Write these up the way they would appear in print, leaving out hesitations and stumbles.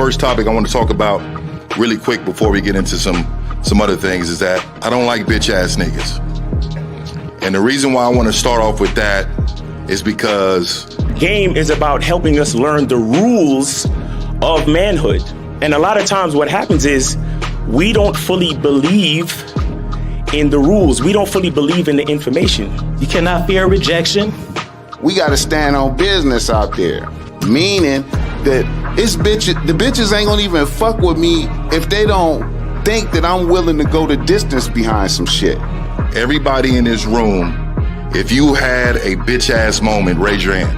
first topic I want to talk about really quick before we get into some other things is that I don't like bitch ass niggas. And the reason why I want to start off with that is because game is about helping us learn the rules of manhood. And a lot of times what happens is we don't fully believe in the rules. We don't fully believe in the information. You cannot fear rejection. We got to stand on business out there, meaning that the bitches ain't gonna even fuck with me if they don't think that I'm willing to go the distance behind some shit. everybody in this room, if you had a bitch ass moment, raise your hand.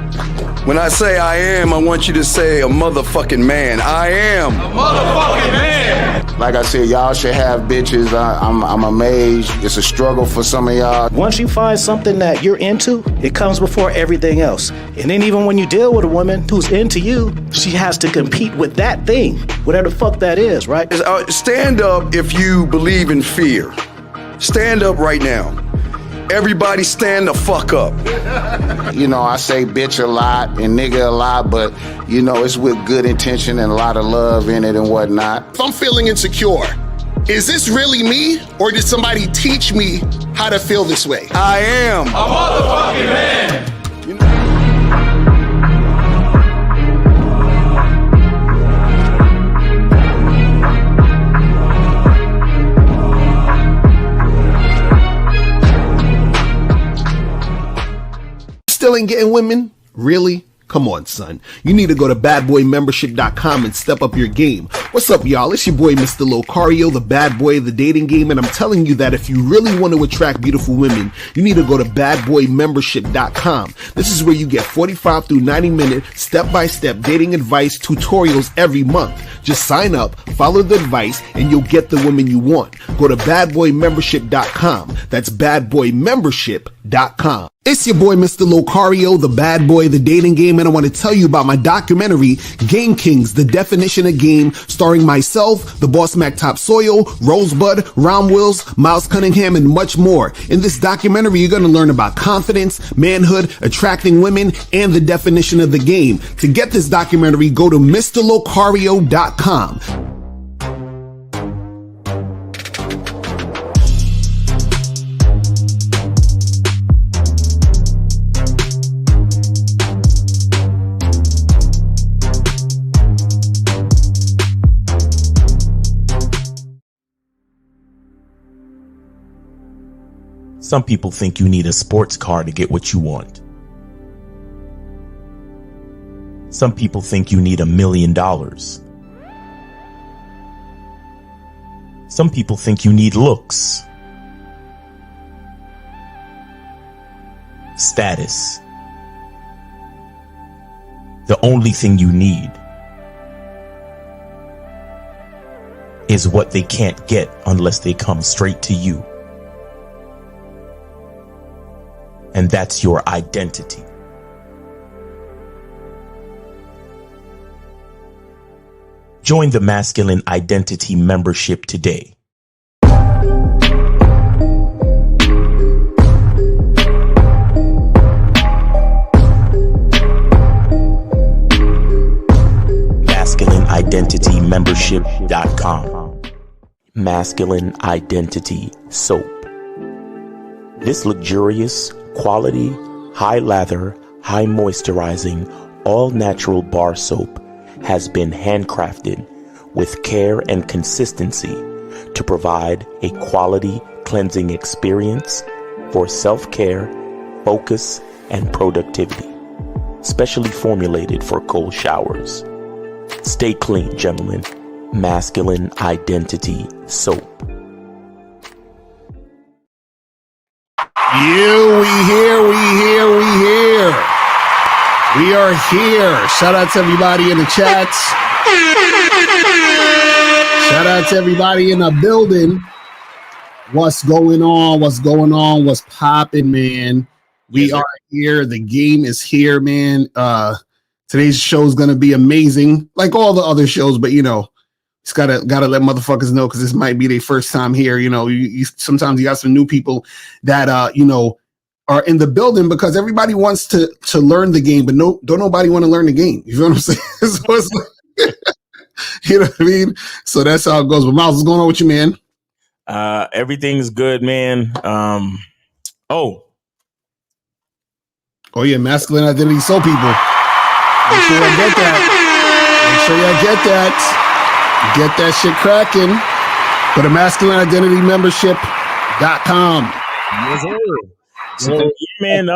When I say I am, I want you to say a motherfucking man. I am a motherfucking man. Like I said, y'all should have bitches. I'm amazed. It's a struggle for some of y'all. Once you find something that you're into, it comes before everything else. And then even when you deal with a woman who's into you, she has to compete with that thing, whatever the fuck that is, right? Stand up if you believe in fear. Stand up right now. Everybody stand the fuck up. You know, I say bitch a lot and nigga a lot, but, you know, it's with good intention and a lot of love in it and whatnot. If I'm feeling insecure, is this really me, or did somebody teach me how to feel this way? I am a motherfucking man. Still ain't getting women? Really? Come on, son. You need to go to badboymembership.com and step up your game. What's up, y'all? It's your boy, Mr. Locario, the bad boy of the dating game, and I'm telling you that if you really want to attract beautiful women, you need to go to badboymembership.com. This is where you get 45 through 90-minute step-by-step dating advice tutorials every month. Just sign up, follow the advice, and you'll get the women you want. Go to badboymembership.com. That's badboymembership.com. It's your boy, Mr. Locario, the bad boy of the dating game, and I want to tell you about my documentary, Game Kings, The Definition of Game, starring myself, the Boss Mac Topsoil, Rosebud, Ron Wills, Miles Cunningham, and much more. In this documentary, you're going to learn about confidence, manhood, attracting women, and the definition of the game. To get this documentary, go to MrLocario.com. Some people think you need a sports car to get what you want. Some people think you need $1 million. Some people think you need looks, status. The only thing you need is what they can't get unless they come straight to you. And that's your identity. Join the Masculine Identity membership today. MasculineIdentityMembership.com. Masculine Identity Soap. This luxurious, quality, high lather, high moisturizing, all natural bar soap has been handcrafted with care and consistency to provide a quality cleansing experience for self-care, focus, and productivity. Specially formulated for cold showers. Stay clean, gentlemen. Masculine Identity Soap. We are here. Shout out to everybody in the chats. Shout out to everybody in the building. What's going on? What's popping, man? We are here. The game is here, man. Today's show is going to be amazing, like all the other shows, but you know, it's gotta let motherfuckers know, because this might be their first time here. You know, sometimes you got some new people that you know, are in the building, because everybody wants to learn the game, but don't nobody want to learn the game. You know what I'm saying? So You know what I mean? So that's how it goes. But Miles, what's going on with you, man? Everything's good, man. Oh yeah, masculine identity soul people. Make sure I get that. Make sure y'all get that. Get that shit cracking. Go to masculineidentitymembership.com. yes, sir. So, yeah, man,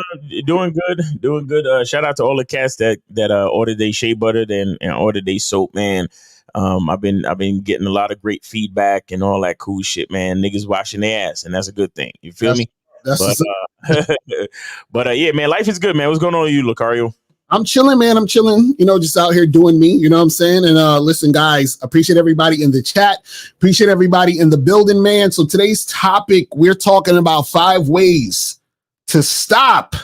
doing good. Shout out to all the cats that ordered their shea butter and ordered their soap, man. I've been getting a lot of great feedback and all that cool shit, man. Niggas washing their ass, and that's a good thing. You feel me? But yeah, man, life is good, man. What's going on with you, Lucario? I'm chilling, man. I'm chilling, just out here doing me, you know what I'm saying? And listen, guys, appreciate everybody in the chat. Appreciate everybody in the building, man. So today's topic, we're talking about 5 ways to stop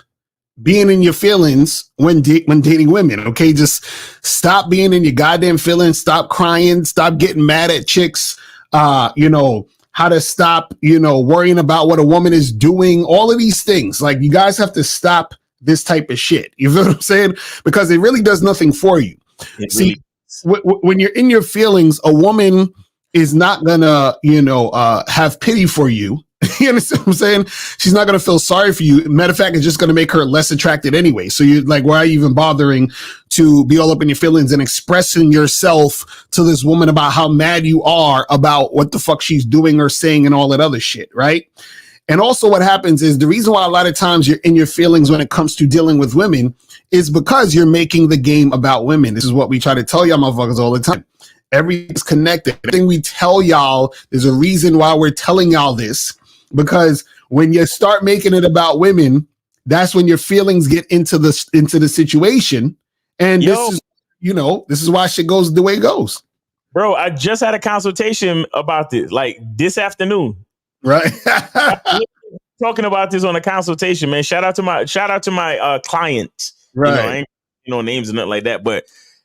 being in your feelings when dating women. Okay, just stop being in your goddamn feelings. Stop crying. Stop getting mad at chicks. How to stop, worrying about what a woman is doing. All of these things. Like, you guys have to stop this type of shit. You feel what I'm saying? Because it really does nothing for you. See, when you're in your feelings, a woman is not gonna, have pity for you. You understand what I'm saying? She's not going to feel sorry for you. Matter of fact, it's just going to make her less attracted anyway. So you're like, why are you even bothering to be all up in your feelings and expressing yourself to this woman about how mad you are about what the fuck she's doing or saying and all that other shit, right? And also what happens is the reason why a lot of times you're in your feelings when it comes to dealing with women is because you're making the game about women. This is what we try to tell y'all motherfuckers all the time. Everything's connected. Everything we tell y'all, there's a reason why we're telling y'all this. Because when you start making it about women, that's when your feelings get into the situation. And this is why shit goes the way it goes. Bro, I just had a consultation about this, like this afternoon. Right. Talking about this on a consultation, man. Shout out to my client. Right. I ain't names and nothing like that. But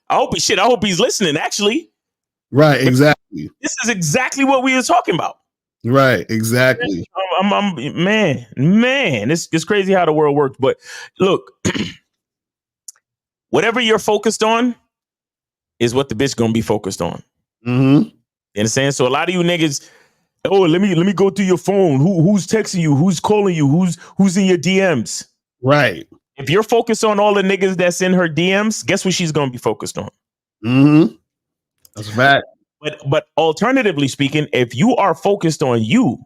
I hope he's listening, actually. Right, exactly. This is exactly what we were talking about. Right, exactly. Man, it's crazy how the world works. But look, whatever you're focused on is what the bitch gonna be focused on. Mm-hmm. You understand? So a lot of you niggas, let me go through your phone. Who's texting you? Who's calling you? Who's in your DMs? Right. If you're focused on all the niggas that's in her DMs, guess what she's gonna be focused on? Mm-hmm. That's a fact. But alternatively speaking, if you are focused on you,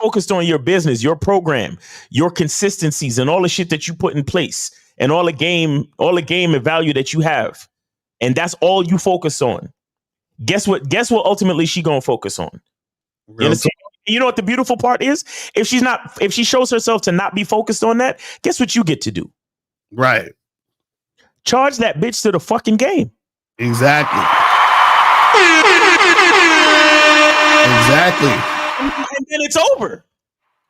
focused on your business, your program, your consistencies, and all the shit that you put in place, and all the game and value that you have, and that's all you focus on. Guess what? Ultimately, she gonna focus on. You know what the beautiful part is? If she shows herself to not be focused on that, guess what you get to do? Right. Charge that bitch to the fucking game. Exactly. And then it's over.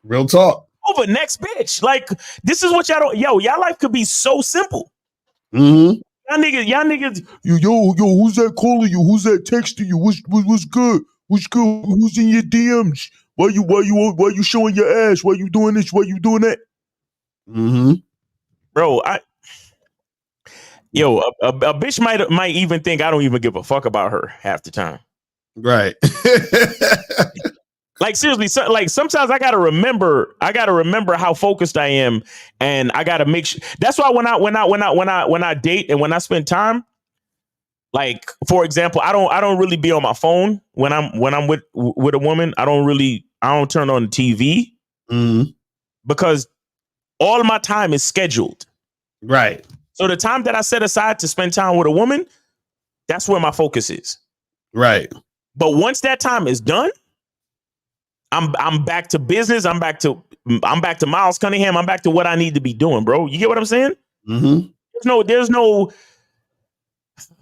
Real talk. Over. Next bitch. Like, this is what y'all don't. Y'all life could be so simple. Mm-hmm. Y'all niggas. Yo, who's that calling you? Who's that texting you? What's good? What's good? Who's in your DMs? Why you showing your ass? Why you doing this? Why you doing that? Mm-hmm. Bro, a bitch might even think I don't even give a fuck about her half the time. Right. Like, seriously, like sometimes I gotta remember how focused I am, and I gotta make sure. That's why when I date and when I spend time, like, for example, I don't really be on my phone when I'm with a woman. I don't turn on the TV because all of my time is scheduled. Right. So the time that I set aside to spend time with a woman, that's where my focus is. Right. But once that time is done, I'm back to business. I'm back to Miles Cunningham. I'm back to what I need to be doing, bro. You get what I'm saying? Mm-hmm. There's no.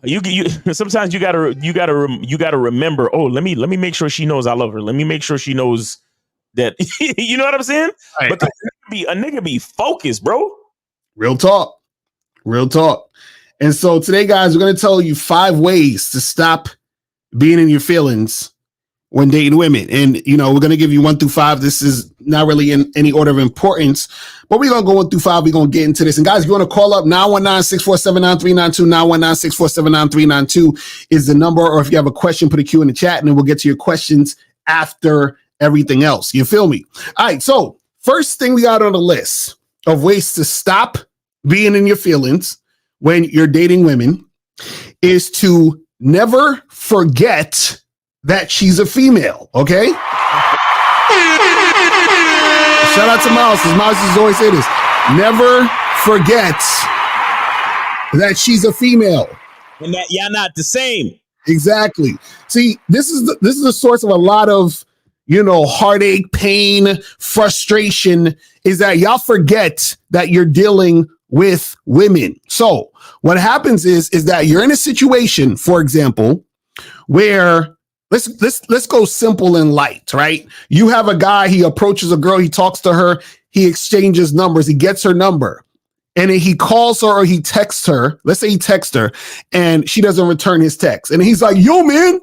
You sometimes you gotta remember. Oh, let me make sure she knows I love her. Let me make sure she knows that. You know what I'm saying? Right. Because a nigga be focused, bro. Real talk. And so today, guys, we're going to tell you 5 ways to stop being in your feelings when dating women. And, we're going to give you 1 through 5. This is not really in any order of importance, but we're going to go 1 through 5. We're going to get into this. And guys, if you want to call up 919-647-9392, 919-647-9392 is the number. Or if you have a question, put a Q in the chat and then we'll get to your questions after everything else. You feel me? All right. So first thing we got on the list of ways to stop being in your feelings when you're dating women is to never forget that she's a female. Okay. Shout out to Miles, because Miles used to always say this. Never forget that she's a female. And that y'all not the same. Exactly. See, this is the source of a lot of, heartache, pain, frustration, is that y'all forget that you're dealing with women. So what happens is that you're in a situation, for example, where let's go simple and light, right? You have a guy, he approaches a girl, he talks to her, he exchanges numbers, he gets her number, and then he calls her or he texts her. Let's say he texts her and she doesn't return his text. And he's like, yo, man,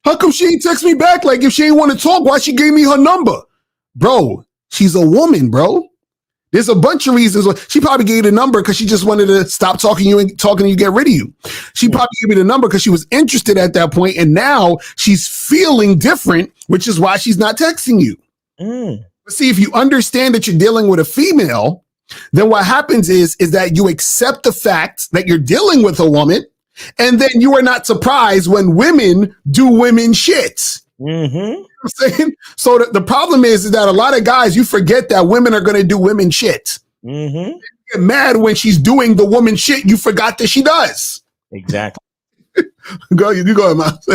how come she ain't text me back? Like, if she ain't want to talk, why she gave me her number? Bro, she's a woman, bro. There's a bunch of reasons why. She probably gave you the number because she just wanted to stop talking to you and get rid of you. She probably gave you the number because she was interested at that point, and now she's feeling different, which is why she's not texting you. But see, if you understand that you're dealing with a female, then what happens is that you accept the fact that you're dealing with a woman, and then you are not surprised when women do women shit. Mm-hmm. You know what I'm saying? So the problem is that a lot of guys, you forget that women are going to do women shit. Mm-hmm. You get mad when she's doing the woman shit you forgot that she does. Exactly. You go ahead, Miles.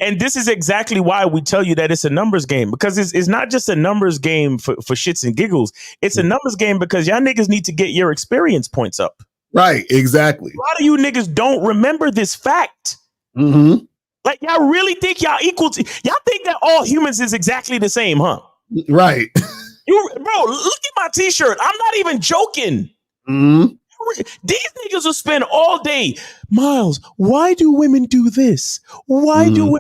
and this is exactly why we tell you that it's a numbers game, because it's not just a numbers game for shits and giggles. It's a numbers game because y'all niggas need to get your experience points up. Right, exactly. A lot of you niggas don't remember this fact. Mm-hmm. Like, y'all really think y'all equal to, y'all think that all humans is exactly the same, huh? Right. Bro, look at my t-shirt. I'm not even joking. Mm-hmm. These niggas will spend all day. Miles, why do women do this? Why do women?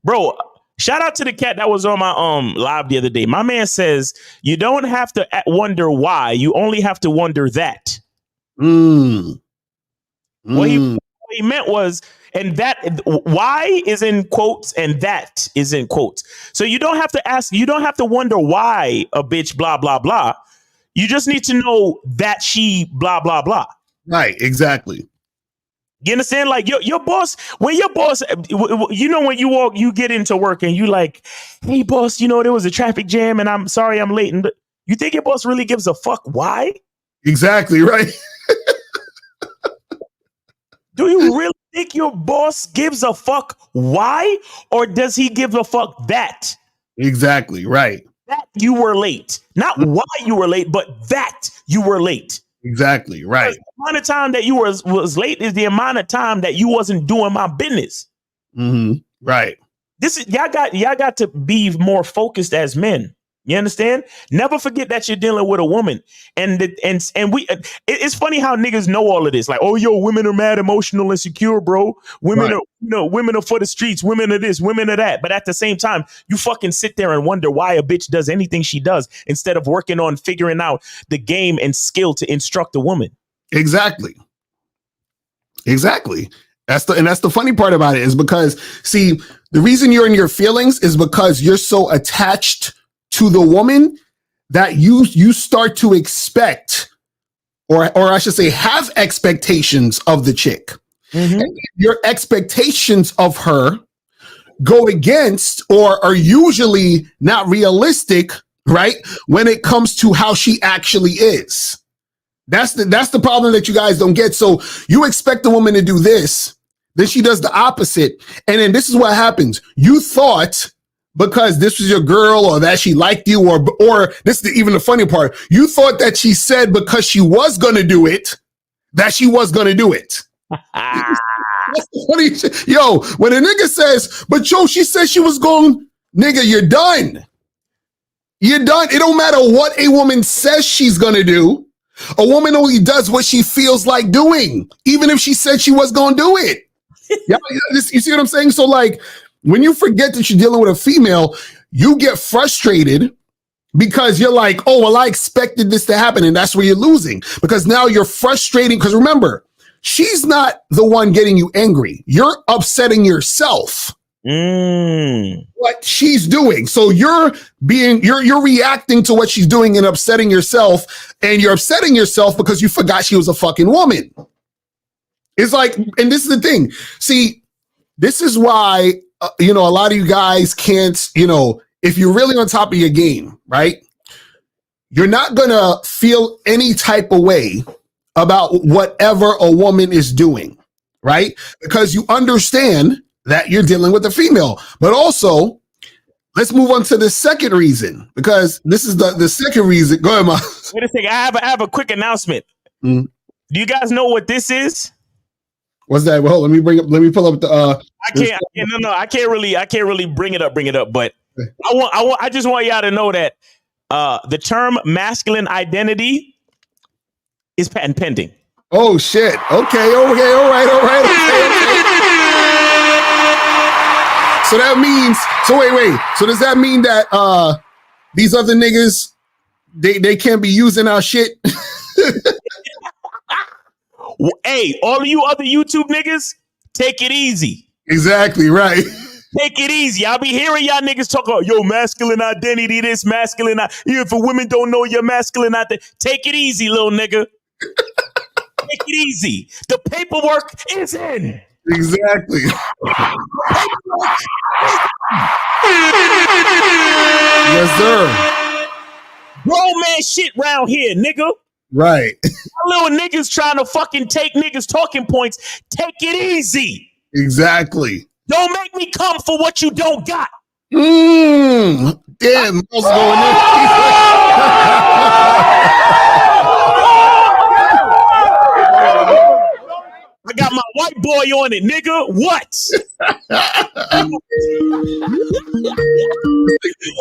Bro, shout out to the cat that was on my live the other day. My man says, you don't have to wonder why. You only have to wonder that. What he meant was, and that why is in quotes and that is in quotes. So you don't have to ask, you don't have to wonder why a bitch blah, blah, blah. You just need to know that she blah, blah, blah. Right, exactly. You understand? Like your boss, when your boss, when you walk, you get into work and you like, hey boss, there was a traffic jam and I'm sorry I'm late. And you think your boss really gives a fuck why? Exactly, right. Do you really think your boss gives a fuck why? Or does he give a fuck that? Exactly, right. That you were late. Not why you were late, but that you were late. Exactly, right. The amount of time that you was late is the amount of time that you wasn't doing my business. Mm-hmm. Right. This is y'all got to be more focused as men. You understand? Never forget that you're dealing with a woman. And we it's funny how niggas know all of this. Like, oh, yo, women are mad, emotional, and secure, bro. Women are, women are for the streets, women are this, women are that. But at the same time, you fucking sit there and wonder why a bitch does anything she does instead of working on figuring out the game and skill to instruct a woman. Exactly. Exactly. That's the funny part about it is because, see, the reason you're in your feelings is because you're so attached to the woman that you start to expect, or I should say, have expectations of the chick. Mm-hmm. And your expectations of her go against or are usually not realistic, right? When it comes to how she actually is. That's the problem that you guys don't get. So you expect the woman to do this, then she does the opposite. And then this is what happens. You thought because this was your girl or that she liked you or this is even the funny part. You thought that she said because she was going to do it, that she was going to do it. That's the funny shit. Yo, when a nigga says, but Joe, she said she was going, nigga, you're done. You're done. It don't matter what a woman says she's going to do. A woman only does what she feels like doing, even if she said she was going to do it. You see what I'm saying? So like, when you forget that you're dealing with a female, you get frustrated because you're like, oh, well, I expected this to happen. And that's where you're losing, because now you're frustrating. Because remember, she's not the one getting you angry. You're upsetting yourself. What she's doing. So you're reacting to what she's doing and upsetting yourself. And you're upsetting yourself because you forgot she was a fucking woman. It's like, and this is the thing. See, this is why, a lot of you guys can't, if you're really on top of your game, right? You're not going to feel any type of way about whatever a woman is doing, right? Because you understand that you're dealing with a female. But also, let's move on to the second reason, because this is the second reason. Go ahead, Miles. Wait a second. I have a quick announcement. Do you guys know what this is? What's that? Well, let me pull up the I can't really bring it up, but I just want y'all to know that the term masculine identity is patent pending. Oh shit. Okay, all right. Okay. So that means, wait. So does that mean that these other niggas, they can't be using our shit? Hey, all of you other YouTube niggas, take it easy. Exactly, right. Take it easy. I'll be hearing y'all niggas talk about, yo, masculine identity, this masculine. Even if women don't know your masculine identity, take it easy, little nigga. Take it easy. The paperwork is in. Exactly. Yes, sir. Grown man shit round here, nigga. Right. Little niggas trying to fucking take niggas talking points. Take it easy. Exactly. Don't make me come for what you don't got. Damn, what's going on? I got my white boy on it, nigga. What?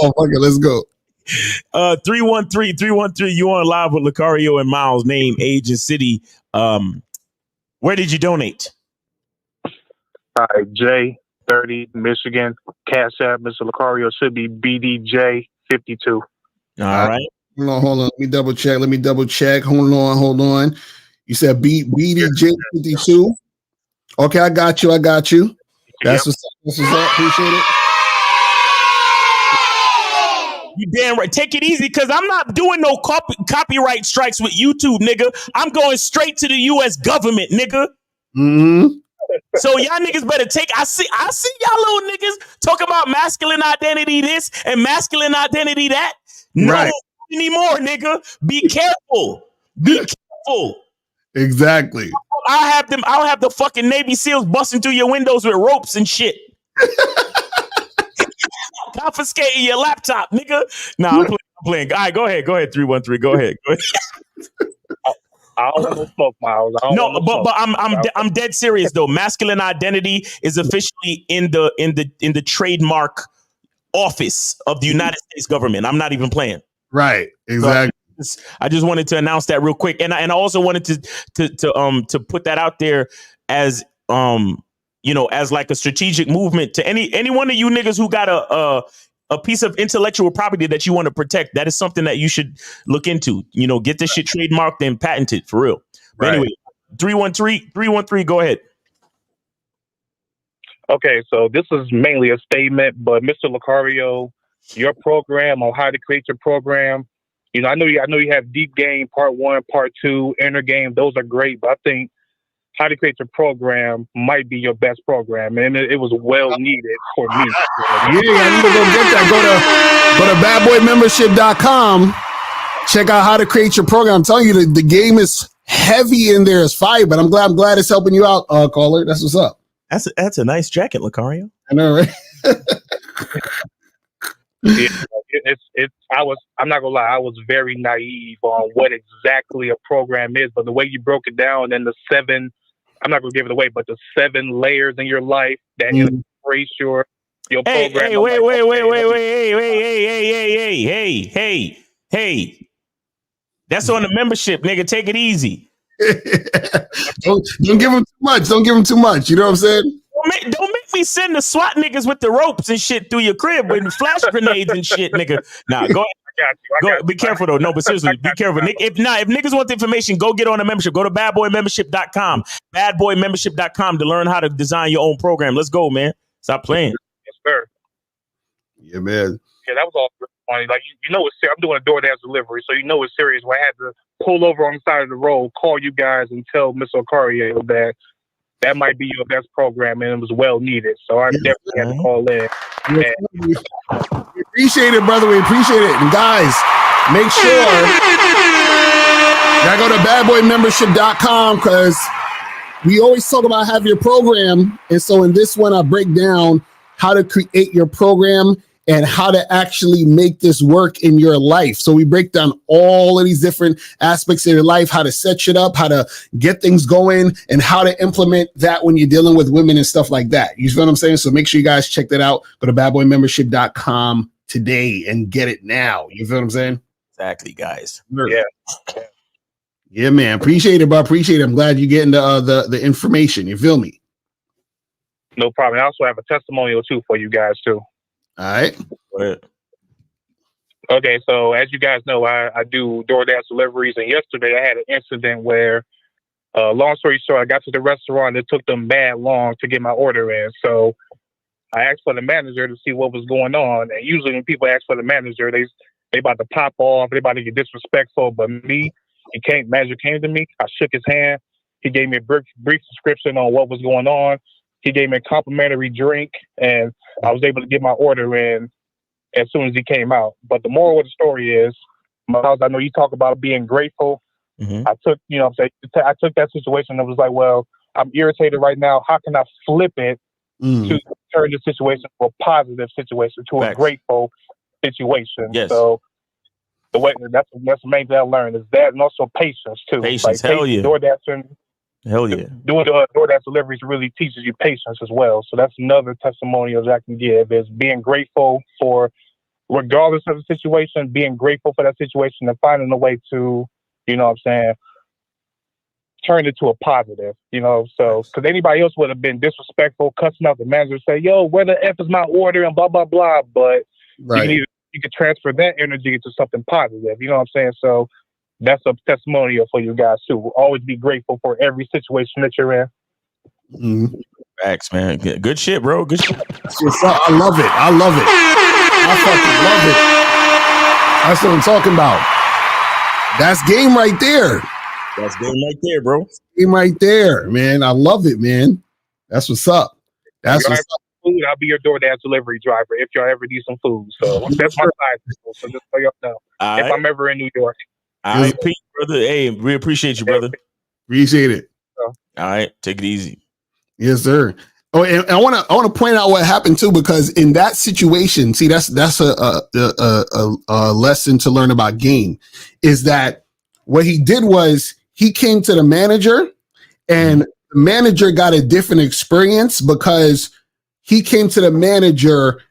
Oh, fuck it, let's go. 313, you on live with Lucario and Miles, name, age, and city. Where did you donate? All right, J, 30, Michigan. Cash App, Mr. Lucario should be BDJ 52. All right. Hold on. Let me double check. Hold on. You said BDJ 52. Okay, I got you. That's what's up. Appreciate it. You damn right. Take it easy, because I'm not doing no copyright strikes with YouTube, nigga. I'm going straight to the U.S. government, nigga. Mm-hmm. So y'all niggas better take. I see y'all little niggas talk about masculine identity this and masculine identity that. No right. Anymore, nigga. Be careful. Be careful. Exactly. I'll have the fucking Navy SEALs busting through your windows with ropes and shit. Confiscating your laptop, nigga. Nah, I'm playing. All right, go ahead. 313. Go ahead. I don't want to smoke, Miles. No, but I'm dead serious though. Masculine identity is officially in the trademark office of the United States government. I'm not even playing. Right. Exactly. So I just wanted to announce that real quick, and I also wanted to put that out there as as like a strategic movement to any one of you niggas who got a piece of intellectual property that you want to protect. That is something that you should look into. Get this shit trademarked and patented for real. But anyway, 313, go ahead. Okay, so this is mainly a statement, but Mr. Lucario, your program on how to create your program. I know you have Deep Game Part 1, Part 2, Inner Game. Those are great, but I think how to create your program might be your best program, and it was well needed for me. Yeah, I need to go get that. Go to badboymembership.com. Check out how to create your program. I'm telling you, the game is heavy in there. It's fire, but I'm glad it's helping you out, caller. That's what's up. That's a nice jacket, Lucario. I know, right? Yeah, I'm not gonna lie, I was very naive on what exactly a program is, but the way you broke it down and the 7, I'm not gonna give it away, but the 7 layers in your life that embrace your program. Hey, wait. Hey. That's on the membership, nigga. Take it easy. Don't give them too much. You know what I'm saying? Don't make me send the SWAT niggas with the ropes and shit through your crib with flash grenades and shit, nigga. Nah, go ahead. Be careful though. No, but seriously, be careful. If niggas want the information, go get on the membership. Go to badboymembership.com. Badboymembership.com to learn how to design your own program. Let's go, man. Stop playing. Yes, sir. Yeah, man. Yeah, that was all funny. Like you know, it's serious. I'm doing a DoorDash delivery, so you know it's serious. Where I had to pull over on the side of the road, call you guys, and tell Mr. Ocario that might be your best program, and it was well needed. So I definitely had to call in. We appreciate it, brother. We appreciate it. And guys, make sure y'all go to badboymembership.com because we always talk about have your program. And so in this one, I break down how to create your program and how to actually make this work in your life. So we break down all of these different aspects of your life, how to set shit up, how to get things going, and how to implement that when you're dealing with women and stuff like that. You feel what I'm saying? So make sure you guys check that out. Go to badboymembership.com today and get it now. You feel what I'm saying? Exactly, guys. Yeah. Yeah, man. Appreciate it, bro. Appreciate it. I'm glad you're getting the information. You feel me? No problem. I also have a testimonial too for you guys too. All right. Okay, so as you guys know, I do DoorDash deliveries, and yesterday I had an incident where, long story short, I got to the restaurant. It took them bad long to get my order in, so I asked for the manager to see what was going on. And usually when people ask for the manager, they about to pop off, they about to get disrespectful. But me, manager came to me. I shook his hand. He gave me a brief description on what was going on. He gave me a complimentary drink, and I was able to get my order in as soon as he came out. But the moral of the story is, Miles, I know you talk about being grateful. Mm-hmm. I took that situation and was like, well, I'm irritated right now. How can I flip it to turn the situation to a positive situation, to a grateful situation? Yes. So the way that's the main thing I learned is that, and also patience too. Patience, hell yeah. Hell yeah. Doing DoorDash deliveries really teaches you patience as well. So that's another testimonial that I can give, is being grateful for, regardless of the situation, being grateful for that situation and finding a way to, you know what I'm saying, turn it to a positive, you know. So, because anybody else would have been disrespectful, cussing out the manager, say, yo, where the F is my order and blah, blah, blah. But you can transfer that energy into something positive, you know what I'm saying? So, that's a testimonial for you guys too. Always be grateful for every situation that you're in. Mm-hmm. Facts, man. Good shit, bro. Good shit. I love it. I fucking love it. That's what I'm talking about. That's game right there. That's game right there, bro. Game right there, man. I love it, man. That's what's up. That's what's up. Food, I'll be your DoorDash delivery driver if y'all ever need some food. So that's my side. So just so y'all know, if I'm ever in New York. All right, Pete, brother. Hey, we appreciate you, brother. Appreciate it. All right, take it easy. Yes, sir. Oh, and I want to point out what happened too, because in that situation, see, that's a lesson to learn about game. Is that what he did was he came to the manager, and the manager got a different experience because he came to the manager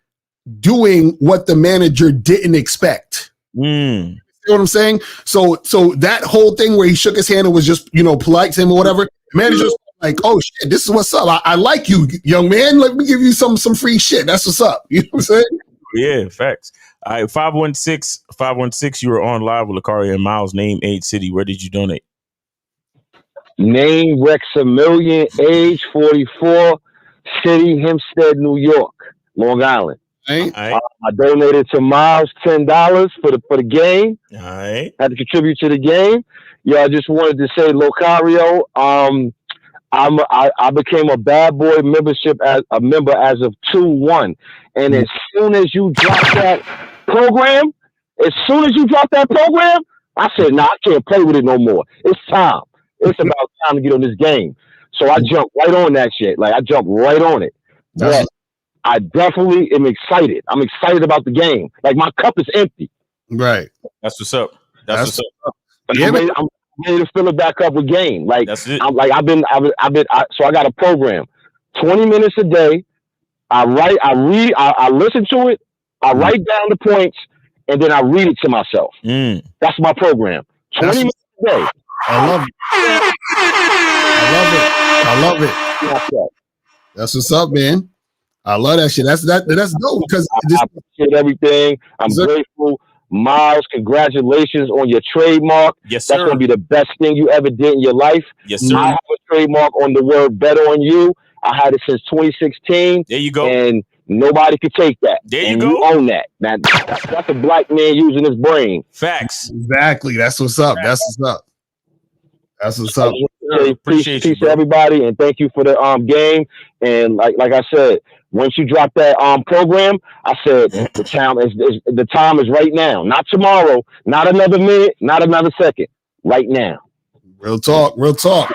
doing what the manager didn't expect. You know what I'm saying? So that whole thing where he shook his hand and was just, polite to him or whatever, the manager's like, oh shit, this is what's up. I like you, young man. Let me give you some free shit. That's what's up. You know what I'm saying? Yeah, facts. All right, 516, you were on live with Lucario and Miles. Name, age, city. Where did you donate? Name, Rexamillion, age 44, city, Hempstead, New York, Long Island. Right. I donated to Miles $10 for the game. All right. Had to contribute to the game. Yeah, I just wanted to say, Lucario, I became a Bad Boy membership as a member as of 2/1, and as soon as you drop that program, I said, nah, I can't play with it no more. It's time. It's about time to get on this game. So I jumped right on that shit. Like I jumped right on it. But I definitely am excited. I'm excited about the game. Like my cup is empty. Right. That's what's up. That's what's up. I'm ready to fill it back up with game. Like that's it. So I got a program. 20 minutes a day. I read, I listen to it, I write down the points, and then I read it to myself. That's my program. 20 minutes a day. I love it. That's what's up, man. I love that shit. That's dope because I appreciate everything. I'm grateful. Miles, congratulations on your trademark. Yes, sir. That's going to be the best thing you ever did in your life. Yes, sir. I have a trademark on the word "better on you." I had it since 2016. There you go. And nobody could take that. There you and go. You own that. That's a black man using his brain. Facts. Exactly. That's what's up. That's what's up. That's what's up. Appreciate you, peace to everybody, and thank you for the game. And like I said, once you drop that program, I said the time is right now, not tomorrow, not another minute, not another second, right now. Real talk. Real talk.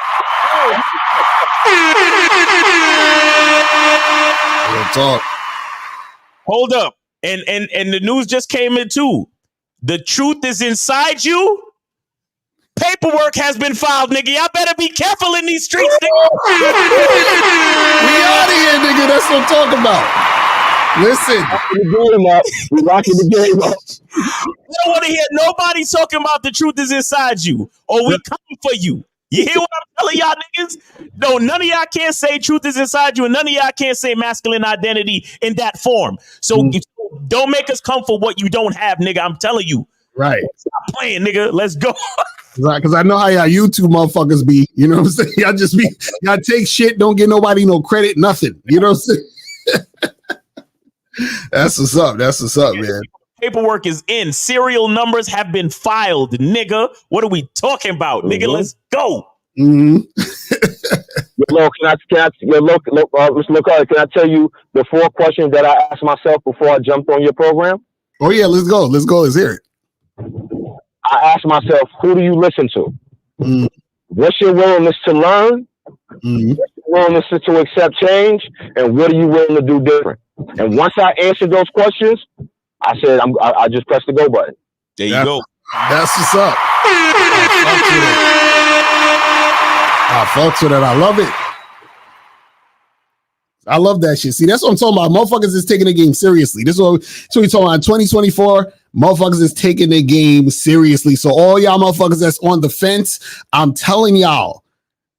Real talk. Hold up. And the news just came in too. The truth is inside you. Paperwork has been filed, nigga. Y'all better be careful in these streets, nigga. We out of here, nigga. That's what I'm talking about. Listen. We rocking the game up. We don't want to hear nobody talking about the truth is inside you, or we coming for you. You hear what I'm telling y'all niggas? No, none of y'all can't say truth is inside you, and none of y'all can't say masculine identity in that form. So don't make us come for what you don't have, nigga. I'm telling you. Right. Stop playing, nigga. Let's go. Because I know how y'all YouTube motherfuckers be. You know what I'm saying? Y'all take shit, don't give nobody no credit, nothing. You know what I'm saying? That's what's up. That's what's up, man. Paperwork is in. Serial numbers have been filed, nigga. What are we talking about, nigga? Let's go. Mr. Locar, can I tell you the 4 questions that I asked myself before I jumped on your program? Oh yeah, let's go. Let's go. Let's hear it. I asked myself, who do you listen to? What's your willingness to learn? What's your willingness to accept change? And what are you willing to do different? And once I answered those questions, I said, I just pressed the go button. There you go. That's what's up. I fucks with it. I love it. I love that shit. See, that's what I'm talking about. Motherfuckers is taking the game seriously. This is what we're talking about. 2024, motherfuckers is taking the game seriously. So all y'all motherfuckers that's on the fence, I'm telling y'all,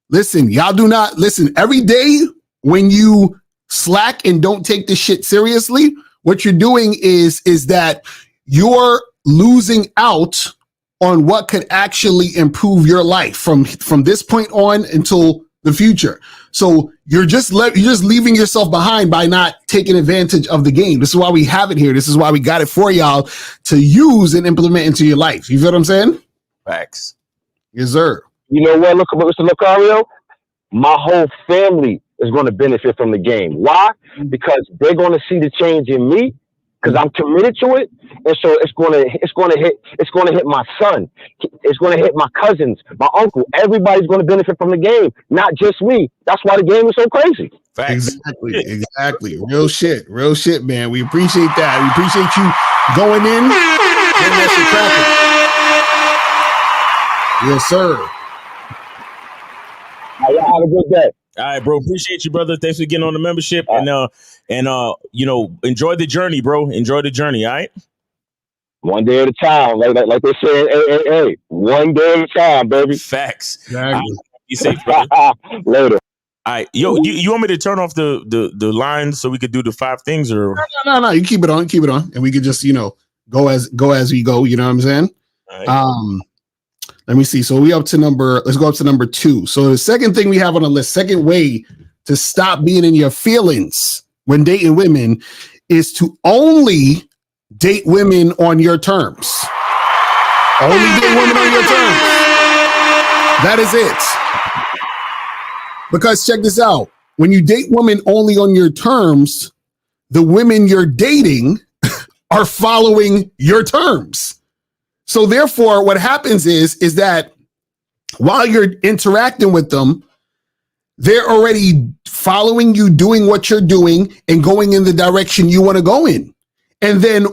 listen, y'all do not listen. Every day when you slack and don't take this shit seriously, what you're doing is that you're losing out on what could actually improve your life from this point on until the future. So you're just leaving yourself behind by not taking advantage of the game. This is why we have it here. This is why we got it for y'all to use and implement into your life. You feel what I'm saying? Facts. Yes, sir. You know what, Mr. Locario? My whole family is going to benefit from the game. Why? Because they're going to see the change in me, because I'm committed to it, and so it's going to hit my son. It's going to hit my cousins, my uncle. Everybody's going to benefit from the game, not just me. That's why the game is so crazy. Facts. Exactly. Real shit, man. We appreciate that. We appreciate you going in, getting that shit cracking. Yes, sir. Y'all have a good day. All right, bro. Appreciate you, brother. Thanks for getting on the membership, and enjoy the journey, bro. Enjoy the journey. All right. One day at a time, like they say. Hey, one day at a time, baby. Facts. Exactly. Be safe, brother. Later. All right, yo, you want me to turn off the line so we could do the 5 things, or no? You keep it on, and we could just go as we go. You know what I'm saying? Right. Let me see. So let's go up to number 2. So the second thing we have on the list, second way to stop being in your feelings when dating women, is to only date women on your terms. Only date women on your terms. That is it. Because check this out. When you date women only on your terms, the women you're dating are following your terms. So therefore, what happens is that while you're interacting with them, they're already following you, doing what you're doing, and going in the direction you want to go in. And then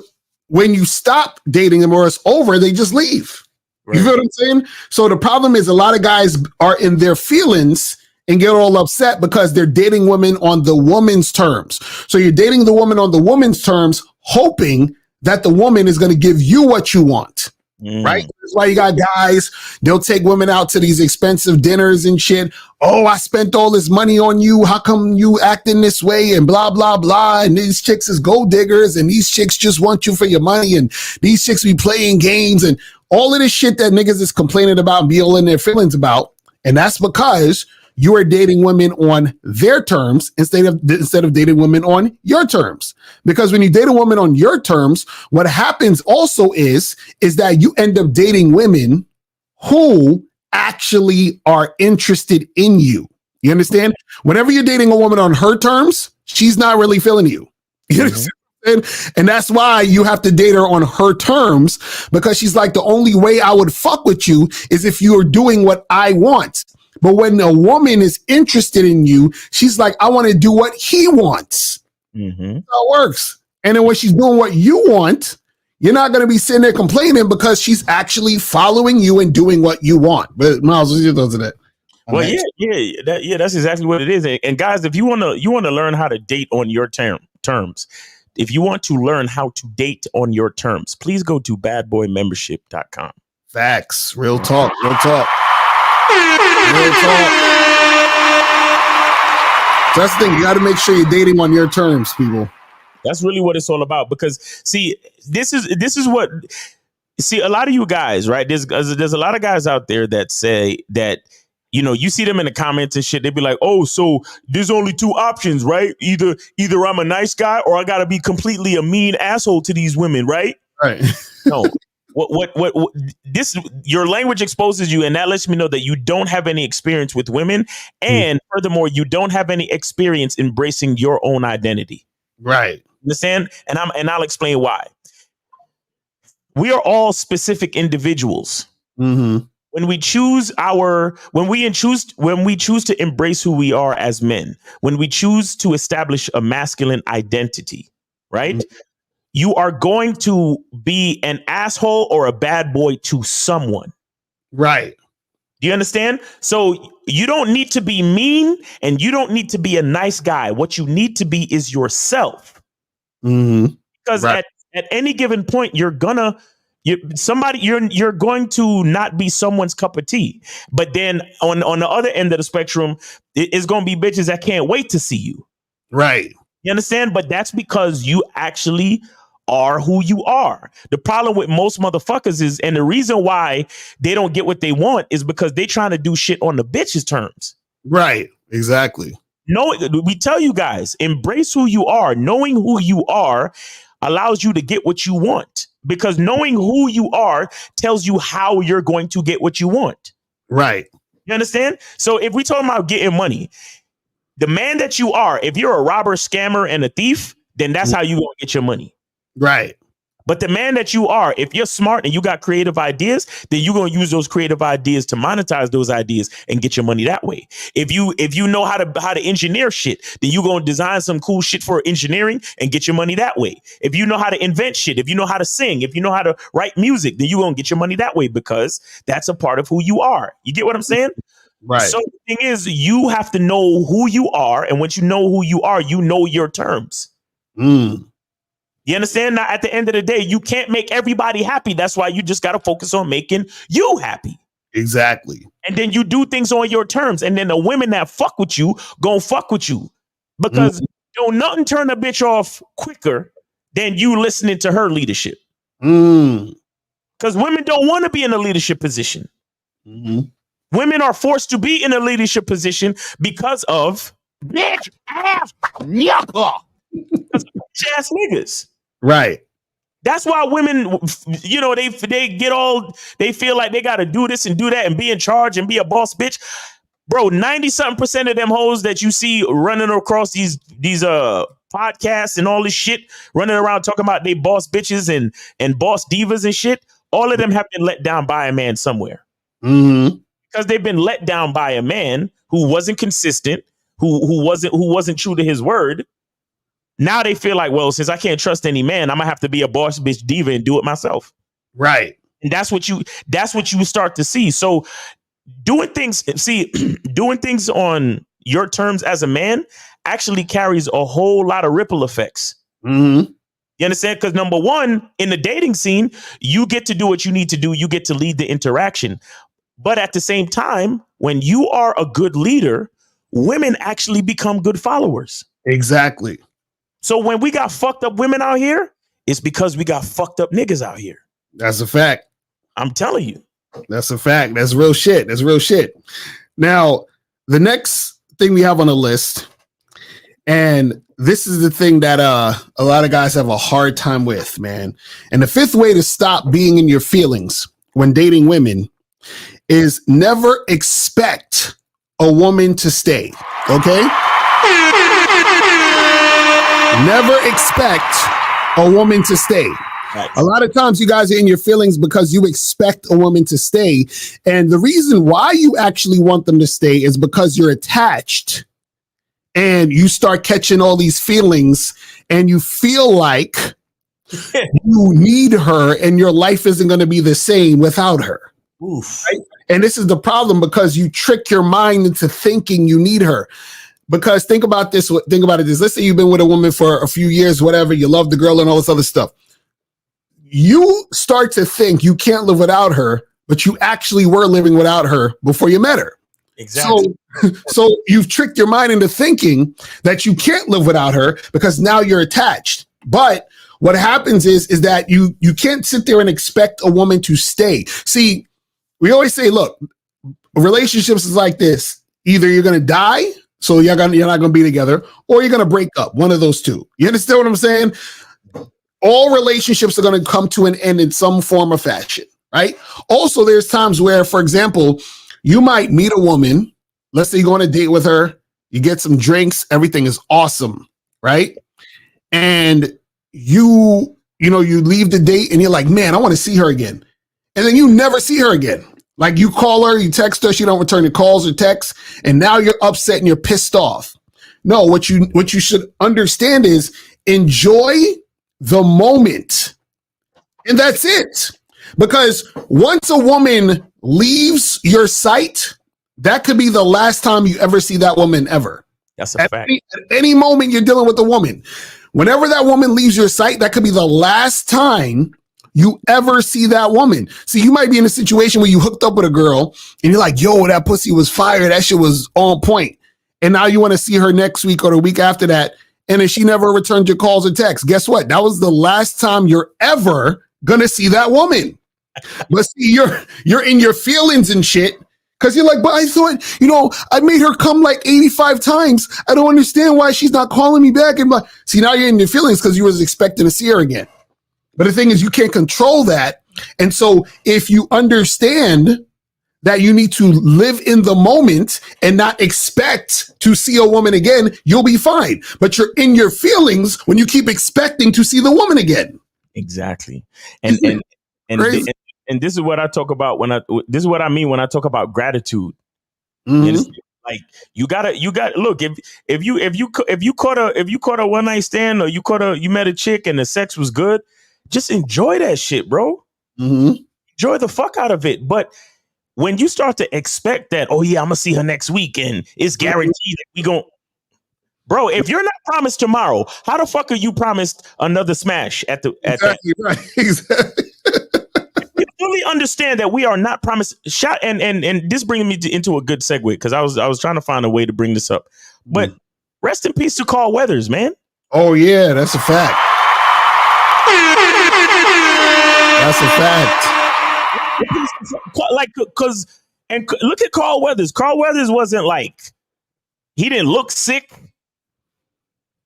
when you stop dating them or it's over, they just leave. Right. You feel what I'm saying? So the problem is a lot of guys are in their feelings and get all upset because they're dating women on the woman's terms. So you're dating the woman on the woman's terms, hoping that the woman is going to give you what you want. Right? That's why you got guys, they'll take women out to these expensive dinners and shit. Oh, I spent all this money on you. How come you acting this way? And blah, blah, blah. And these chicks is gold diggers. And these chicks just want you for your money. And these chicks be playing games and all of this shit that niggas is complaining about and be all in their feelings about. And that's because you are dating women on their terms instead of dating women on your terms. Because when you date a woman on your terms, what happens also is that you end up dating women who actually are interested in you. You understand? Whenever you're dating a woman on her terms, she's not really feeling you. You understand? And that's why you have to date her on her terms, because she's like, the only way I would fuck with you is if you are doing what I want. But when a woman is interested in you, she's like, I want to do what he wants. That's how it works. And then when she's doing what you want, you're not going to be sitting there complaining because she's actually following you and doing what you want. But Miles, what's your thoughts on that? Well, that's exactly what it is. And guys, if you want to learn how to date on your terms, if you want to learn how to date on your terms, please go to badboymembership.com. Facts. Real talk. Real talk. Real talk. That's the thing. You got to make sure you're dating on your terms, people. That's really what it's all about. Because this is what a lot of you guys, right? There's a lot of guys out there that say that, you know, you see them in the comments and shit. They'd be like, "Oh, so there's only two options, right? Either I'm a nice guy or I got to be completely a mean asshole to these women, right?" Right. No. What this, your language exposes you, and that lets me know that you don't have any experience with women, and furthermore, you don't have any experience embracing your own identity. Right. Understand? And I'll explain why. We are all specific individuals. Mm-hmm. When we choose to embrace who we are as men, when we choose to establish a masculine identity, right? Mm-hmm. You are going to be an asshole or a bad boy to someone. Right. Do you understand? So you don't need to be mean and you don't need to be a nice guy. What you need to be is yourself. Mm-hmm. Because at any given point, you're going to not be someone's cup of tea. But then on the other end of the spectrum, it's going to be bitches that can't wait to see you. Right. You understand? But that's because you actually are who you are. The problem with most motherfuckers is, and the reason why they don't get what they want is because they trying to do shit on the bitch's terms. Right. Exactly. No, we tell you guys, embrace who you are. Knowing who you are allows you to get what you want, because knowing who you are tells you how you're going to get what you want. Right. You understand? So if we talk about getting money, the man that you are, if you're a robber, scammer, and a thief, then that's how you gonna get your money. Right. But the man that you are, if you're smart and you got creative ideas, then you're going to use those creative ideas to monetize those ideas and get your money that way. If you know how to engineer shit, then you're going to design some cool shit for engineering and get your money that way. If you know how to invent shit, if you know how to sing, if you know how to write music, then you're going to get your money that way, because that's a part of who you are. You get what I'm saying? Right. So the thing is, you have to know who you are. And once you know who you are, you know your terms. You understand? Now, at the end of the day, you can't make everybody happy. That's why you just got to focus on making you happy. Exactly. And then you do things on your terms. And then the women that fuck with you gon' fuck with you, because don't nothing turn a bitch off quicker than you listening to her leadership. Because women don't want to be in a leadership position. Women are forced to be in a leadership position because of bitch ass yucca. Ass niggas. Right. That's why women, you know, they feel like they got to do this and do that and be in charge and be a boss bitch. Bro, 90-something% of them hoes that you see running across these podcasts and all this shit, running around talking about they boss bitches and boss divas and shit, all of them have been let down by a man somewhere. Because they've been let down by a man who wasn't consistent, who wasn't true to his word. Now they feel like, well, since I can't trust any man, I'm gonna have to be a boss bitch diva and do it myself. Right. And that's what you start to see. So doing things on your terms as a man actually carries a whole lot of ripple effects. You You understand? Because number one, in the dating scene, you get to do what you need to do. You get to lead the interaction. But at the same time, when you are a good leader, women actually become good followers. Exactly. So when we got fucked up women out here, it's because we got fucked up niggas out here. That's a fact. I'm telling you. That's a fact. That's real shit. That's real shit. Now, the next thing we have on the list, and this is the thing that a lot of guys have a hard time with, man. And the fifth way to stop being in your feelings when dating women is never expect a woman to stay. Okay? Never expect a woman to stay. Right. A lot of times you guys are in your feelings because you expect a woman to stay. And the reason why you actually want them to stay is because you're attached and you start catching all these feelings and you feel like you need her and your life isn't going to be the same without her. Oof. Right? And this is the problem because you trick your mind into thinking you need her. Because think about this. Think about it this. Let's say you've been with a woman for a few years, whatever. You love the girl and all this other stuff. You start to think you can't live without her, but you actually were living without her before you met her. Exactly. So you've tricked your mind into thinking that you can't live without her because now you're attached. But what happens is that you can't sit there and expect a woman to stay. See, we always say, look, relationships is like this. Either you're going to die, so you're not going to be together, or you're going to break up. One of those two. You understand what I'm saying? All relationships are going to come to an end in some form or fashion, right? Also, there's times where, for example, you might meet a woman. Let's say you go on a date with her, you get some drinks, everything is awesome, right? And you leave the date and you're like, man, I want to see her again. And then you never see her again. Like you call her, you text her, she don't return your calls or texts, and now you're upset and you're pissed off. No, what you should understand is enjoy the moment. And that's it. Because once a woman leaves your sight, that could be the last time you ever see that woman ever. That's a fact. At any moment you're dealing with a woman, whenever that woman leaves your sight, that could be the last time you ever see that woman. See, you might be in a situation where you hooked up with a girl and you're like, yo, that pussy was fire. That shit was on point. And now you want to see her next week or the week after that. And if she never returned your calls or texts, guess what? That was the last time you're ever going to see that woman. But see, you're in your feelings and shit because you're like, but I thought, I made her come like 85 times. I don't understand why she's not calling me back. And see, now you're in your feelings because you was expecting to see her again. But the thing is, you can't control that. And so if you understand that you need to live in the moment and not expect to see a woman again, you'll be fine. But you're in your feelings when you keep expecting to see the woman again. Exactly. And this is what I talk about this is what I mean when I talk about gratitude. Mm-hmm. Like you gotta look, if you caught a one night stand or you met a chick and the sex was good, just enjoy that shit, bro. Mm-hmm. Enjoy the fuck out of it. But when you start to expect that, oh yeah, I'm gonna see her next week and it's guaranteed that we gon', bro, if you're not promised tomorrow, how the fuck are you promised another smash at exactly that? right? Exactly. You fully understand that we are not promised shot, and this brings me into a good segue because I was trying to find a way to bring this up. But rest in peace to Carl Weathers, man. Oh yeah, that's a fact. That's a fact. Like, look at Carl Weathers. Carl Weathers wasn't like, he didn't look sick.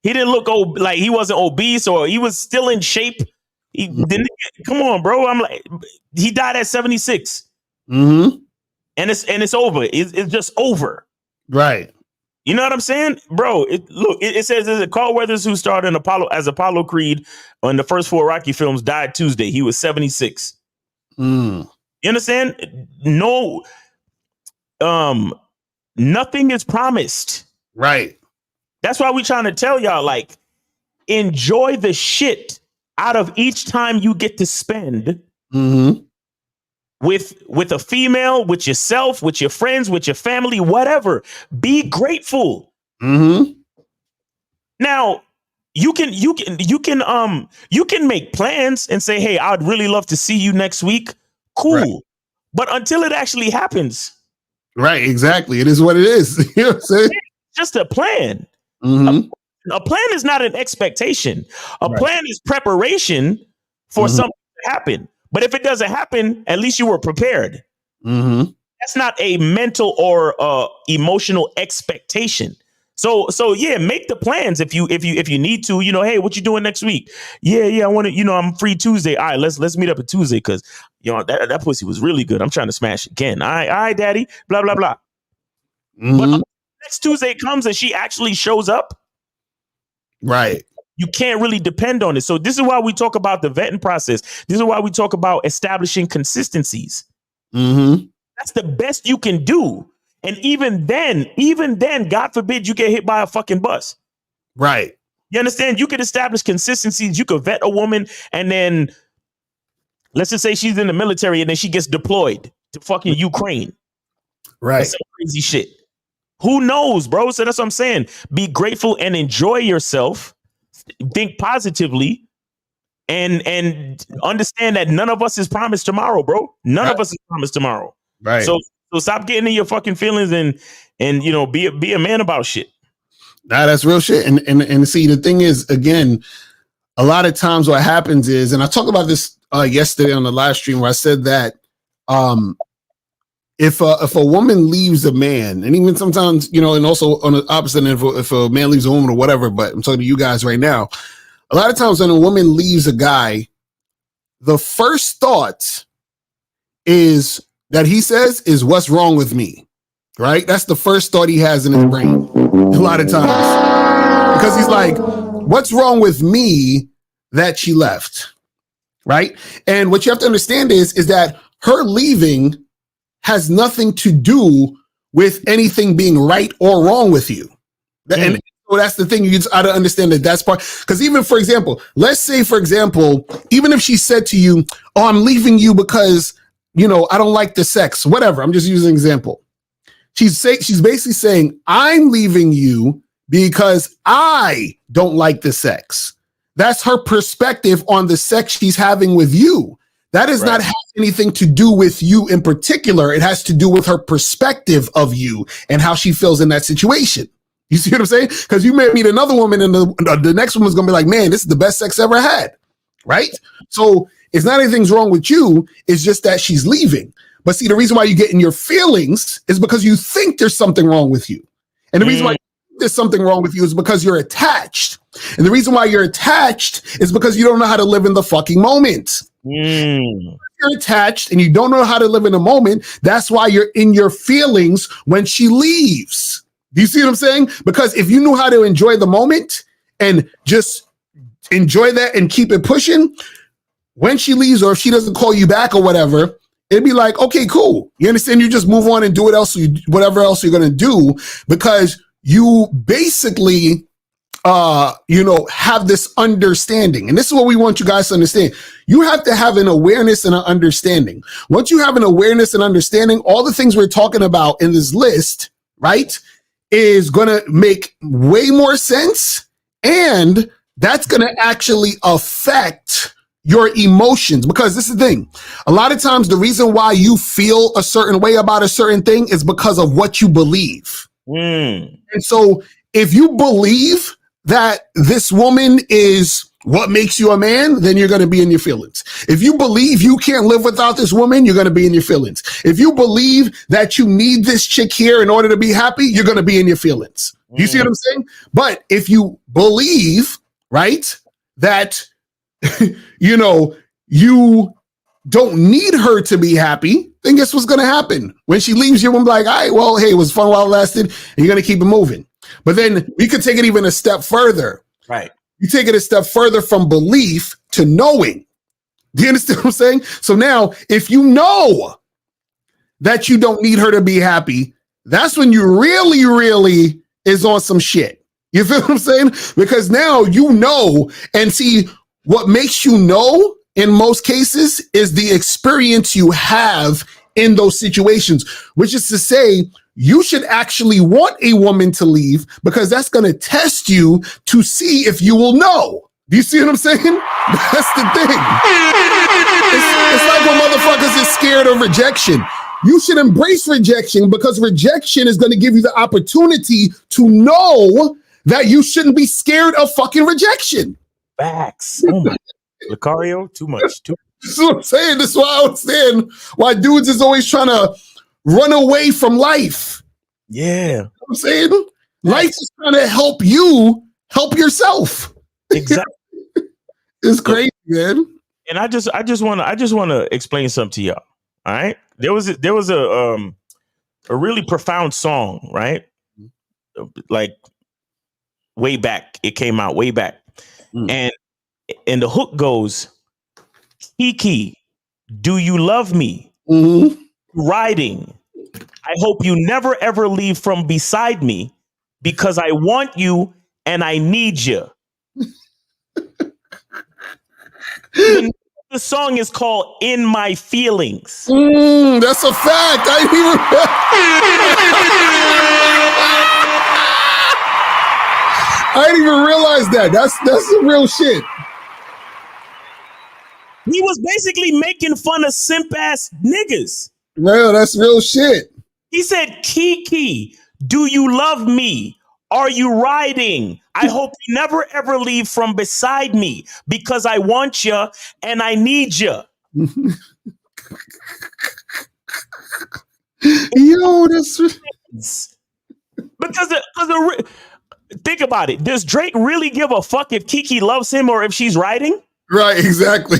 He didn't look like he wasn't obese or he was still in shape. He didn't. Come on, bro. I'm like, he died at 76. Mm-hmm. And it's over. It's just over. Right. You know what I'm saying, bro? It says that Carl Weathers, who starred in Apollo Creed on the first 4 Rocky films, died Tuesday. He was 76. Mm. You understand? No, nothing is promised. Right. That's why we're trying to tell y'all, like, enjoy the shit out of each time you get to spend with a female, with yourself, with your friends, with your family, whatever. Be grateful. Mm-hmm. Now, you can make plans and say, hey, I'd really love to see you next week. Cool. Right. But until it actually happens. Right, exactly. It is what it is. You know what I'm saying? It's just a plan. Mm-hmm. A plan is not an expectation. A plan is preparation for something to happen. But if it doesn't happen, at least you were prepared. Mm-hmm. That's not a mental or emotional expectation. So yeah, make the plans if you need to. You know, hey, what you doing next week? Yeah, I want to. You know, I'm free Tuesday. All right, let's meet up at Tuesday because you know that pussy was really good. I'm trying to smash again. All right, daddy. Blah blah blah. Mm-hmm. But next Tuesday comes and she actually shows up. Right. You can't really depend on it. So this is why we talk about the vetting process. This is why we talk about establishing consistencies. Mm-hmm. That's the best you can do. And even then, God forbid you get hit by a fucking bus. Right. You understand? You could establish consistencies. You could vet a woman and then let's just say she's in the military and then she gets deployed to fucking Ukraine. Right. That's some crazy shit. Who knows, bro? So that's what I'm saying. Be grateful and enjoy yourself. Think positively and understand that none of us is promised tomorrow, bro. None of us is promised tomorrow. Right. So stop getting in your fucking feelings and you know be a man about shit. Nah, that's real shit. And see, the thing is, again, a lot of times what happens is, and I talked about this yesterday on the live stream where I said that if a woman leaves a man, and even sometimes, you know, and also on the opposite end, if a man leaves a woman or whatever, but I'm talking to you guys right now, a lot of times when a woman leaves a guy, the first thought is that he says is what's wrong with me, right? That's the first thought he has in his brain a lot of times because he's like, what's wrong with me that she left, right? And what you have to understand is that her leaving has nothing to do with anything being right or wrong with you. And so that's the thing. You just got to understand that that's part. Because even, for example, let's say, for example, even if she said to you, oh, I'm leaving you because, you know, I don't like the sex, whatever. I'm just using an example. She's basically saying, I'm leaving you because I don't like the sex. That's her perspective on the sex she's having with you. That does not have anything to do with you in particular. It has to do with her perspective of you and how she feels in that situation. You see what I'm saying? Because you may meet another woman and the next woman's going to be like, man, this is the best sex I ever had. Right? So it's not anything's wrong with you. It's just that she's leaving. But see, the reason why you get in your feelings is because you think there's something wrong with you. And the reason why there's something wrong with you is because you're attached. And the reason why you're attached is because you don't know how to live in the fucking moment. You're attached and you don't know how to live in the moment. That's why you're in your feelings when she leaves. Do you see what I'm saying? Because if you knew how to enjoy the moment and just enjoy that and keep it pushing, when she leaves or if she doesn't call you back or whatever, it'd be like, okay, cool. You understand? You just move on and do whatever else you're going to do because you basically, have this understanding. And this is what we want you guys to understand. You have to have an awareness and an understanding. Once you have an awareness and understanding, all the things we're talking about in this list, right, is going to make way more sense. And that's going to actually affect your emotions, because this is the thing. A lot of times the reason why you feel a certain way about a certain thing is because of what you believe. And so if you believe that this woman is what makes you a man, then you're going to be in your feelings. If you believe you can't live without this woman, you're going to be in your feelings. If you believe that you need this chick here in order to be happy, you're going to be in your feelings. You see what I'm saying? But if you believe, right, that you don't need her to be happy, then guess what's going to happen? When she leaves, you're going to be like, all right, well, hey, it was fun while it lasted, and you're going to keep it moving. But then we could take it even a step further. Right. You take it a step further from belief to knowing. Do you understand what I'm saying? So now, if you know that you don't need her to be happy, that's when you really, really is on some shit. You feel what I'm saying? Because now you know, and see, what makes you know in most cases is the experience you have in those situations, which is to say, you should actually want a woman to leave because that's going to test you to see if you will know. Do you see what I'm saying? That's the thing. It's like when motherfuckers is scared of rejection. You should embrace rejection because rejection is going to give you the opportunity to know that you shouldn't be scared of fucking rejection. Facts. Oh my Lucario, too much. That's what I'm saying. That's why I understand why dudes is always trying to run away from life. Yeah. You know what I'm saying? Life is trying to help you help yourself. Exactly. It's crazy, man. And I just want to explain something to y'all. All right. There was a really profound song, right? Like way back. It came out way back. And the hook goes, Kiki, do you love me? Riding. I hope you never ever leave from beside me because I want you and I need you. The song is called In My Feelings. That's a fact. I didn't even realize that. That's the real shit. He was basically making fun of simp ass niggas. No, that's real shit. He said, Kiki, do you love me? Are you riding? I hope you never ever leave from beside me because I want you and I need you. Yo, that's because think about it. Does Drake really give a fuck if Kiki loves him or if she's riding? Right, exactly.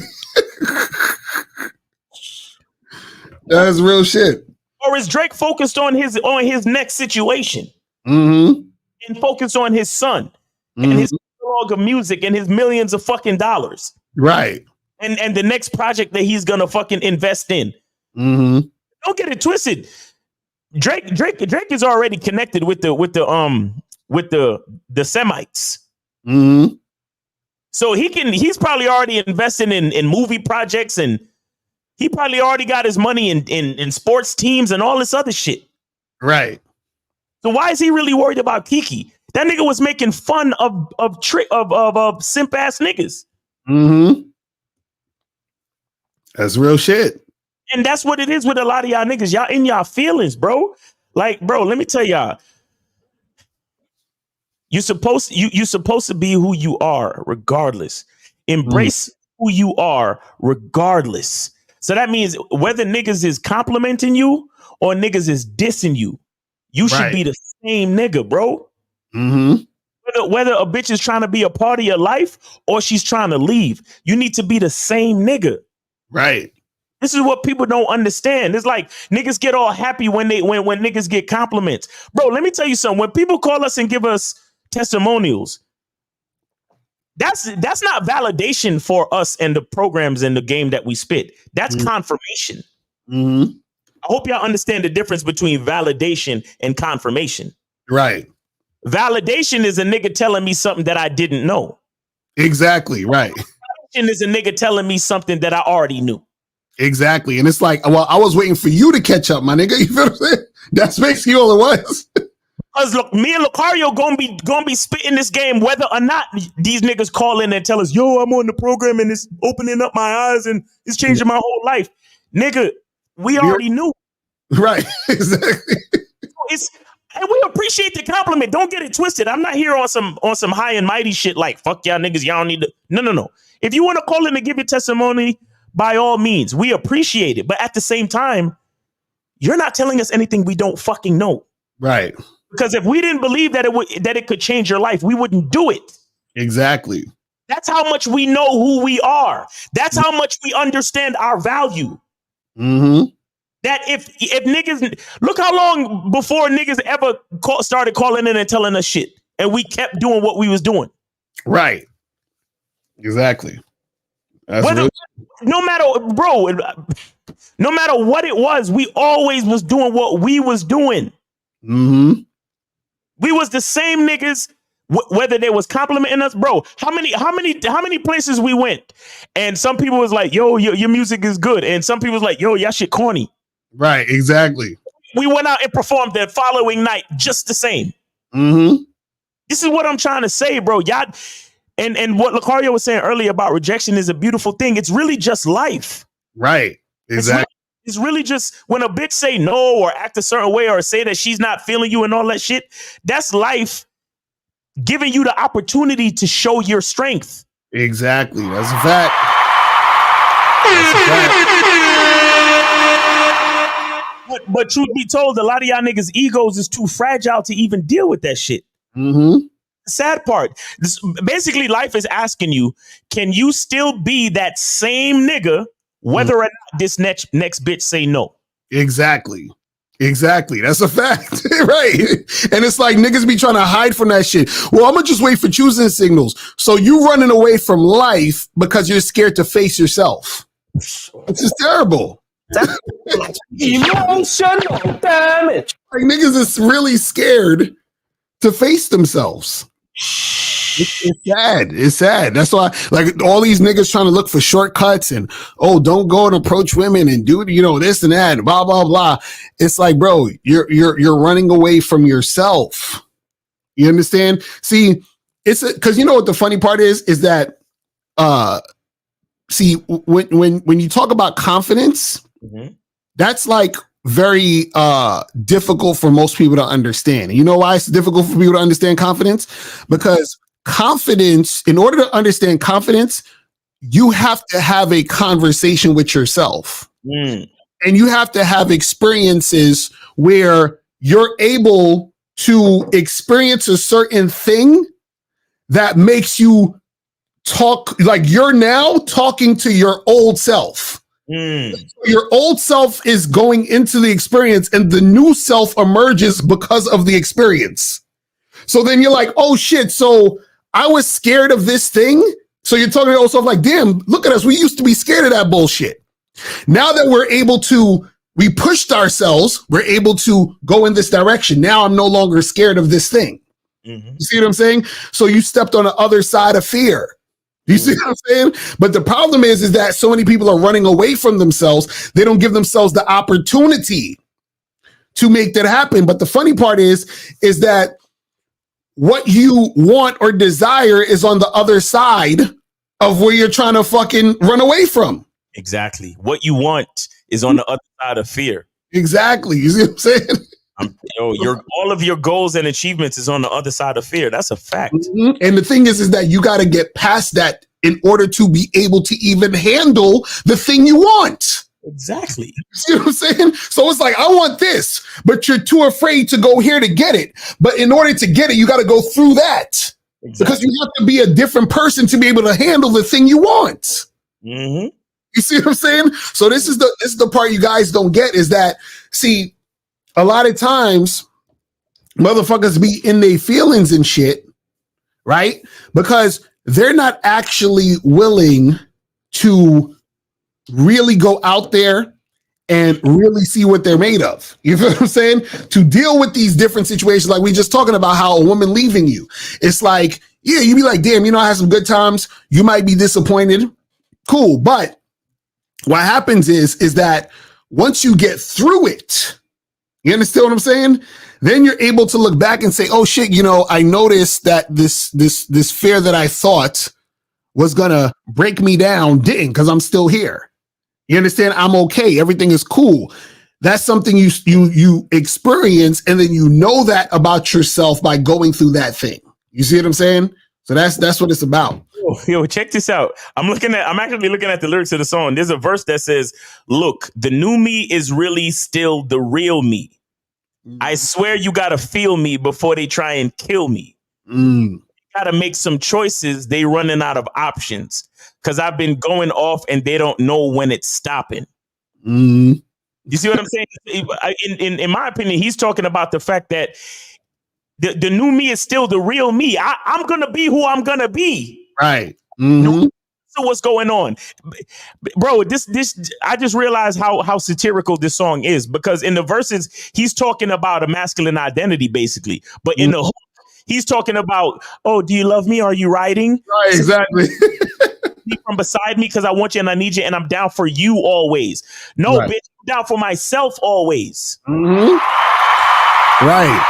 That's real shit. Or is Drake focused on his next situation? And focused on his son and his catalog of music and his millions of fucking dollars. Right. And the next project that he's gonna fucking invest in. Don't get it twisted. Drake is already connected with the Semites. So he's probably already investing in movie projects, and he probably already got his money in sports teams and all this other shit. Right. So why is he really worried about Kiki? That nigga was making fun of simp ass niggas. That's real shit. And that's what it is with a lot of y'all niggas. Y'all in y'all feelings, bro. Like, bro, let me tell y'all. You're supposed to be who you are, regardless. Embrace who you are, regardless. So that means whether niggas is complimenting you or niggas is dissing you, you should be the same nigga, bro. Whether a bitch is trying to be a part of your life or she's trying to leave, you need to be the same nigga. Right. This is what people don't understand. It's like niggas get all happy when niggas get compliments. Bro, let me tell you something. When people call us and give us testimonials, that's not validation for us and the programs and the game that we spit. That's confirmation. I hope y'all understand the difference between validation and confirmation. Right. Validation is a nigga telling me something that I didn't know. Exactly. Right. Validation is a nigga telling me something that I already knew. Exactly. And it's like, well, I was waiting for you to catch up, my nigga. You feel what I'm saying? That's basically all it was. Because look, me and Lucario gonna be spitting this game whether or not these niggas call in and tell us, yo, I'm on the program and it's opening up my eyes and it's changing my whole life. Nigga, we already knew. Right. Exactly. And we appreciate the compliment. Don't get it twisted. I'm not here on some high and mighty shit like fuck y'all niggas. Y'all need to. No. If you want to call in and give your testimony, by all means, we appreciate it. But at the same time, you're not telling us anything we don't fucking know. Right. Because if we didn't believe that it could change your life, we wouldn't do it. Exactly. That's how much we know who we are. That's how much we understand our value. That if niggas, look how long before niggas ever started calling in and telling us shit, and we kept doing what we was doing. Right. Exactly. No matter what it was, we always was doing what we was doing. We was the same niggas, whether they was complimenting us, bro. How many places we went, and some people was like, "Yo, your music is good," and some people was like, "Yo, y'all shit corny." Right, exactly. we went out and performed the following night just the same. Mm-hmm. This is what I'm trying to say, bro. Y'all, and what Lucario was saying earlier about rejection is a beautiful thing. It's really just life. Right. Exactly. It's really just when a bitch say no or act a certain way or say that she's not feeling you and all that shit. That's life giving you the opportunity to show your strength. Exactly. That's a fact. That's a fact. But truth be told, a lot of y'all niggas' egos is too fragile to even deal with that shit. Mm-hmm. The sad part. Basically, life is asking you, can you still be that same nigga whether or not this next bitch say no? Exactly. That's a fact. Right. And it's like niggas be trying to hide from that shit. Well, I'm gonna just wait for choosing signals. So you running away from life because you're scared to face yourself. It's just terrible. Emotional damage. Like niggas is really scared to face themselves. It's sad. It's sad. That's why, like, all these niggas trying to look for shortcuts and don't go and approach women and do this and that and blah blah blah. It's like, bro, you're running away from yourself. You understand? See, it's because you know what the funny part is that see when you talk about confidence, that's like very difficult for most people to understand. You know why it's difficult for people to understand confidence? Because confidence, in order to understand confidence, you have to have a conversation with yourself. And you have to have experiences where you're able to experience a certain thing that makes you talk like you're now talking to your old self. Your old self is going into the experience and the new self emerges because of the experience. So then you're like, oh shit, so I was scared of this thing. So you're talking to yourself like, damn, look at us. We used to be scared of that bullshit. Now that we pushed ourselves, we're able to go in this direction. Now I'm no longer scared of this thing. You see what I'm saying? So you stepped on the other side of fear. You see what I'm saying? But the problem is that so many people are running away from themselves. They don't give themselves the opportunity to make that happen. But the funny part is that what you want or desire is on the other side of where you're trying to fucking run away from. Exactly. What you want is on the other side of fear. Exactly. You see what I'm saying? All of your goals and achievements is on the other side of fear. That's a fact. And the thing is that you got to get past that in order to be able to even handle the thing you want. Exactly. See what I'm saying? So it's like, I want this, but you're too afraid to go here to get it. But in order to get it, you got to go through that. Because you have to be a different person to be able to handle the thing you want. You see what I'm saying? So this is the part you guys don't get is that, see, a lot of times motherfuckers be in their feelings and shit, right? Because they're not actually willing to really go out there and really see what they're made of. You feel what I'm saying? To deal with these different situations, like we just talking about how a woman leaving you. It's like, yeah, you be like, damn, I had some good times. You might be disappointed. Cool. But what happens is that once you get through it, you understand what I'm saying? Then you're able to look back and say, oh shit, I noticed that this fear that I thought was gonna break me down didn't, because I'm still here. You understand? I'm okay. Everything is cool. That's something you experience, and then you know that about yourself by going through that thing. You see what I'm saying? So that's what it's about. Yo, check this out. I'm actually looking at the lyrics of the song. There's a verse that says, look, the new me is really still the real me. I swear you gotta feel me before they try and kill me. You gotta make some choices. They running out of options because I've been going off and they don't know when it's stopping. You see what I'm saying? In my opinion, he's talking about the fact that the new me is still the real me. I'm gonna be who I'm gonna be. Right. So what's going on, bro? This I just realized how satirical this song is, because in the verses he's talking about a masculine identity basically, but in the hook he's talking about, oh, do you love me? Are you riding? Right, exactly. me from beside me because I want you and I need you and I'm down for you always. No, Right. bitch, I'm down for myself always. Mm-hmm. Right.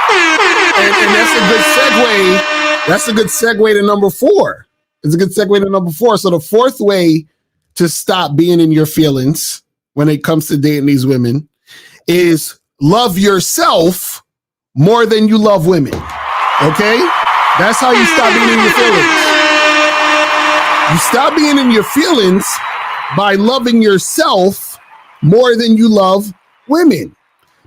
And that's a good segue. That's a good segue to number 4. It's a good segue to number 4. So the fourth way to stop being in your feelings when it comes to dating these women is love yourself more than you love women. Okay? That's how you stop being in your feelings. You stop being in your feelings by loving yourself more than you love women.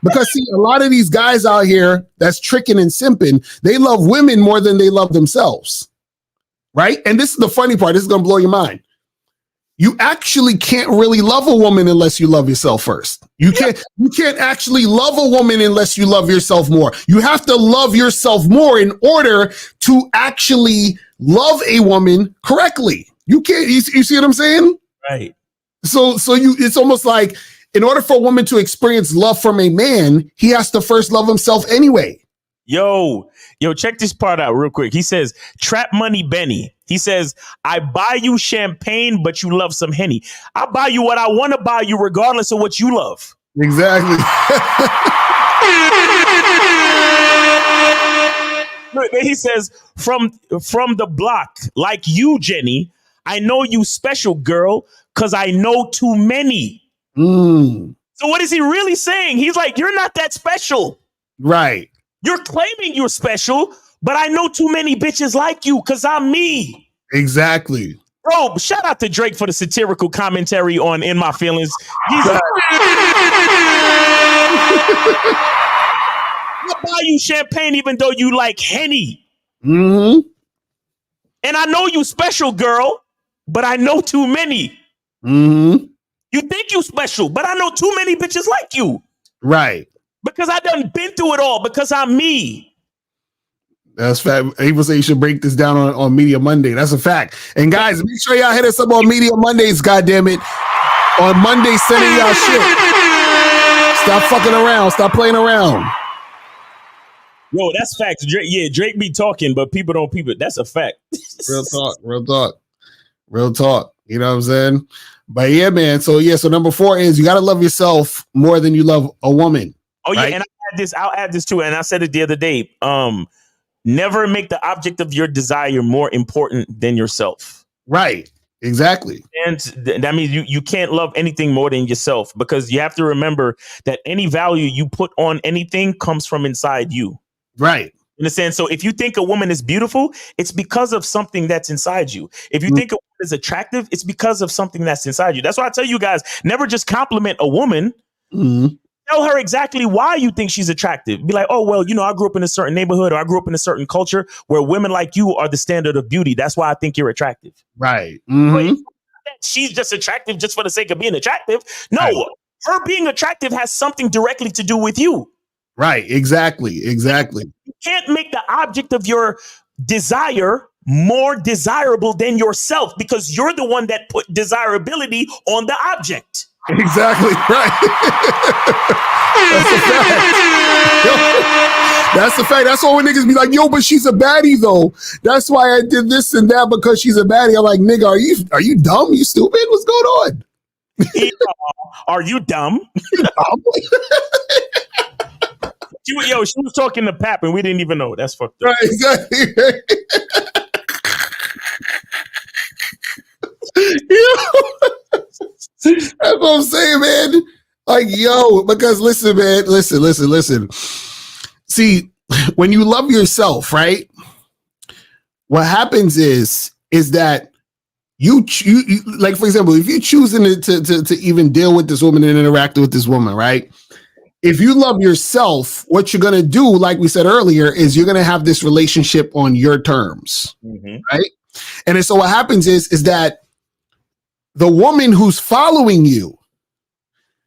Because see, a lot of these guys out here that's tricking and simping, they love women more than they love themselves. Right? And this is the funny part. This is going to blow your mind. You actually can't really love a woman unless you love yourself first. You can't actually love a woman unless you love yourself more. You have to love yourself more in order to actually love a woman correctly. You can't, you see what I'm saying? Right. So it's almost like in order for a woman to experience love from a man, he has to first love himself anyway. Yo, check this part out real quick. He says, Trap Money Benny. He says, I buy you champagne, but you love some Henny. I buy you what I want to buy you regardless of what you love. Exactly. Then he says, from the block, like you, Jenny, I know you special, girl, because I know too many. Mm. So what is he really saying? He's like, you're not that special. Right. You're claiming you're special, but I know too many bitches like you because I'm me. Exactly. Bro, shout out to Drake for the satirical commentary on In My Feelings. He's like, I'll buy you champagne even though you like Henny. Mm-hmm. And I know you special, girl, but I know too many. Mm-hmm. You think you special, but I know too many bitches like you. Right. Because I done been through it all because I'm me. That's fact. People say you should break this down on Media Monday. That's a fact. And guys, make sure y'all hit us up on Media Mondays, goddammit. On Monday, sending y'all shit. Stop fucking around. Stop playing around. Yo, that's facts. Drake be talking, but people don't peep it. That's a fact. Real talk. You know what I'm saying? But yeah, man. So number 4 is you got to love yourself more than you love a woman. Oh, yeah. Right? And I'll add this too. And I said it the other day. Never make the object of your desire more important than yourself. Right. Exactly. And that means you can't love anything more than yourself, because you have to remember that any value you put on anything comes from inside you. Right. In a sense. So if you think a woman is beautiful, it's because of something that's inside you. If you think a woman is attractive, it's because of something that's inside you. That's why I tell you guys, never just compliment a woman. Mm-hmm. Tell her exactly why you think she's attractive. Be like, oh, well, I grew up in a certain neighborhood, or I grew up in a certain culture where women like you are the standard of beauty. That's why I think you're attractive. Right. Mm-hmm. She's just attractive just for the sake of being attractive. No, right. Her being attractive has something directly to do with you. Right. Exactly. You can't make the object of your desire more desirable than yourself, because you're the one that put desirability on the object. Exactly right. That's a fact. That's a fact. That's why when niggas be like, yo, but she's a baddie though. That's why I did this and that, because she's a baddie. I'm like, nigga, are you dumb? You stupid? What's going on? Are you dumb? She was talking to Pap and we didn't even know. That's fucked up. Right, exactly. That's what I'm saying, man. Like, yo, because listen, man, listen. See, when you love yourself, right? What happens is that you like, for example, if you're choosing to even deal with this woman and interact with this woman, right? If you love yourself, what you're gonna do, like we said earlier, is you're gonna have this relationship on your terms, right? And so what happens is that the woman who's following you,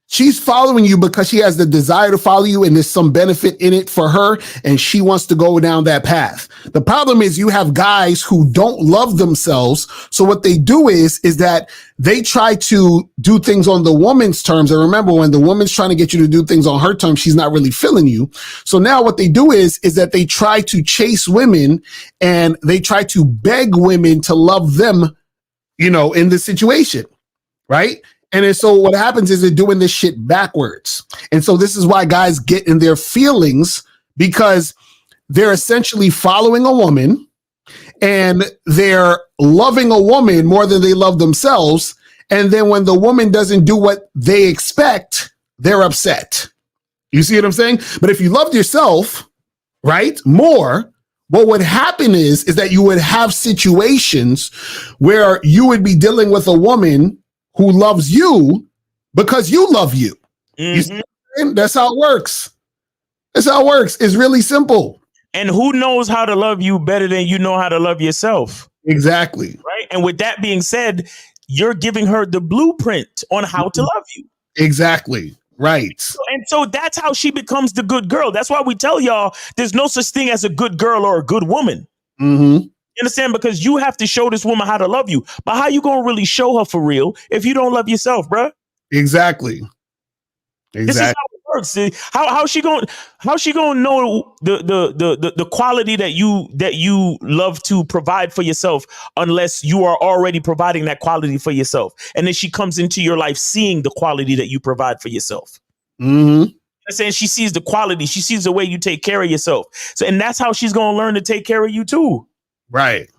she's following you because she has the desire to follow you and there's some benefit in it for her and she wants to go down that path. The problem is you have guys who don't love themselves. So what they do is that they try to do things on the woman's terms. And remember, when the woman's trying to get you to do things on her terms, she's not really feeling you. So now what they do is that they try to chase women and they try to beg women to love them, in this situation, right? And then, so what happens is they're doing this shit backwards. And so this is why guys get in their feelings, because they're essentially following a woman and they're loving a woman more than they love themselves. And then when the woman doesn't do what they expect, they're upset. You see what I'm saying? But if you loved yourself, right, more, what would happen is that you would have situations where you would be dealing with a woman who loves you because you love you. Mm-hmm. You see what I'm saying? That's how it works. That's how it works. It's really simple. And who knows how to love you better than you know how to love yourself? Exactly. Right. And with that being said, you're giving her the blueprint on how to love you. Exactly. Right. And so that's how she becomes the good girl. That's why we tell y'all there's no such thing as a good girl or a good woman. Mm-hmm. You understand? Because you have to show this woman how to love you. But how you going to really show her for real if you don't love yourself, bruh? Exactly. This is how it works. See, how she going to know the quality that you love to provide for yourself unless you are already providing that quality for yourself? And then she comes into your life seeing the quality that you provide for yourself. Mm-hmm. I'm saying she sees the quality, she sees the way you take care of yourself. So, and that's how she's going to learn to take care of you too. Right.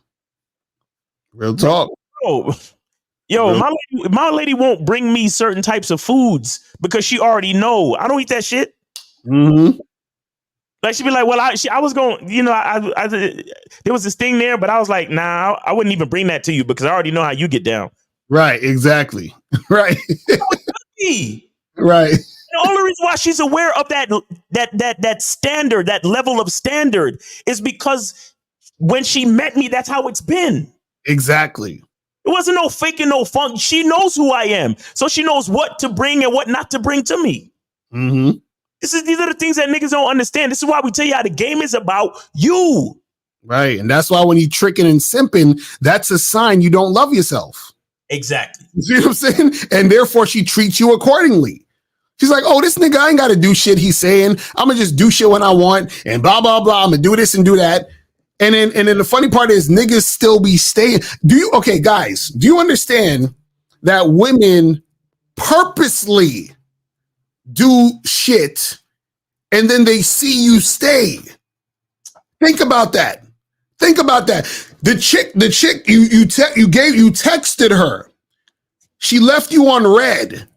Real talk. Yo, my lady won't bring me certain types of foods because she already know I don't eat that shit. Mm-hmm. Like she'd be like, well, I was going, there was this thing there, but I was like, nah, I wouldn't even bring that to you because I already know how you get down. Right. Exactly. Right. Right. The only reason why she's aware of that standard, that level of standard, is because when she met me, that's how it's been. Exactly. It wasn't no faking, no funk. She knows who I am. So she knows what to bring and what not to bring to me. Mm-hmm. These are the things that niggas don't understand. This is why we tell y'all the game is about you. Right. And that's why when you tricking and simping, that's a sign you don't love yourself. Exactly. You see what I'm saying? And therefore she treats you accordingly. She's like, oh, this nigga, I ain't got to do shit he's saying. I'm going to just do shit when I want and blah, blah, blah. I'm going to do this and do that. And then the funny part is niggas still be staying. Okay, guys, do you understand that women purposely do shit and then they see you stay? Think about that. Think about that. The chick you texted her. She left you on red.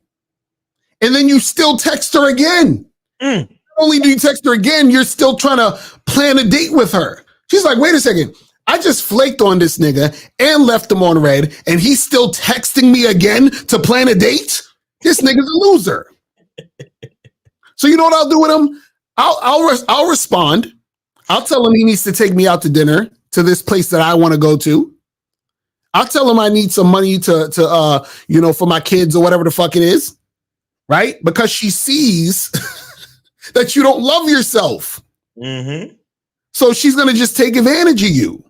And then you still text her again. Not only do you text her again, you're still trying to plan a date with her. She's like, wait a second. I just flaked on this nigga and left him on red, and he's still texting me again to plan a date? This nigga's a loser. So you know what I'll do with him? I'll respond. I'll tell him he needs to take me out to dinner to this place that I want to go to. I'll tell him I need some money to for my kids or whatever the fuck it is. Right? Because she sees that you don't love yourself. Mm-hmm. So she's going to just take advantage of you.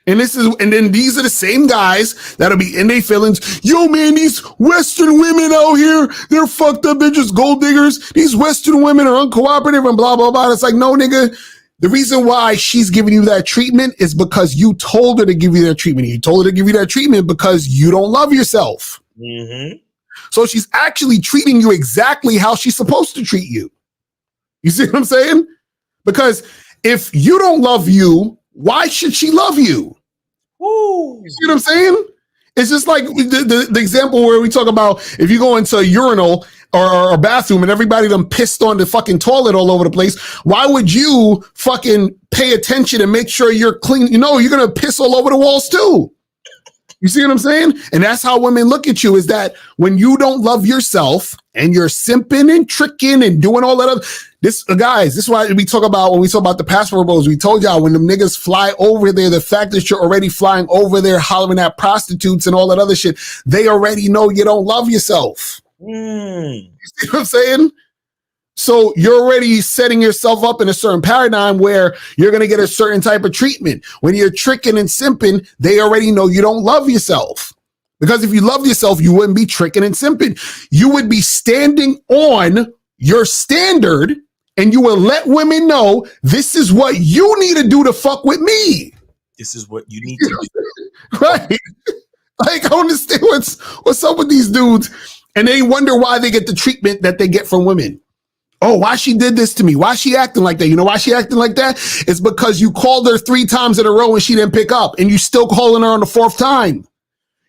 And then these are the same guys that'll be in their feelings. Yo, man, these Western women out here, they're fucked up. They're just gold diggers. These Western women are uncooperative and blah, blah, blah. It's like, no, nigga. The reason why she's giving you that treatment is because you told her to give you that treatment. You told her to give you that treatment because you don't love yourself. Mm-hmm. So she's actually treating you exactly how she's supposed to treat you. You see what I'm saying? Because if you don't love you, why should she love you? Ooh. You see what I'm saying? It's just like the example where we talk about if you go into a urinal or a bathroom and everybody done pissed on the fucking toilet all over the place, why would you fucking pay attention and make sure you're clean? You know, you're going to piss all over the walls too. You see what I'm saying? And that's how women look at you, is that when you don't love yourself and you're simping and tricking and doing all that other, this is why we talk about, when we talk about the passport bros, we told y'all when them niggas fly over there, the fact that you're already flying over there, hollering at prostitutes and all that other shit, they already know you don't love yourself. You see what I'm saying? So you're already setting yourself up in a certain paradigm where you're going to get a certain type of treatment. When you're tricking and simping, they already know you don't love yourself. Because if you loved yourself, you wouldn't be tricking and simping. You would be standing on your standard and you will let women know this is what you need to do to fuck with me. This is what you need to do. Right. Like, I don't understand what's up with these dudes. And they wonder why they get the treatment that they get from women. Oh, why she did this to me? Why she acting like that? You know why she acting like that? It's because you called her 3 times in a row and she didn't pick up, and you still calling her on the 4th time.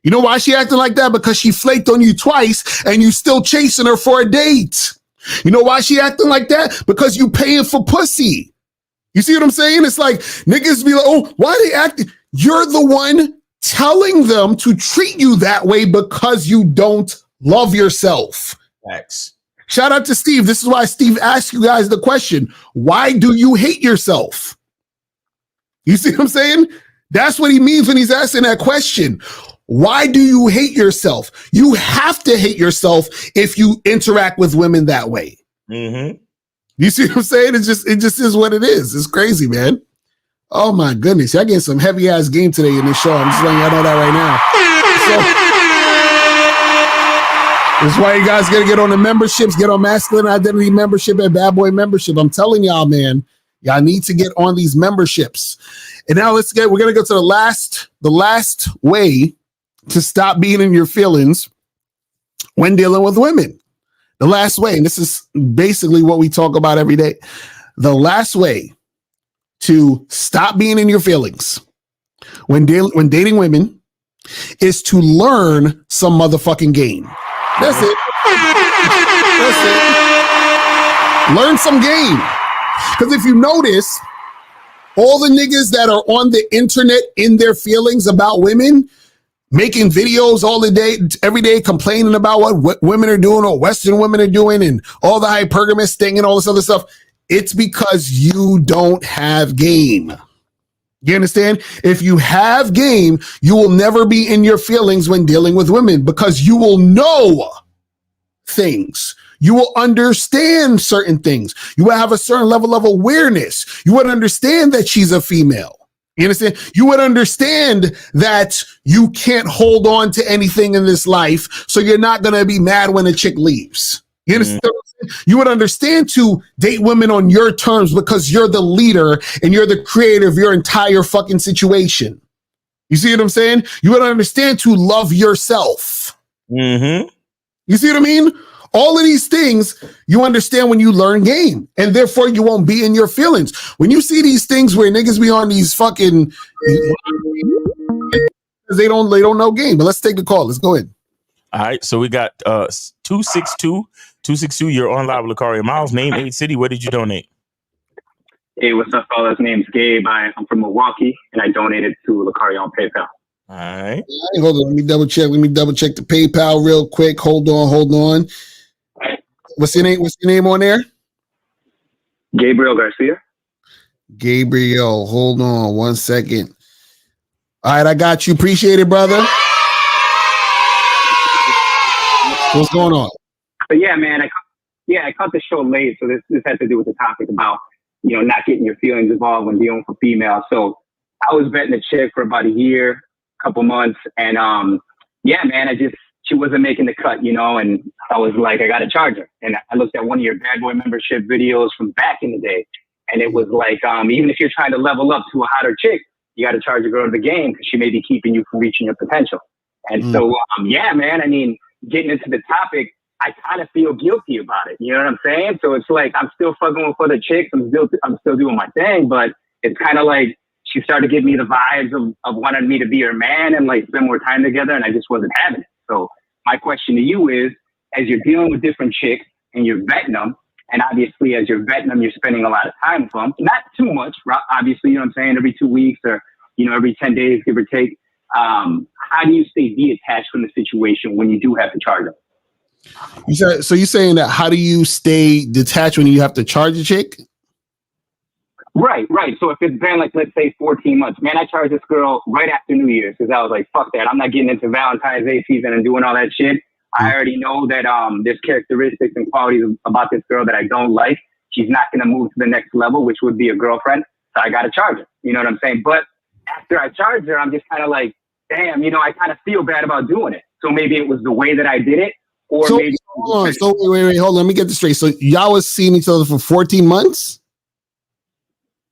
You know why she acting like that? Because she flaked on you twice and you still chasing her for a date. You know why she acting like that? Because you paying for pussy. You see what I'm saying? It's like niggas be like, oh, why they acting? You're the one telling them to treat you that way because you don't love yourself. Facts. Shout out to Steve. This is why Steve asked you guys the question. Why do you hate yourself? You see what I'm saying? That's what he means when he's asking that question. Why do you hate yourself? You have to hate yourself if you interact with women that way. Mm-hmm. You see what I'm saying? It just is what it is. It's crazy, man. Oh my goodness. Y'all getting some heavy ass game today in this show. I'm just letting y'all know that right now. This is why you guys gotta get on the memberships, get on Masculine Identity membership and Bad Boy membership. I'm telling y'all, man, y'all need to get on these memberships. And now we're gonna go to the last way to stop being in your feelings when dealing with women. The last way, and this is basically what we talk about every day. The last way to stop being in your feelings when dating women is to learn some motherfucking game. That's it. That's it. Learn some game. Because if you notice, all the niggas that are on the internet in their feelings about women, making videos all the day, every day, complaining about what women are doing or Western women are doing and all the hypergamous thing and all this other stuff, it's because you don't have game. You understand? If you have game, you will never be in your feelings when dealing with women because you will know things. You will understand certain things. You will have a certain level of awareness. You would understand that she's a female. You understand? You would understand that you can't hold on to anything in this life, so you're not going to be mad when a chick leaves. You understand? You would understand to date women on your terms because you're the leader and you're the creator of your entire fucking situation. You see what I'm saying? You would understand to love yourself. Mm-hmm. You see what I mean? All of these things you understand when you learn game, and therefore you won't be in your feelings. When you see these things where niggas be on these fucking, they don't know game. But let's take the call. Let's go in. All right, so we got 262. You're on live with Lucario Miles. Name, age, city. Where did you donate? Hey, what's up, fellas? Name's Gabe. I'm from Milwaukee, and I donated to Lucario on PayPal. All right. Hold on. Let me double check. The PayPal real quick. Hold on. What's your name? What's your name on there? Gabriel Garcia. Gabriel. Hold on 1 second. All right, I got you. Appreciate it, brother. What's going on? But yeah, man, I caught the show late, so this had to do with the topic about, not getting your feelings involved when dealing with females. So I was vetting a chick for about a year, couple months, and yeah, man, she wasn't making the cut, and I was like, I got to charge her. And I looked at one of your Bad Boy membership videos from back in the day, and it was like, even if you're trying to level up to a hotter chick, you got to charge a girl to the game because she may be keeping you from reaching your potential. And so, yeah, man, I mean, getting into the topic, I kind of feel guilty about it. You know what I'm saying? So it's like, I'm still fucking with other chicks. I'm still doing my thing, but it's kind of like she started to give me the vibes of wanting me to be her man and like spend more time together. And I just wasn't having it. So my question to you is, as you're dealing with different chicks and you're vetting them, and obviously as you're vetting them, you're spending a lot of time with them, not too much, obviously, you know what I'm saying? Every 2 weeks or, every 10 days, give or take. How do you stay detached from the situation when you do have to charge them? So you're saying that how do you stay detached when you have to charge a chick? Right. So if it's been like, let's say 14 months, man, I charged this girl right after New Year's because I was like, fuck that. I'm not getting into Valentine's Day season and doing all that shit. I already know that there's characteristics and qualities about this girl that I don't like. She's not going to move to the next level, which would be a girlfriend. So I got to charge her. You know what I'm saying? But after I charge her, I'm just kind of like, damn, I kind of feel bad about doing it. So maybe it was the way that I did it. Or so, maybe hold on. So wait, hold on. Let me get this straight. So y'all was seeing each other for 14 months?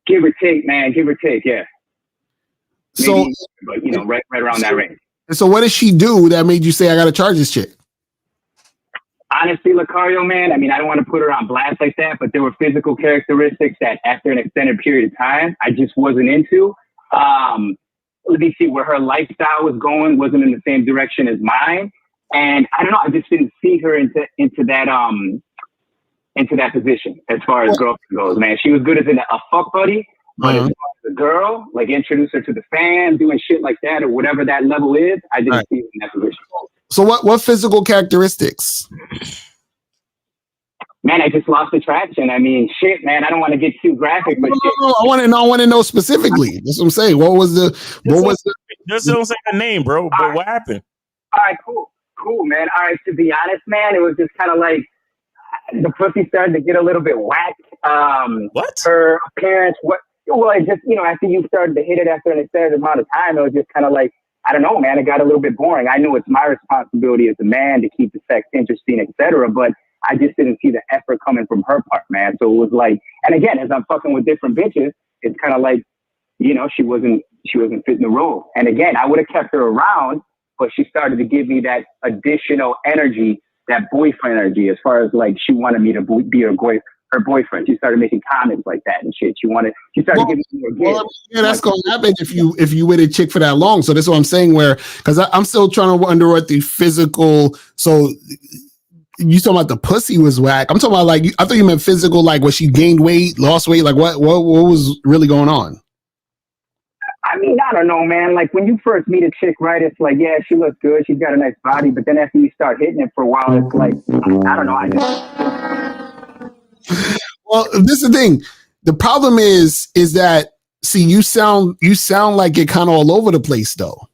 Give or take, man. Give or take, yeah. So, maybe, but right around that range. And so what did she do that made you say I gotta charge this chick? Honestly, Lucario, man, I mean, I don't want to put her on blast like that, but there were physical characteristics that after an extended period of time, I just wasn't into. Let me see, where her lifestyle was going wasn't in the same direction as mine. And I don't know, I just didn't see her into that position as far as girlfriend goes, man. She was good as a fuck buddy, but as far as a girl, like introduce her to the fam, doing shit like that or whatever that level is, I didn't see her in that position. So what physical characteristics? Man, I just lost attraction. I mean, shit, man. I don't want to get too graphic, but shit. I want to know specifically. That's what I'm saying. What was the? Just don't say the name, bro. But what happened? All right, cool, man. All right, to be honest, man, it was just kind of like the pussy started to get a little bit whack. What? Her appearance, well, it just, after you started to hit it after an extended amount of time, it was just kind of like, I don't know, man, it got a little bit boring. I know it's my responsibility as a man to keep the sex interesting, etc., but I just didn't see the effort coming from her part, man. So it was like, and again, as I'm fucking with different bitches, it's kind of like, she wasn't fitting the role. And again, I would have kept her around, but she started to give me that additional energy, that boyfriend energy, as far as like she wanted me to be her boyfriend. She started making comments like that and shit. She started giving me more gifts. Well, yeah, that's gonna happen if you with a chick for that long. So that's what I'm saying. Because I'm still trying to wonder what the physical. So you talking about the pussy was whack? I'm talking about like I thought you meant physical. Like was she gained weight, lost weight? Like what was really going on? I mean, I don't know, man. Like when you first meet a chick, right? It's like, yeah, she looks good. She's got a nice body. But then after you start hitting it for a while, it's like, I don't know. Well, this is the thing. The problem is that see, you sound like you're kind of all over the place, though.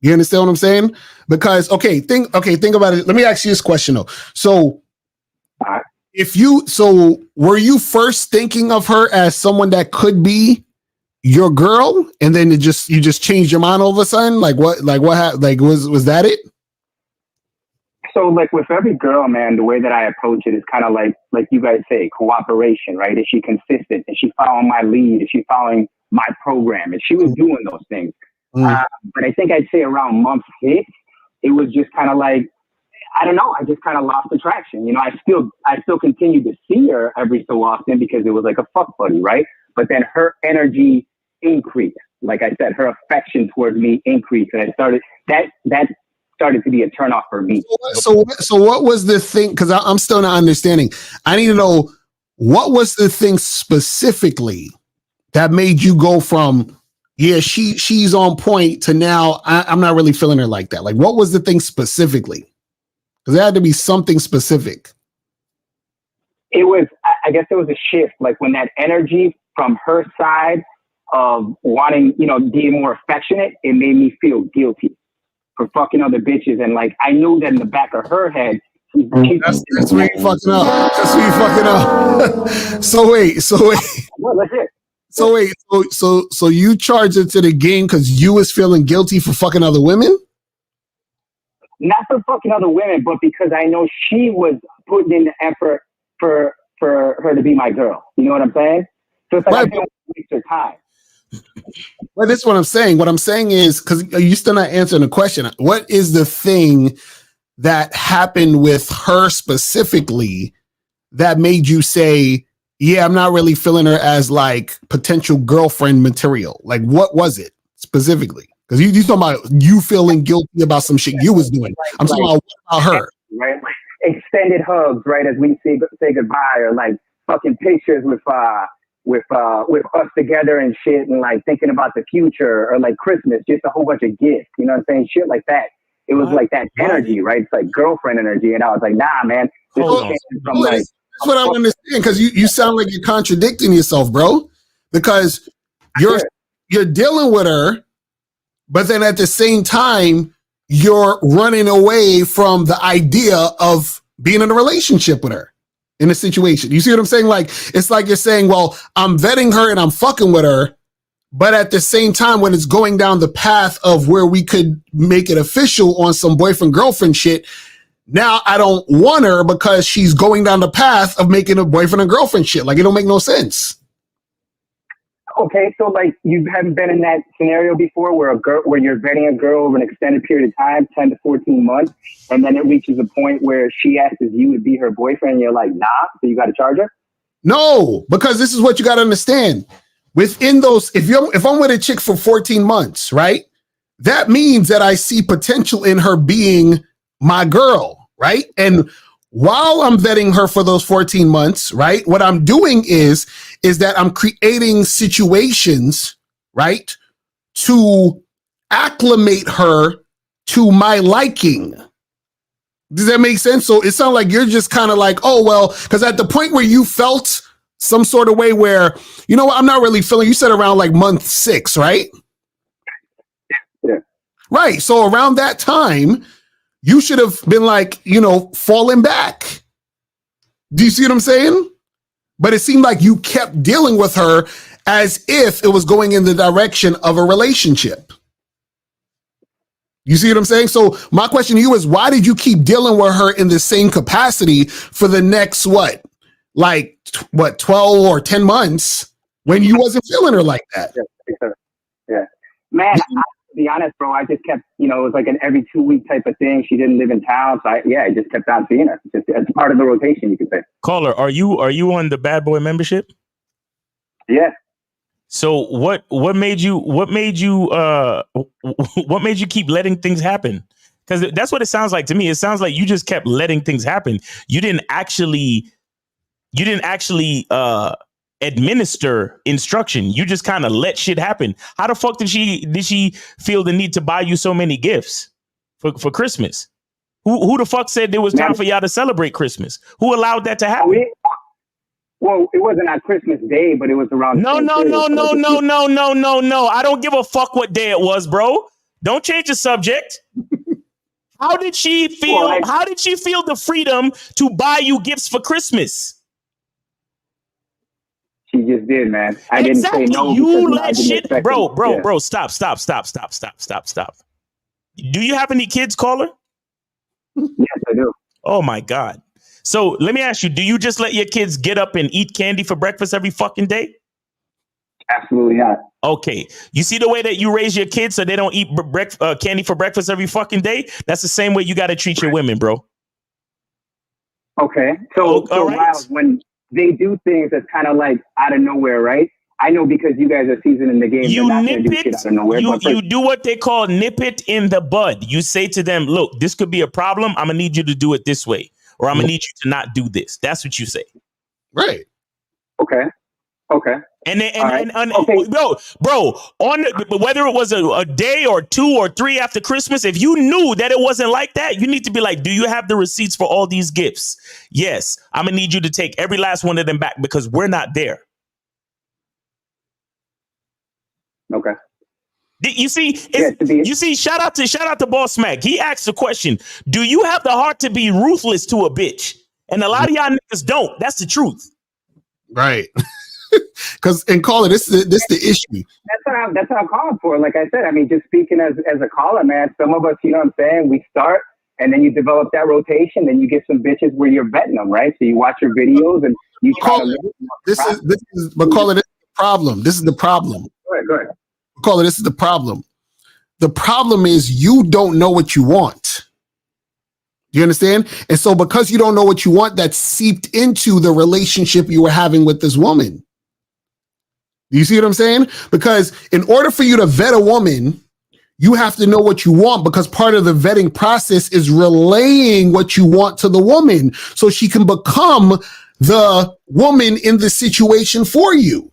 You understand what I'm saying? Because think about it. Let me ask you this question though. So, were you first thinking of her as someone that could be your girl, and then you just changed your mind all of a sudden? Was that it? So like with every girl, man, the way that I approach it is kind of like you guys say, cooperation, right? Is she consistent? Is she following my lead? Is she following my program? And she was doing those things. But I think I'd say around month 6, it was just kind of like, I don't know. I just kind of lost attraction. I still continued to see her every so often because it was like a fuck buddy, right? But then her energy increased. Like I said, her affection towards me increased, and that started to be a turnoff for me. So what was the thing? Because I'm still not understanding. I need to know what was the thing specifically that made you go from she's on point to now I'm not really feeling her like that. Like what was the thing specifically? Because there had to be something specific. It was, I guess, it was a shift. Like when that energy from her side of wanting, being more affectionate, it made me feel guilty for fucking other bitches. And like, I knew that in the back of her head, that's where you fucking up. That's where you fucking up. So wait. Well, that's it. So wait, so you charged it to the game because you was feeling guilty for fucking other women? Not for fucking other women, but because I know she was putting in the effort for her to be my girl. You know what I'm saying? So it's like I don't waste her time. Well, that's what I'm saying. What I'm saying is, because you're still not answering the question. What is the thing that happened with her specifically that made you say, yeah, I'm not really feeling her as like potential girlfriend material? Like, what was it specifically? Because you talking about you feeling guilty about some shit you was doing. I'm talking about her. Right? Like extended hugs, right, as we say goodbye, or like fucking pictures with us together and shit, and like thinking about the future, or like Christmas, just a whole bunch of gifts. You know what I'm saying? Shit like that. It was like that energy, right? It's like girlfriend energy, and I was like, nah, man. This is from like. That's what I understand, because you sound like you're contradicting yourself, bro. Because you're dealing with her, but then at the same time, you're running away from the idea of being in a relationship with her in a situation. You see what I'm saying? Like, it's like you're saying, well, I'm vetting her and I'm fucking with her, but at the same time, when it's going down the path of where we could make it official on some boyfriend-girlfriend shit, now I don't want her because she's going down the path of making a boyfriend and girlfriend shit. Like, it don't make no sense. Okay, so like you haven't been in that scenario before where you're vetting a girl over an extended period of time, 10 to 14 months, and then it reaches a point where she asks you to be her boyfriend and you're like, nah, so you got to charge her? No, because this is what you got to understand. Within those, if I'm with a chick for 14 months, right? That means that I see potential in her being my girl, right? And while I'm vetting her for those 14 months, right? What I'm doing is that I'm creating situations, right? To acclimate her to my liking. Does that make sense? So it sounds like you're just kind of like, oh, well, because at the point where you felt some sort of way where, you know what, I'm not really feeling, you said around like month 6, right? Yeah. Right. So around that time, you should have been like, falling back. Do you see what I'm saying? But it seemed like you kept dealing with her as if it was going in the direction of a relationship. You see what I'm saying? So my question to you is, why did you keep dealing with her in the same capacity for the next, 12 or 10 months when you wasn't feeling her like that? Yeah. Man, to be honest, bro, I just kept, it was like an every 2-week type of thing. She didn't live in town. So I just kept on seeing her. Just as part of the rotation, you could say. Caller, are you on the Bad Boy membership? Yeah. So what made you keep letting things happen? Because that's what it sounds like to me. It sounds like you just kept letting things happen. You didn't actually administer instruction. You just kind of let shit happen. How the fuck did she feel the need to buy you so many gifts for Christmas? Who the fuck said there was time for y'all to celebrate Christmas? Who allowed that to happen? Well, it wasn't on Christmas Day, but it was around. No. I don't give a fuck what day it was, bro. Don't change the subject. How did she feel? How did she feel the freedom to buy you gifts for Christmas? She just did, man. I didn't say no. You let shit, bro. Stop. Do you have any kids, caller? Yes, I do. Oh my God. So let me ask you, do you just let your kids get up and eat candy for breakfast every fucking day? Absolutely not. Okay. You see the way that you raise your kids so they don't eat candy for breakfast every fucking day? That's the same way you got to treat your women, bro. Okay. So right. Miles, when they do things that's kind of like out of nowhere, right? I know because you guys are seasoned in the game. You nip it. Shit out of nowhere, you do what they call nip it in the bud. You say to them, look, this could be a problem. I'm going to need you to do it this way. Or I'm going to need you to not do this. That's what you say. Right. Okay. And bro, whether it was a day or 2 or 3 after Christmas, if you knew that it wasn't like that, you need to be like, do you have the receipts for all these gifts? Yes. I'm going to need you to take every last one of them back because we're not there. Okay. You see, shout out to Boss Mac. He asked the question, do you have the heart to be ruthless to a bitch? And a lot of y'all niggas don't. That's the truth. Right. Because caller, this is the issue. That's what I'm calling for. Like I said, I mean, just speaking as a caller, man, some of us, you know what I'm saying? We start and then you develop that rotation, then you get some bitches where you're vetting them, right? So you watch your videos and you try to this is the problem. This is the problem. Go ahead. Caller, this is the problem. The problem is you don't know what you want. You understand? And so because you don't know what you want, that seeped into the relationship you were having with this woman. You see what I'm saying? Because in order for you to vet a woman, you have to know what you want, because part of the vetting process is relaying what you want to the woman so she can become the woman in the situation for you.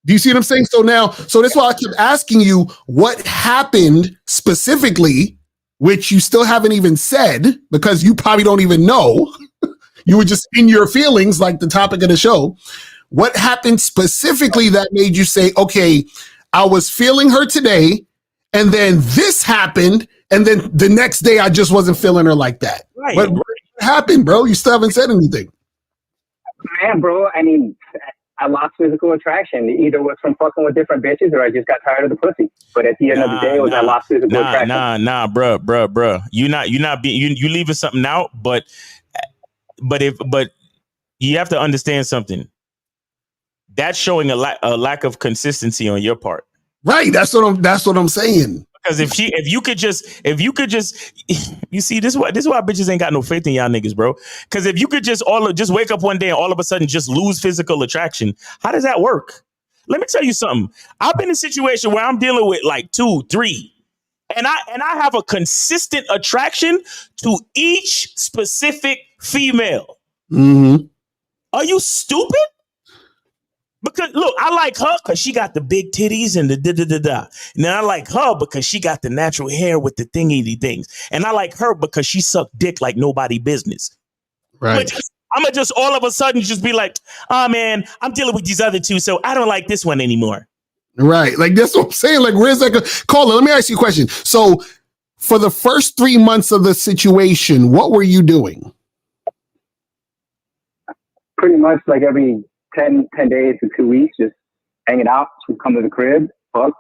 Do you see what I'm saying? So that's why I keep asking you what happened specifically, which you still haven't even said because you probably don't even know. You were just in your feelings, like the topic of the show. What happened specifically that made you say, okay, I was feeling her today, and then this happened, and then the next day I just wasn't feeling her like that. Right. What happened, bro? You still haven't said anything. Man, bro, I mean, I lost physical attraction. It either was from fucking with different bitches or I just got tired of the pussy. But at the end of the day, I lost physical attraction. Bruh. You leaving something out, but you have to understand something. that's showing a lack of consistency on your part. Right. That's what I'm saying. Because if you could just, you see, this is why bitches ain't got no faith in y'all niggas, bro. Because if you could just wake up one day and all of a sudden just lose physical attraction, how does that work? Let me tell you something. I've been in a situation where I'm dealing with like 2, 3, and I have a consistent attraction to each specific female. Mm-hmm. Are you stupid? Because look, I like her because she got the big titties and the da-da-da-da. And then I like her because she got the natural hair with the thingy things. And I like her because she sucked dick like nobody business. Right. I'm going to just all of a sudden just be like, oh man, I'm dealing with these other two, so I don't like this one anymore. Right. Like that's what I'm saying. Like, where's that? Caller, let me ask you a question. So for the first 3 months of the situation, what were you doing? Pretty much like every 10 days to 2 weeks, just hanging out. She'd come to the crib, fuck.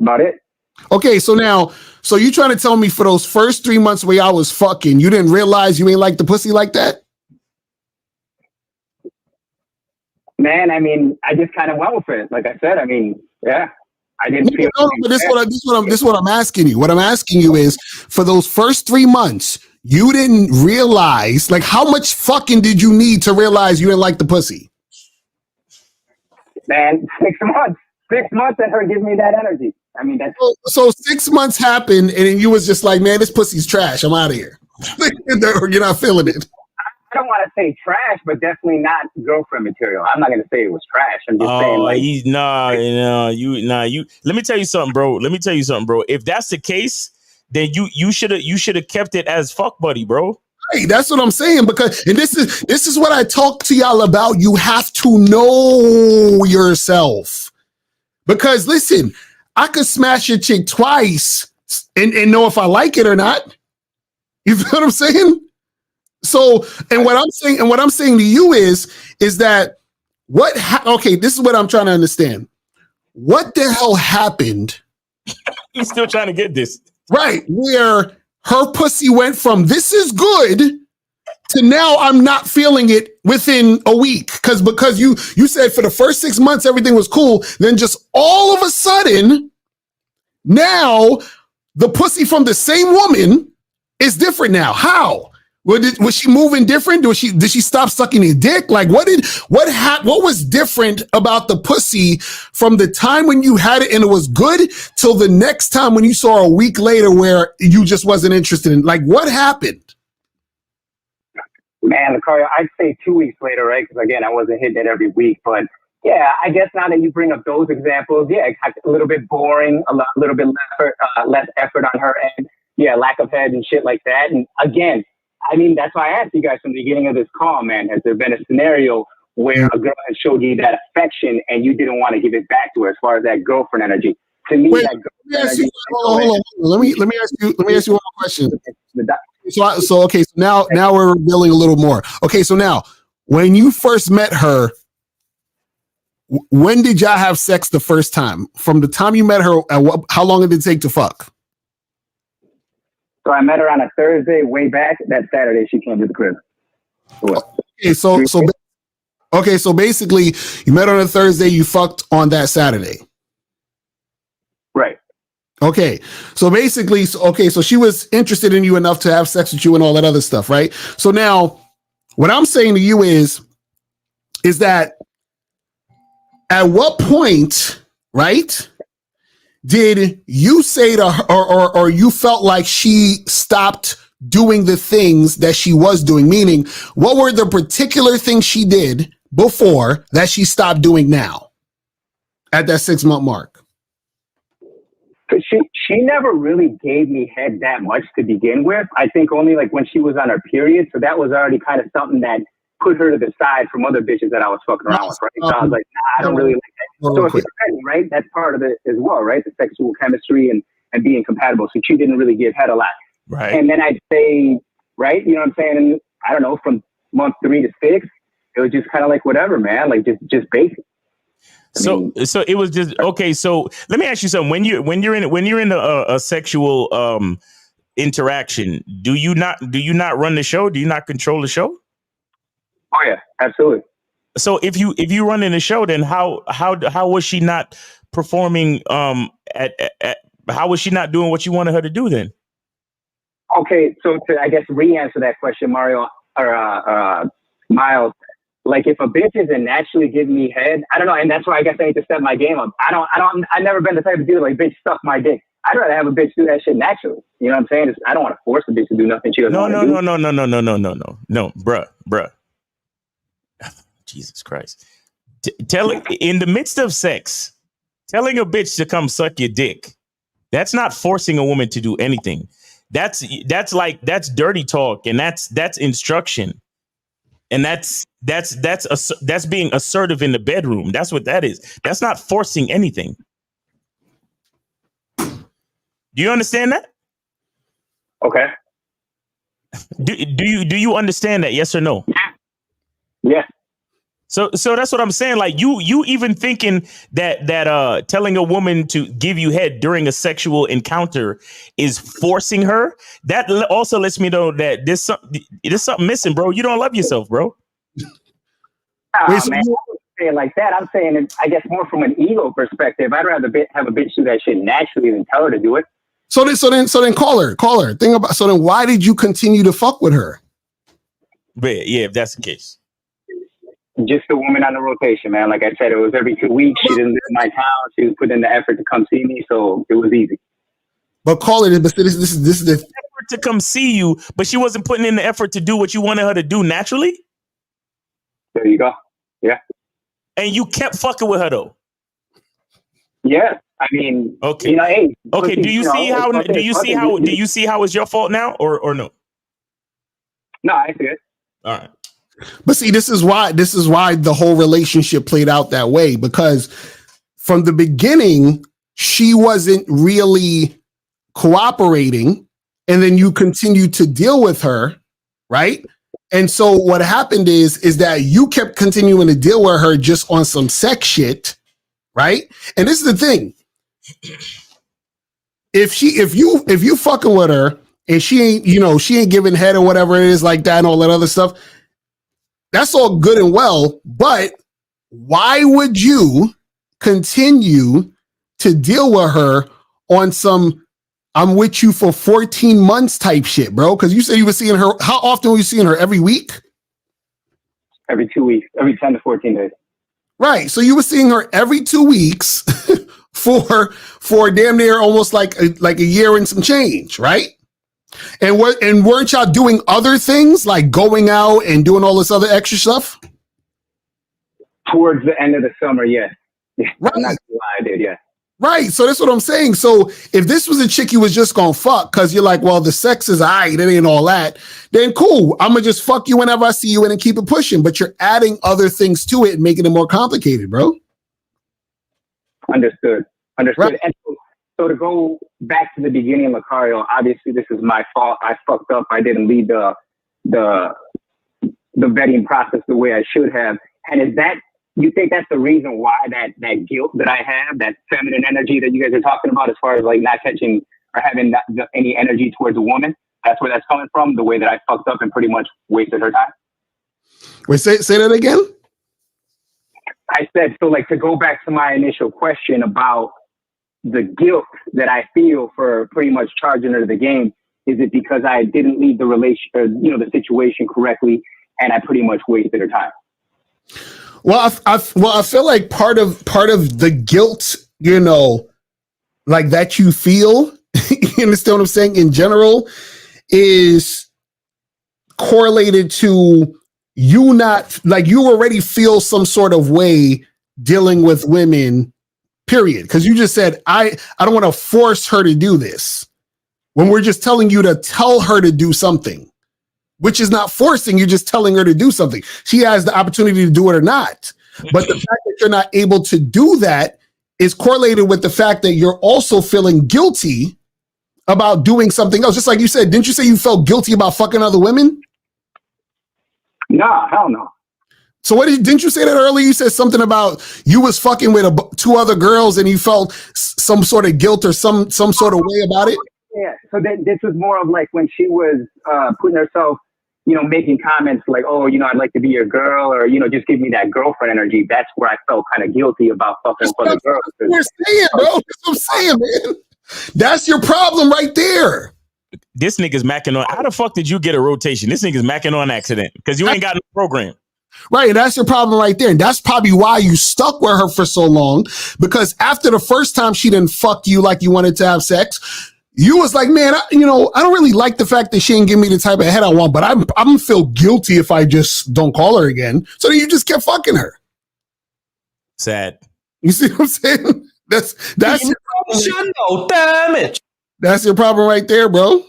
About it. Okay, so you trying to tell me for those first 3 months where I was fucking, you didn't realize you ain't like the pussy like that? Man, I mean, I just kind of went with it. Like I said, I mean, yeah, I didn't feel. No, but this is what I'm asking you. What I'm asking you is, for those first 3 months, you didn't realize, like, how much fucking did you need to realize you didn't like the pussy? Man, 6 months. 6 months and her giving me that energy. I mean, that's so 6 months happened, and then you was just like, man, this pussy's trash. I'm out of here. You're not feeling it. I don't want to say trash, but definitely not girlfriend material. I'm not going to say it was trash. I'm just saying, like, Let me tell you something, bro. If that's the case, then you should have kept it as fuck buddy, bro. Right, that's what I'm saying, because and this is what I talk to y'all about. You have to know yourself, because listen, I could smash a chick twice and know if I like it or not. You feel what I'm saying? So, and what I'm saying to you is that okay, this is what I'm trying to understand. What the hell happened? He's still trying to get this. Right, where her pussy went from this is good to now I'm not feeling it within a week. Because you said for the first 6 months everything was cool, then just all of a sudden now the pussy from the same woman is different now. How? Was she moving different? Did she stop sucking his dick? Like what was different about the pussy from the time when you had it and it was good till the next time when you saw a week later where you just wasn't interested in? Like what happened? Man, Lucario, I'd say 2 weeks later, right? Because again, I wasn't hitting it every week, but yeah, I guess now that you bring up those examples, yeah, it's a little bit boring, a little bit less effort on her end. Yeah, lack of head and shit like that. And again, I mean, that's why I asked you guys from the beginning of this call, man. Has there been a scenario where a girl has showed you that affection and you didn't want to give it back to her as far as that girlfriend energy? To me, that girlfriend energy. Hold on. Let me ask you one more question. So now we're revealing a little more. Okay, so now when you first met her, when did y'all have sex the first time? From the time you met her, how long did it take to fuck? So I met her on a Thursday way back. That Saturday she came to the crib. Okay, so basically you met on a Thursday, you fucked on that Saturday. Right. Okay. So basically, so she was interested in you enough to have sex with you and all that other stuff, right? So now what I'm saying to you is that at what point, right, did you say to her, or you felt like she stopped doing the things that she was doing? Meaning, what were the particular things she did before that she stopped doing now at that 6 month mark? She never really gave me head that much to begin with. I think only like when she was on her period. So that was already kind of something that put her to the side from other bitches that I was fucking around with, right? So I was like, nah, I don't really like that. So if you're ready, right, that's part of it as well, right? The sexual chemistry and being compatible. So she didn't really give head a lot. Right. And then I'd say, right, you know what I'm saying? And I don't know, from month 3 to 6, it was just kind of like whatever, man, like just basic. So it was just okay. So let me ask you something. When you're in a sexual interaction, do you not run the show? Do you not control the show? Oh yeah, absolutely. So if you running the show, then how was she not performing? How was she not doing what you wanted her to do then? Okay, so to I guess re-answer that question, Mario or Miles. Like if a bitch isn't naturally giving me head, I don't know, and that's why I guess I need to step my game up. I've never been the type of dude like bitch suck my dick. I'd rather have a bitch do that shit naturally. You know what I'm saying? I don't want to force a bitch to do nothing she doesn't want to do. No, bruh. Jesus Christ. Telling in the midst of sex, telling a bitch to come suck your dick, that's not forcing a woman to do anything. That's dirty talk, and that's instruction. And that's being assertive in the bedroom. That's what that is. That's not forcing anything. Do you understand that? Okay. Do you understand that? Yes or no? Yeah. So that's what I'm saying. Like you even thinking that telling a woman to give you head during a sexual encounter is forcing her. That also lets me know that there's something missing, bro. You don't love yourself, bro. Man, I wouldn't say it like that. I'm saying it, I guess more from an ego perspective. I'd rather have a bitch do that shit naturally than tell her to do it. So then call her. So then why did you continue to fuck with her? But yeah, if that's the case. Just a woman on the rotation, man. Like I said, it was every 2 weeks. She didn't live in my town. She was putting in the effort to come see me, so it was easy. But call it. But this is the effort to come see you, but she wasn't putting in the effort to do what you wanted her to do naturally. There you go. Yeah. And you kept fucking with her though. Yeah. I mean, okay. You know, hey. Okay. Do you see how it's your fault now, or no? No, I see it. All right. But see, this is why the whole relationship played out that way, because from the beginning, she wasn't really cooperating, and then you continue to deal with her, right? And so what happened is that you kept continuing to deal with her just on some sex shit, right? And this is the thing. If you fucking with her and she ain't giving head or whatever it is like that and all that other stuff, that's all good and well, but why would you continue to deal with her on some I'm with you for 14 months type shit, bro? Because you said you were seeing her. How often were you seeing her? Every week? Every 2 weeks, every 10 to 14 days. Right. So you were seeing her every 2 weeks for damn near almost like a year and some change, right? And weren't y'all doing other things like going out and doing all this other extra stuff? Towards the end of the summer, yes. Right. I'm not gonna lie, I did, yeah. Right. So that's what I'm saying. So if this was a chick you was just gonna fuck because you're like, well, the sex is aight, it ain't all that, then cool. I'm gonna just fuck you whenever I see you and keep it pushing. But you're adding other things to it and making it more complicated, bro. Understood. Right. And so to go back to the beginning, Lucario, obviously this is my fault. I fucked up. I didn't lead the vetting process the way I should have. And is that, you think that's the reason why that guilt that I have, that feminine energy that you guys are talking about, as far as like not catching or having any energy towards a woman, that's where that's coming from, the way that I fucked up and pretty much wasted her time? Wait, say that again? I said, so like to go back to my initial question about the guilt that I feel for pretty much charging her to the game, is it because I didn't lead the the situation correctly and I pretty much wasted her time? Well, I feel like part of the guilt, like that you feel, you understand what I'm saying, in general, is correlated to you not, like, you already feel some sort of way dealing with women, period. Because you just said, I don't want to force her to do this, when we're just telling you to tell her to do something, which is not forcing, you're just telling her to do something. She has the opportunity to do it or not. But the fact that you're not able to do that is correlated with the fact that you're also feeling guilty about doing something else. Just like you said, didn't you say you felt guilty about fucking other women? Nah, hell no. So didn't you say that earlier? You said something about you was fucking with two other girls and you felt some sort of guilt or some sort of way about it? Yeah, so this is more of like when she was putting herself making comments like, oh, I'd like to be your girl, or, just give me that girlfriend energy, that's where I felt kind of guilty about fucking for the girls. That's what we're saying, bro. That's what I'm saying, man. That's your problem right there. This nigga's macking on. How the fuck did you get a rotation? This nigga's macking on accident because you ain't got no program. Right, that's your problem right there. And that's probably why you stuck with her for so long, because after the first time she didn't fuck you like you wanted to have sex, you was like, man, I don't really like the fact that she didn't give me the type of head I want, but I'm gonna feel guilty if I just don't call her again. So then you just kept fucking her. Sad. You see what I'm saying? That's your Emotional damage. That's your problem right there, bro.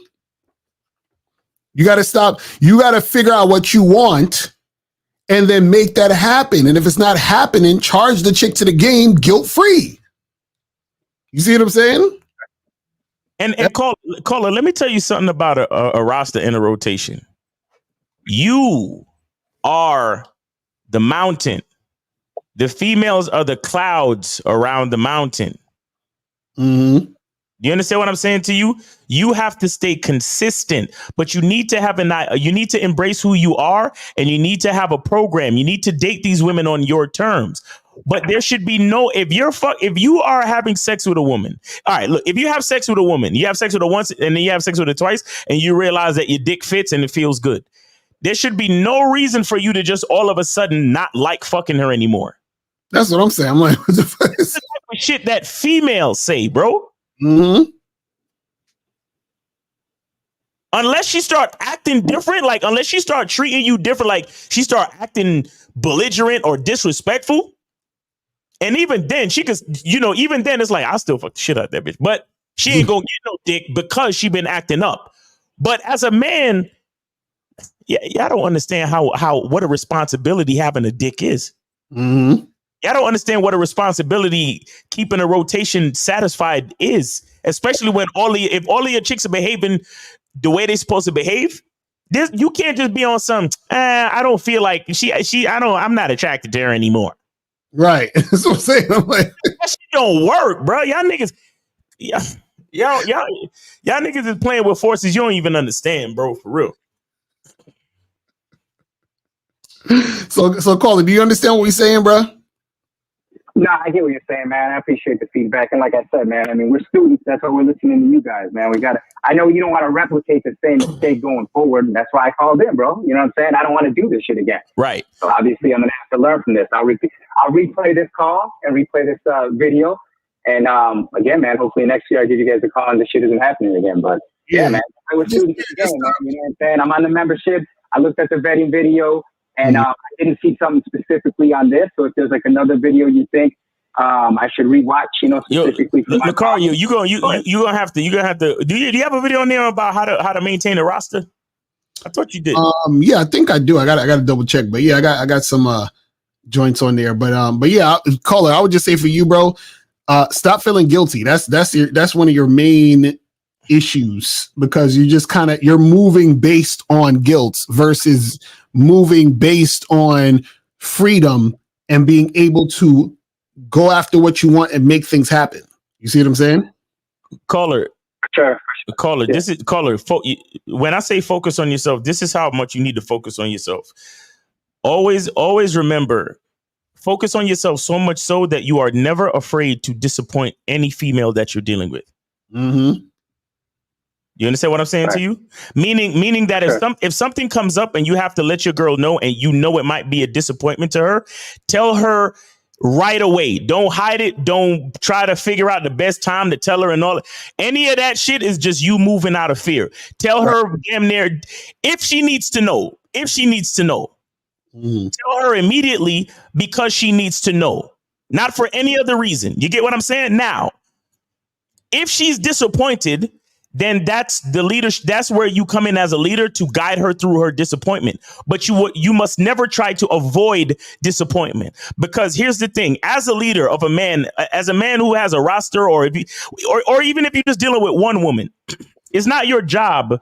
You got to stop. You got to figure out what you want and then make that happen. And if it's not happening, charge the chick to the game guilt-free. You see what I'm saying? And caller, let me tell you something about a roster and a rotation. You are the mountain. The females are the clouds around the mountain. Mm-hmm. You understand what I'm saying to you? You have to stay consistent, but you need to you need to embrace who you are, and you need to have a program. You need to date these women on your terms. But there should be no, if you are having sex with a woman, all right, look, if you have sex with a woman, you have sex with her once and then you have sex with her twice, and you realize that your dick fits and it feels good. There should be no reason for you to just all of a sudden not like fucking her anymore. That's what I'm saying. I'm like, what the fuck is the type of shit that females say, bro. Mm-hmm. Unless she start acting different, like unless she start treating you different, like she start acting belligerent or disrespectful. And even then, she could, even then it's like, I still fuck the shit out of that bitch. But she ain't gonna get no dick because she been acting up. But as a man, I don't understand what a responsibility having a dick is. Mm-hmm. I don't understand what a responsibility keeping a rotation satisfied is, especially when if all of your chicks are behaving the way they're supposed to behave. You can't just be on some, I don't feel like I'm not attracted to her anymore. Right. That's what I'm saying. I'm like, that shit don't work, bro. Y'all niggas, y'all niggas is playing with forces you don't even understand, bro, for real. So Caller, do you understand what we're saying, bro? No, I get what you're saying, man. I appreciate the feedback. And like I said, man, I mean, we're students. That's why we're listening to you guys, man. I know you don't want to replicate the same mistake going forward. That's why I called in, bro. You know what I'm saying? I don't want to do this shit again. Right. So obviously I'm going to have to learn from this. I'll replay this call and replay this video. And again, man, hopefully next year I give you guys a call and this shit isn't happening again. But yeah, man, I was students again, man. You know what I'm saying? I'm on the membership. I looked at the vetting video. And I didn't see something specifically on this. So if there's like another video you think I should rewatch, specifically for my Lucario, you gonna have to. Do you have a video on there about how to maintain a roster? I thought you did. Yeah, I think I do. I got to double check, but yeah, I got some joints on there. But yeah, Caller, I would just say for you, bro, stop feeling guilty. That's one of your main issues, because you just you're moving based on guilt versus moving based on freedom and being able to go after what you want and make things happen. You see what I'm saying? Caller. Sure. Caller, yeah. This is Caller. When I say focus on yourself, this is how much you need to focus on yourself. Always remember, focus on yourself so much so that you are never afraid to disappoint any female that you're dealing with. Mm-hmm. You understand what I'm saying to you? Meaning that if something comes up and you have to let your girl know, and you know it might be a disappointment to her, tell her right away. Don't hide it. Don't try to figure out the best time to tell her and all. Any of that shit is just you moving out of fear. Tell her damn near if she needs to know. Tell her immediately, because she needs to know, not for any other reason. You get what I'm saying? Now, if she's disappointed, then that's the leader. That's where you come in as a leader to guide her through her disappointment. But you must never try to avoid disappointment, because here's the thing: as a leader of a man, as a man who has a roster, or even if you're just dealing with one woman, it's not your job.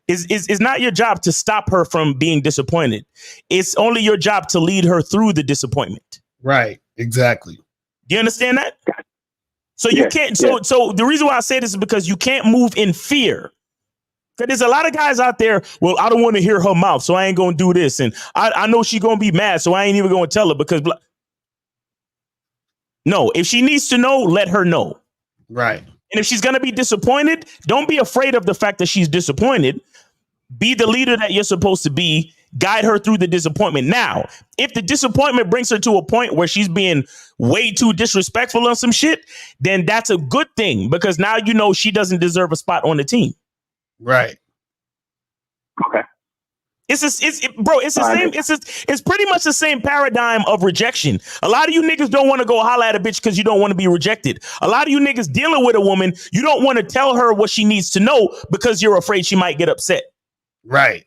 It's not your job to stop her from being disappointed. It's only your job to lead her through the disappointment. Right. Exactly. Do you understand that? So you can't. So the reason why I say this is because you can't move in fear. Because there's a lot of guys out there, well, I don't want to hear her mouth, so I ain't going to do this. And I know she's going to be mad, so I ain't even going to tell her because... No, if she needs to know, let her know. Right. And if she's going to be disappointed, don't be afraid of the fact that she's disappointed. Be the leader that you're supposed to be. Guide her through the disappointment. Now, if the disappointment brings her to a point where she's being way too disrespectful on some shit, then that's a good thing because now you know she doesn't deserve a spot on the team. Right. Okay. It's the same. It's pretty much the same paradigm of rejection. A lot of you niggas don't want to go holler at a bitch because you don't want to be rejected. A lot of you niggas dealing with a woman, you don't want to tell her what she needs to know because you're afraid she might get upset. Right.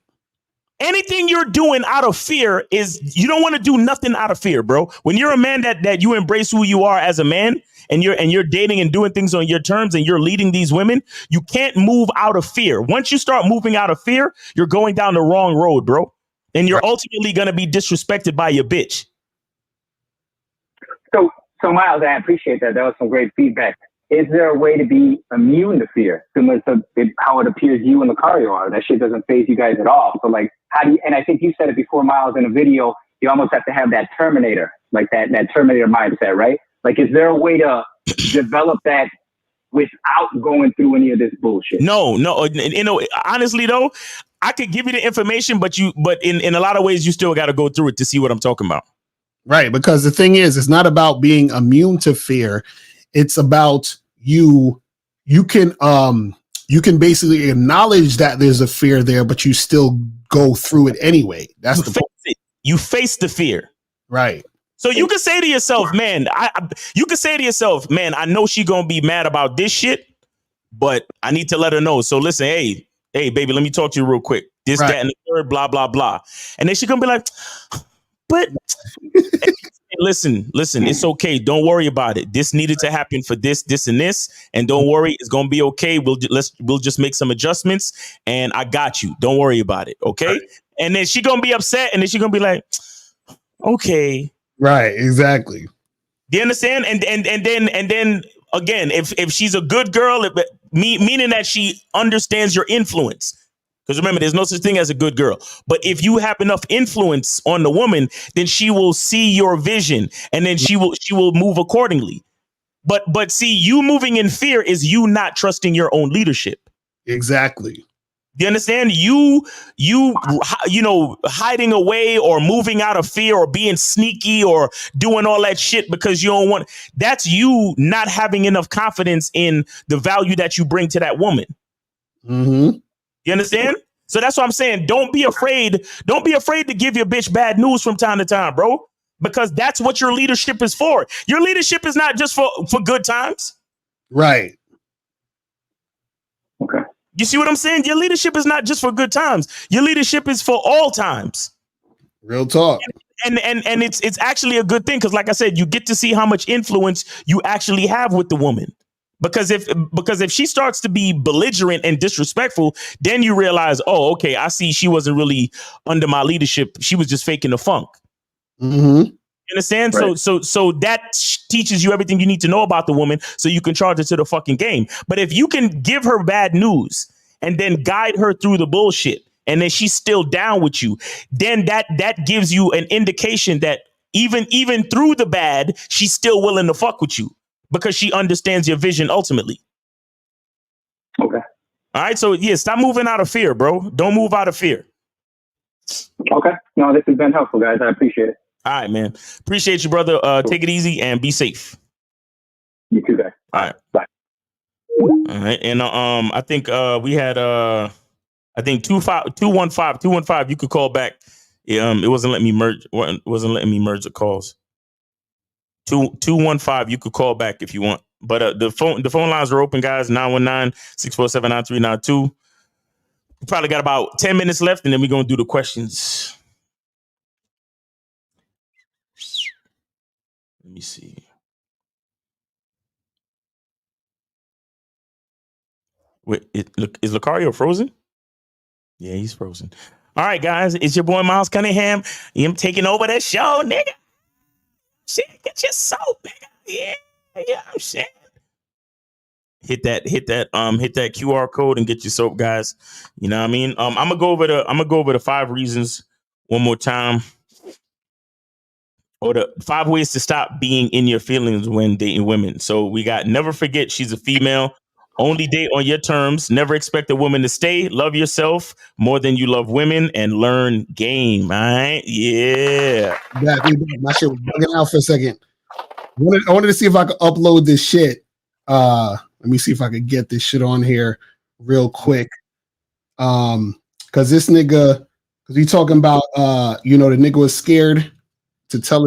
Anything you're doing out of fear is you don't want to do nothing out of fear, bro. When you're a man that you embrace who you are as a man and you're dating and doing things on your terms and you're leading these women, you can't move out of fear. Once you start moving out of fear, you're going down the wrong road, bro. And you're ultimately going to be disrespected by your bitch. So Miles, I appreciate that. That was some great feedback. Is there a way to be immune to fear, similar to how it appears you and Lucario are? That shit doesn't faze you guys at all. So like, how do you, and I think you said it before, Miles, in a video, you almost have to have that Terminator, like that Terminator mindset, right? Like, is there a way to develop that without going through any of this bullshit? No. You know, honestly though, I could give you the information, but in a lot of ways, you still got to go through it to see what I'm talking about. Right. Because the thing is, it's not about being immune to fear. It's about you can basically acknowledge that there's a fear there, but you still go through it anyway. That's the point. You face the fear. Right. So you can say to yourself, man, I know she gonna be mad about this shit, but I need to let her know. So listen, hey, baby, let me talk to you real quick. This, that, and the third, blah, blah, blah. And then she gonna be like, but listen, it's okay. Don't worry about it. This needed to happen for this, and this. And don't worry, it's gonna be okay. We'll just make some adjustments, and I got you. Don't worry about it, okay? Right. And then she gonna be upset, and then she gonna be like, okay. Right, exactly. Do you understand? And then again, if she's a good girl, meaning that she understands your influence. Because remember, there's no such thing as a good girl. But if you have enough influence on the woman, then she will see your vision and then she will move accordingly. But see, you moving in fear is you not trusting your own leadership. Exactly. Do you understand? You know, hiding away or moving out of fear or being sneaky or doing all that shit because you don't want. That's you not having enough confidence in the value that you bring to that woman. Mm-hmm. You understand? So that's what I'm saying. Don't be afraid. Don't be afraid to give your bitch bad news from time to time, bro, because that's what your leadership is for. Your leadership is not just for good times. Right. Okay. You see what I'm saying? Your leadership is not just for good times. Your leadership is for all times. Real talk. And it's actually a good thing because, like I said, you get to see how much influence you actually have with the woman. Because if she starts to be belligerent and disrespectful, then you realize, oh, okay, I see she wasn't really under my leadership. She was just faking the funk. Mm-hmm. You understand? Right. So that teaches you everything you need to know about the woman so you can charge her to the fucking game. But if you can give her bad news and then guide her through the bullshit and then she's still down with you, then that gives you an indication that even through the bad, she's still willing to fuck with you because she understands your vision ultimately. Okay. All right. So, yeah, stop moving out of fear, bro. Don't move out of fear. Okay. No, this has been helpful, guys. I appreciate it. All right, man. Appreciate you, brother. Take it easy and be safe. You too, guys. All right. Bye. All right. And I think we had 215. You could call back. It wasn't letting me merge. Wasn't letting me merge the calls. 215. You could call back if you want. But the phone lines are open, guys. 919-647-9392. We probably got about 10 minutes left, and then we're gonna do the questions. Let me see. Wait, is Lucario frozen? Yeah, he's frozen. All right, guys, it's your boy Miles Cunningham. I'm taking over that show, nigga. Shit, get your soap, nigga. Yeah, I'm saying. hit that QR code and get your soap, guys. You know what I mean? I'm gonna go over the 5 reasons one more time. Or the 5 ways to stop being in your feelings when dating women. So we got never forget she's a female. Only date on your terms. Never expect a woman to stay. Love yourself more than you love women and learn game. All right? Yeah. My shit was bugging out for a second. I wanted to see if I could upload this shit. Let me see if I could get this shit on here real quick. Cause this nigga, cause we talking about the nigga was scared to tell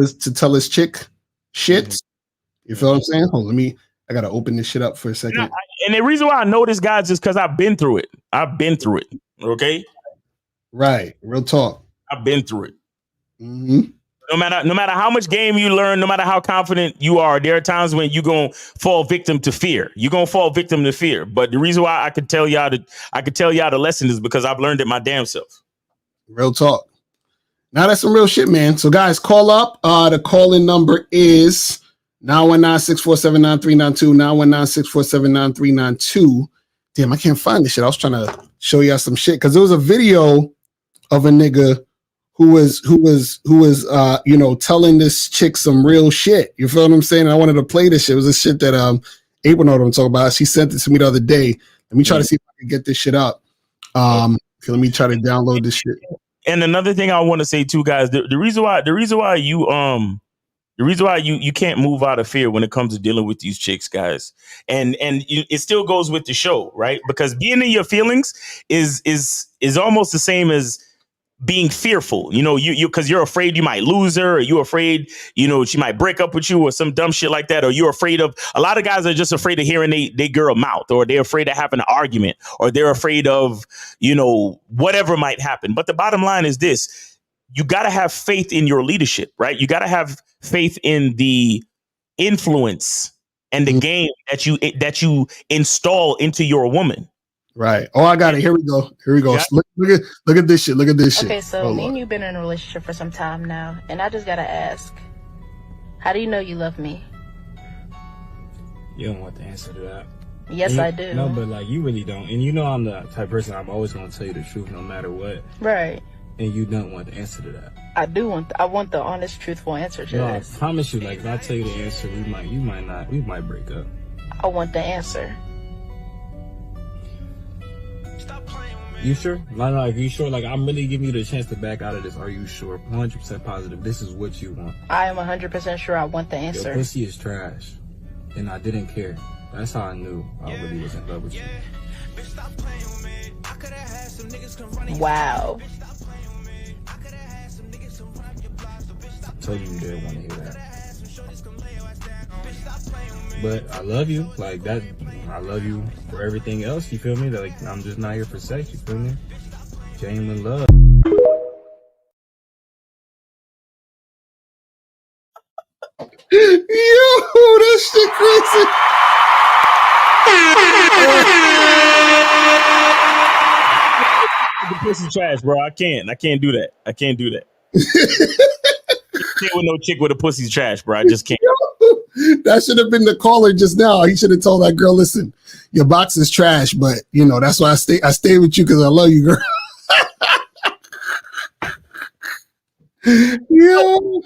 his chick shit. You feel what I'm saying? Hold on, I gotta open this shit up for a second. And the reason why I know this, guys, is because I've been through it. Okay. Right. Real talk. I've been through it. Mm-hmm. No matter how much game you learn, no matter how confident you are, there are times when you're gonna fall victim to fear. You're gonna fall victim to fear. But the reason why I could tell y'all the lesson is because I've learned it my damn self. Real talk. Now that's some real shit, man. So guys, call up. The call-in number is 919-647-9392. 919-647-9392. Damn, I can't find this shit. I was trying to show y'all some shit because there was a video of a nigga who was telling this chick some real shit. You feel what I'm saying? And I wanted to play this shit. It was a shit that April know what I'm talking about. She sent it to me the other day. Let me try to see if I can get this shit up. Let me try to download this shit. And another thing I want to say too, guys, the reason why you can't move out of fear when it comes to dealing with these chicks, guys, and it still goes with the show, right? Because being in your feelings is almost the same as being fearful, you because you're afraid you might lose her, or you're afraid, she might break up with you or some dumb shit like that, or you're afraid of, a lot of guys are just afraid of hearing they girl mouth, or they're afraid of having an argument, or they're afraid of, whatever might happen. But the bottom line is this: you got to have faith in your leadership, right? You got to have faith in the influence and the game that you install into your woman. Right. Oh, I got it. Here we go. Yeah. Look at this shit. Okay, so me and you've been in a relationship for some time now, and I just gotta ask, how do you know you love me? You don't want the answer to that. Yes, I do. No, but you really don't. And I'm the type of person, I'm always gonna tell you the truth no matter what. Right. And you don't want the answer to that. I want the honest, truthful answer to this. I promise you, if I tell you the answer, we might break up. I want the answer. You sure? Like, you sure? I'm really giving you the chance to back out of this. Are you sure? 100% positive. This is what you want. I am 100% sure I want the answer. Your pussy is trash. And I didn't care. That's how I knew I really was in love with you. Wow. I told you didn't want to hear that. But I love you like that. I love you for everything else. You feel me? I'm just not here for sex. You feel me? Genuine love. Yo, that shit crazy. The pussy trash, bro. I can't do that. Can't with no chick with a pussy trash, bro. I just can't. That should have been the caller just now. He should have told that girl, listen, your box is trash, but that's why I stay with you because I love you, girl. Yo.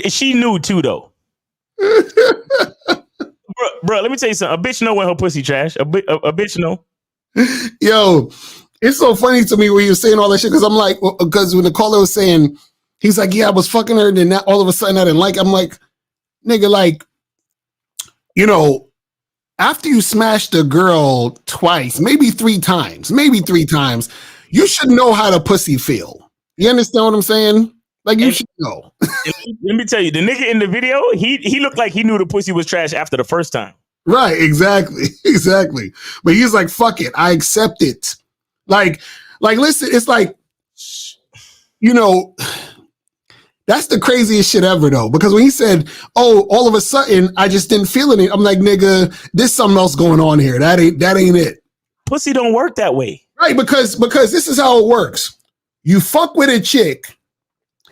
She knew too, though. bro, let me tell you something. A bitch know when her pussy trash. A bitch know. Yo, it's so funny to me when you're saying all that shit because I'm like, because when the caller was saying, he's like, yeah, I was fucking her, and then all of a sudden I didn't like. I'm like, nigga, after you smashed a girl twice, maybe three times, you should know how the pussy feel. You understand what I'm saying? You should know. Let me tell you, the nigga in the video, he looked like he knew the pussy was trash after the first time. Right, exactly. But he's like, fuck it, I accept it. Listen, it's that's the craziest shit ever, though. Because when he said, oh, all of a sudden, I just didn't feel it. I'm like, nigga, there's something else going on here. That ain't it. Pussy don't work that way. Right, because this is how it works. You fuck with a chick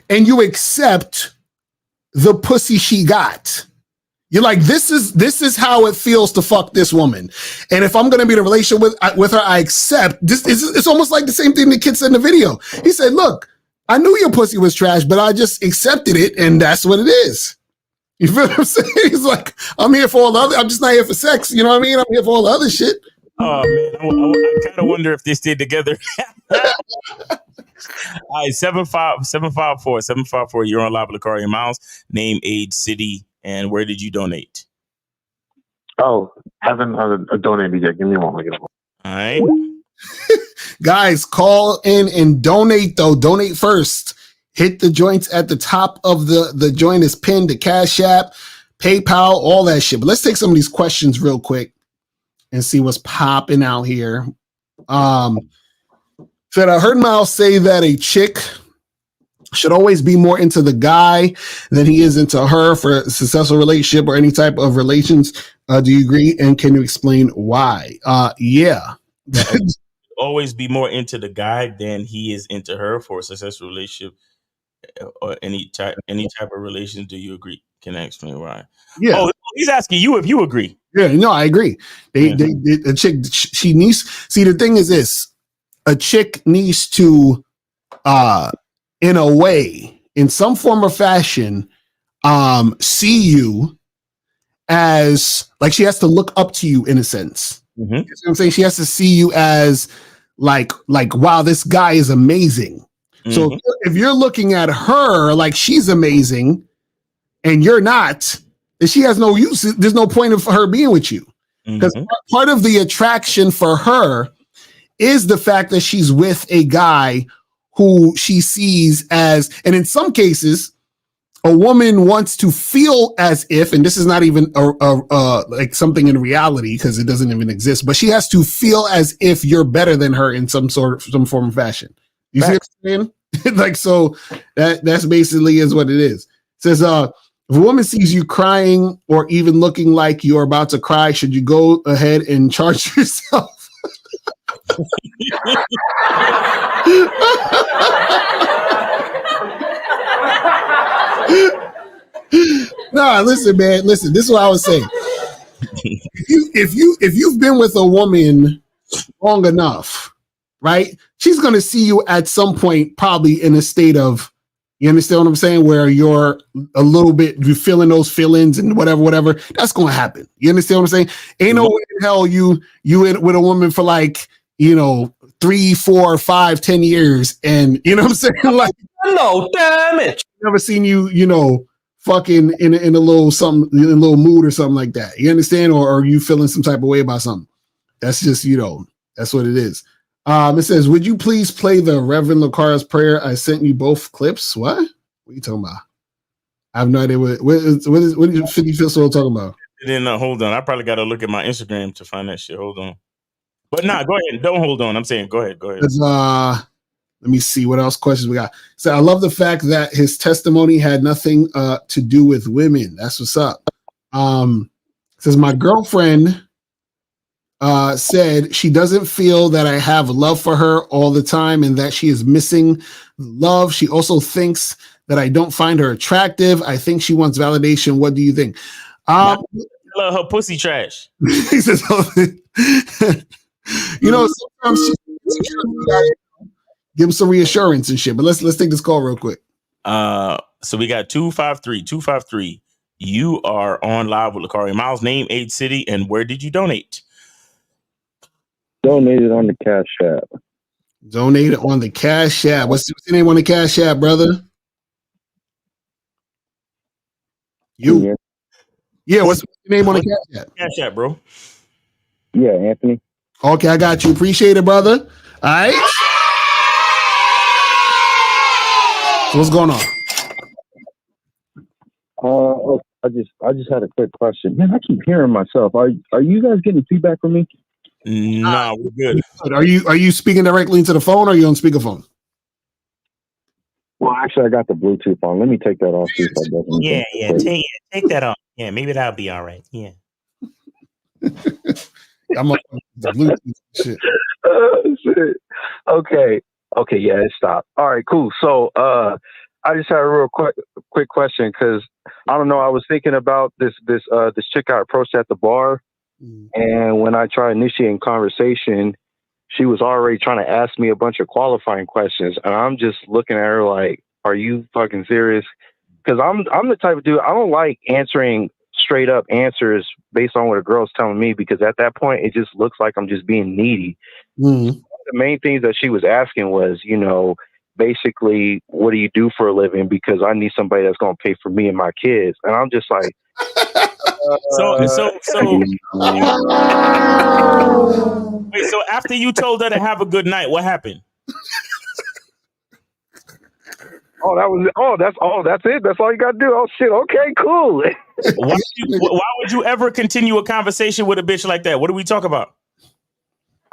and you accept the pussy she got. You're like, this is how it feels to fuck this woman. And if I'm going to be in a relationship with her, I accept this. It's almost like the same thing the kid said in the video. He said, look, I knew your pussy was trash, but I just accepted it. And that's what it is. You feel what I'm saying? He's like, I'm here for all the other, I'm just not here for sex. You know what I mean? I'm here for all the other shit. Oh man, I kind of wonder if they stayed together. All right, 754. You're on live with Lakari Miles. Name, age, city, and where did you donate? Oh, haven't donated yet. Give me one. All right. Guys, call in and donate though. Donate first. Hit the joints at the top of the joint is pinned, the Cash App, PayPal, all that shit. But let's take some of these questions real quick and see what's popping out here. Said I heard Miles say that a chick should always be more into the guy than he is into her for a successful relationship or any type of relations. Do you agree? And can you explain why? Yeah. Always be more into the guy than he is into her for a successful relationship or any type of relation. Do you agree? Can I explain why? Yeah. Oh, he's asking you if you agree. Yeah, no, I agree. A chick, she needs, see, the thing is this, a chick needs to, in a way, in some form or fashion, see you as, like, she has to look up to you in a sense. Mm-hmm. You know what I'm saying? She has to see you as like, wow, this guy is amazing. Mm-hmm. So if you're looking at her like she's amazing and you're not, then she has no use. There's no point of her being with you. Because part of the attraction for her is the fact that she's with a guy who she sees as, and in some cases, a woman wants to feel as if, and this is not even like something in reality because it doesn't even exist, but she has to feel as if you're better than her in some form of fashion. You see what I'm saying? Like, so that's basically is what it is. It says, if a woman sees you crying or even looking like you're about to cry, should you go ahead and charge yourself? No, listen, man. Listen, this is what I was saying. If you've been with a woman long enough, right? She's gonna see you at some point, probably in a state of, you understand what I'm saying, where you're a little bit, you're feeling those feelings and whatever. That's gonna happen. You understand what I'm saying? Ain't no way in hell you with a woman for like, 3, 4, 5, 10 years, and you know what I'm saying? Like, no, damn it. Never seen you, fucking in a little something, in a little mood or something like that. You understand? Or are you feeling some type of way about something? That's just, that's what it is. It says, would you please play the Reverend Lucara's prayer? I sent you both clips. What are you talking about? I have no idea what is 50 Fistful talking about? Then hold on. I probably got to look at my Instagram to find that shit. Hold on. But go ahead. Don't hold on. I'm saying go ahead. Let me see what else questions we got. So I love the fact that his testimony had nothing to do with women. That's what's up. Says my girlfriend said she doesn't feel that I have love for her all the time and that she is missing love. She also thinks that I don't find her attractive. I think she wants validation. What do you think? Her pussy trash. He says, sometimes she give him some reassurance and shit. But let's take this call real quick. So we got 253. You are on live with Lakari Miles. Name, age, city, and where did you donate? Donated on the Cash App. Donated on the Cash App. What's your name on the Cash App, brother? You. Yeah, what's your name on the Cash App? Cash App, bro. Yeah, Anthony. Okay, I got you. Appreciate it, brother. All right. So what's going on? I just had a quick question. Man, I keep hearing myself. Are you guys getting feedback from me? No, we're good. Are you speaking directly into the phone or are you on speakerphone? Well, actually, I got the Bluetooth on. Let me take that off. See if that doesn't. Yeah, take that off. Yeah, maybe that'll be all right. Yeah. I'm on the Bluetooth shit. Shit. Okay, yeah, it stopped. All right, cool. So, I just had a real quick question because I don't know. I was thinking about this chick I approached at the bar, and when I tried initiating conversation, she was already trying to ask me a bunch of qualifying questions, and I'm just looking at her like, "Are you fucking serious?" Because I'm the type of dude I don't like answering straight up answers based on what a girl's telling me, because at that point it just looks like I'm just being needy. Mm. The main things that she was asking was, you know, basically, what do you do for a living? Because I need somebody that's going to pay for me and my kids. And I'm just like, So wait, so after you told her to have a good night, what happened? That's it. That's all you got to do. Oh shit. Okay, cool. Why would you ever continue a conversation with a bitch like that? What do we talk about?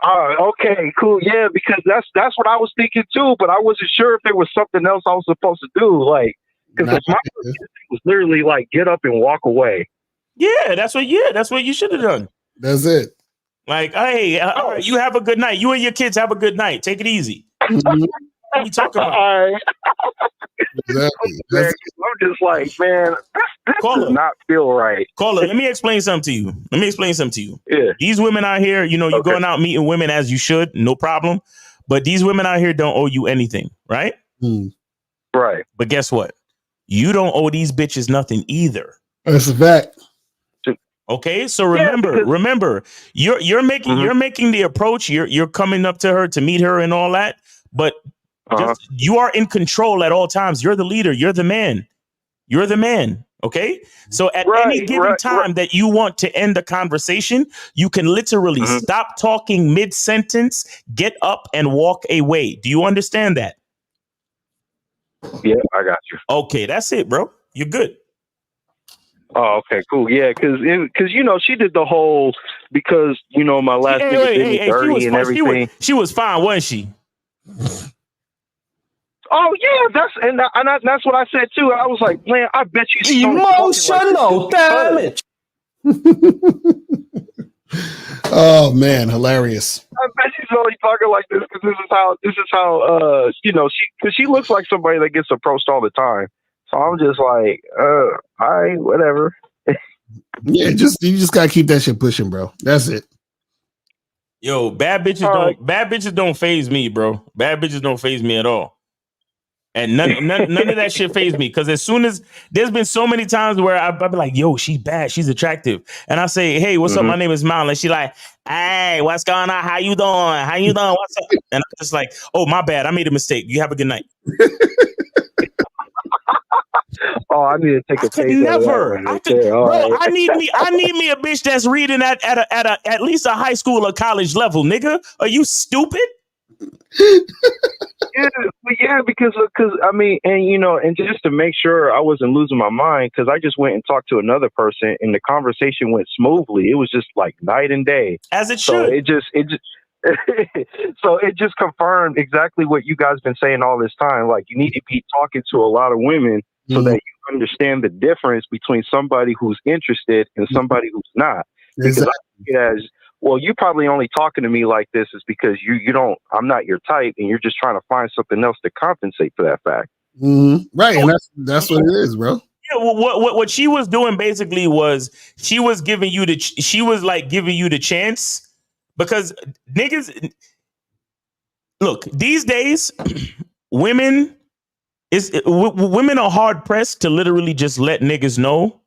Okay, cool. Yeah, because that's what I was thinking too, but I wasn't sure if there was something else I was supposed to do. Like, because my first instinct was literally like get up and walk away. Yeah, that's what you should have done. That's it. Like, hey, all right, you have a good night. You and your kids have a good night. Take it easy. What are you talking about? Exactly. I'm just like, man, this does not feel right. Caller, let me explain something to you. Yeah. These women out here, you know, you're going out meeting women as you should, no problem. But these women out here don't owe you anything, right? Right. But guess what? You don't owe these bitches nothing either. That's a fact. Okay, so remember, you're making the approach. You're coming up to her to meet her and all that, but you are in control at all times. You're the leader. You're the man. Okay, so at any given time that you want to end the conversation, you can literally stop talking mid-sentence, get up, and walk away. Do you understand that? Yeah, I got you. Okay, that's it, bro. You're good. Oh, okay, cool. Yeah, because you know she did the whole because you know my last nigga did me dirty and everything. She was fine, wasn't she? Oh yeah, that's what I said too. I was like, man, I bet you emotional damage. Oh man, hilarious. I bet she's only talking like this because this is how you know she looks like somebody that gets approached all the time. So I'm just like, all right, whatever. Yeah, you just gotta keep that shit pushing, bro. That's it. Yo, bad bitches don't faze me, bro. Bad bitches don't faze me at all. And none of that shit faze me. Because as soon as there's been so many times where I'll be like, yo, she's bad, she's attractive. And I say, hey, what's up? My name is Mal. And she like, hey, what's going on? How you doing? What's up? And I'm just like, oh, my bad. I made a mistake. You have a good night. Oh, I need to take a taste. Never. I need me a bitch that's reading at least a high school or college level, nigga. Are you stupid? Yeah, because I mean, and you know, and just to make sure I wasn't losing my mind, because I just went and talked to another person, and the conversation went smoothly. It was just like night and day, as it should. So it just confirmed exactly what you guys been saying all this time. Like, you need to be talking to a lot of women so that you understand the difference between somebody who's interested and somebody who's not. Because I see it as, well, you probably only talking to me like this is because I'm not your type, and you're just trying to find something else to compensate for that fact. Right, and that's what it is, bro. Yeah, what she was doing basically was she was giving you the chance, because niggas, look, these days women are hard pressed to literally just let niggas know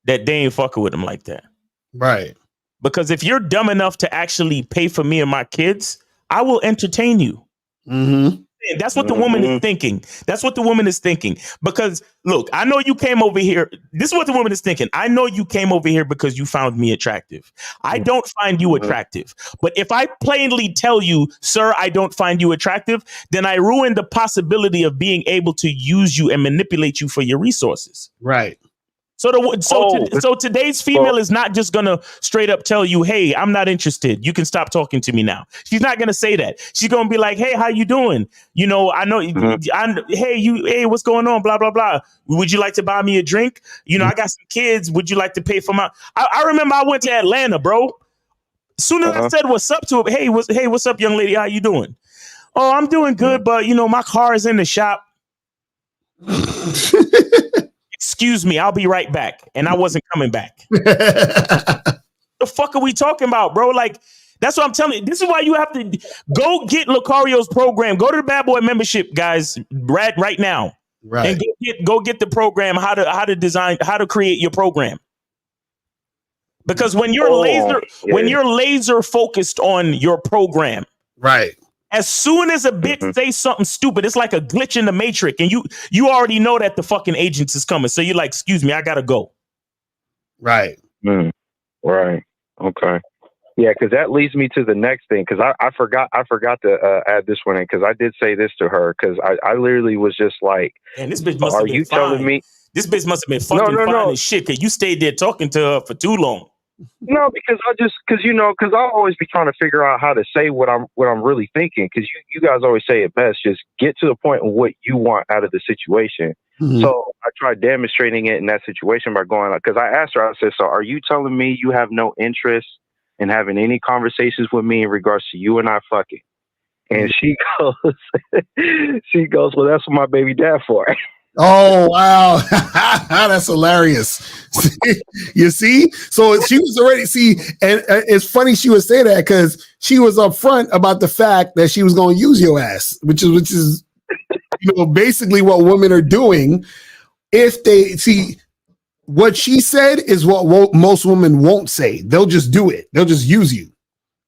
that they ain't fucking with them like that. Right. Because if you're dumb enough to actually pay for me and my kids, I will entertain you. That's what the woman is thinking. That's what the woman is thinking. Because, look, I know you came over here. This is what the woman is thinking. I know you came over here because you found me attractive. I don't find you attractive. But if I plainly tell you, sir, I don't find you attractive, then I ruin the possibility of being able to use you and manipulate you for your resources. Right. So today's female is not just gonna straight up tell you, hey, I'm not interested. You can stop talking to me now. She's not gonna say that. She's gonna be like, hey, how you doing? You know, I know. Hey, what's going on? Blah blah blah. Would you like to buy me a drink? You know, I got some kids. Would you like to pay for my? I remember I went to Atlanta, bro. As soon as I said what's up to her, hey, what's up, young lady? How you doing? Oh, I'm doing good, but you know, my car is in the shop. Excuse me, I'll be right back. And I wasn't coming back. The fuck are we talking about, bro? Like, that's what I'm telling you. This is why you have to go get Lucario's program. Go to the Bad Boy membership, guys, right now. Right. And go get the program, how to design, how to create your program. Because when you're laser focused on your program, right. As soon as a bitch say something stupid, it's like a glitch in the matrix, and you already know that the fucking agents is coming. So you're like, excuse me, I gotta go. Right. Right. Okay. Yeah, because that leads me to the next thing. Because I forgot to add this one in, because I did say this to her, because I literally was just like, and this bitch must have been fine. Telling me this bitch must have been fucking fine as shit, because you stayed there talking to her for too long. No, because I always be trying to figure out how to say what I'm really thinking. Because you guys always say it best. Just get to the point of what you want out of the situation. Mm-hmm. So I tried demonstrating it in that situation by going, because I asked her, I said, so are you telling me you have no interest in having any conversations with me in regards to you and I fucking? And she goes, well, that's what my baby dad for. Oh, wow. That's hilarious. You see? So she was already, and it's funny she would say that, because she was upfront about the fact that she was going to use your ass, which is basically what women are doing. If they see what she said is what most women won't say. They'll just do it. They'll just use you.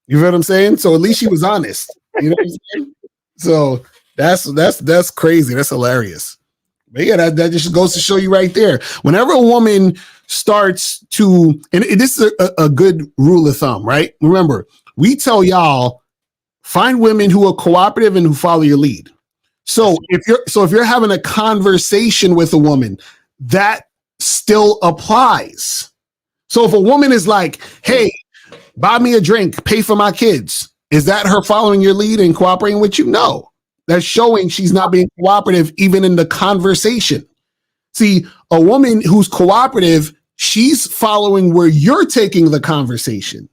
You know what I'm saying? So at least she was honest. You know what I'm saying? So that's crazy. That's hilarious. But yeah, that just goes to show you right there. Whenever a woman starts to, and this is a good rule of thumb, right? Remember, we tell y'all, find women who are cooperative and who follow your lead. So if you're having a conversation with a woman, that still applies. So if a woman is like, hey, buy me a drink, pay for my kids, is that her following your lead and cooperating with you? No. That's showing she's not being cooperative even in the conversation. See, a woman who's cooperative, she's following where you're taking the conversation.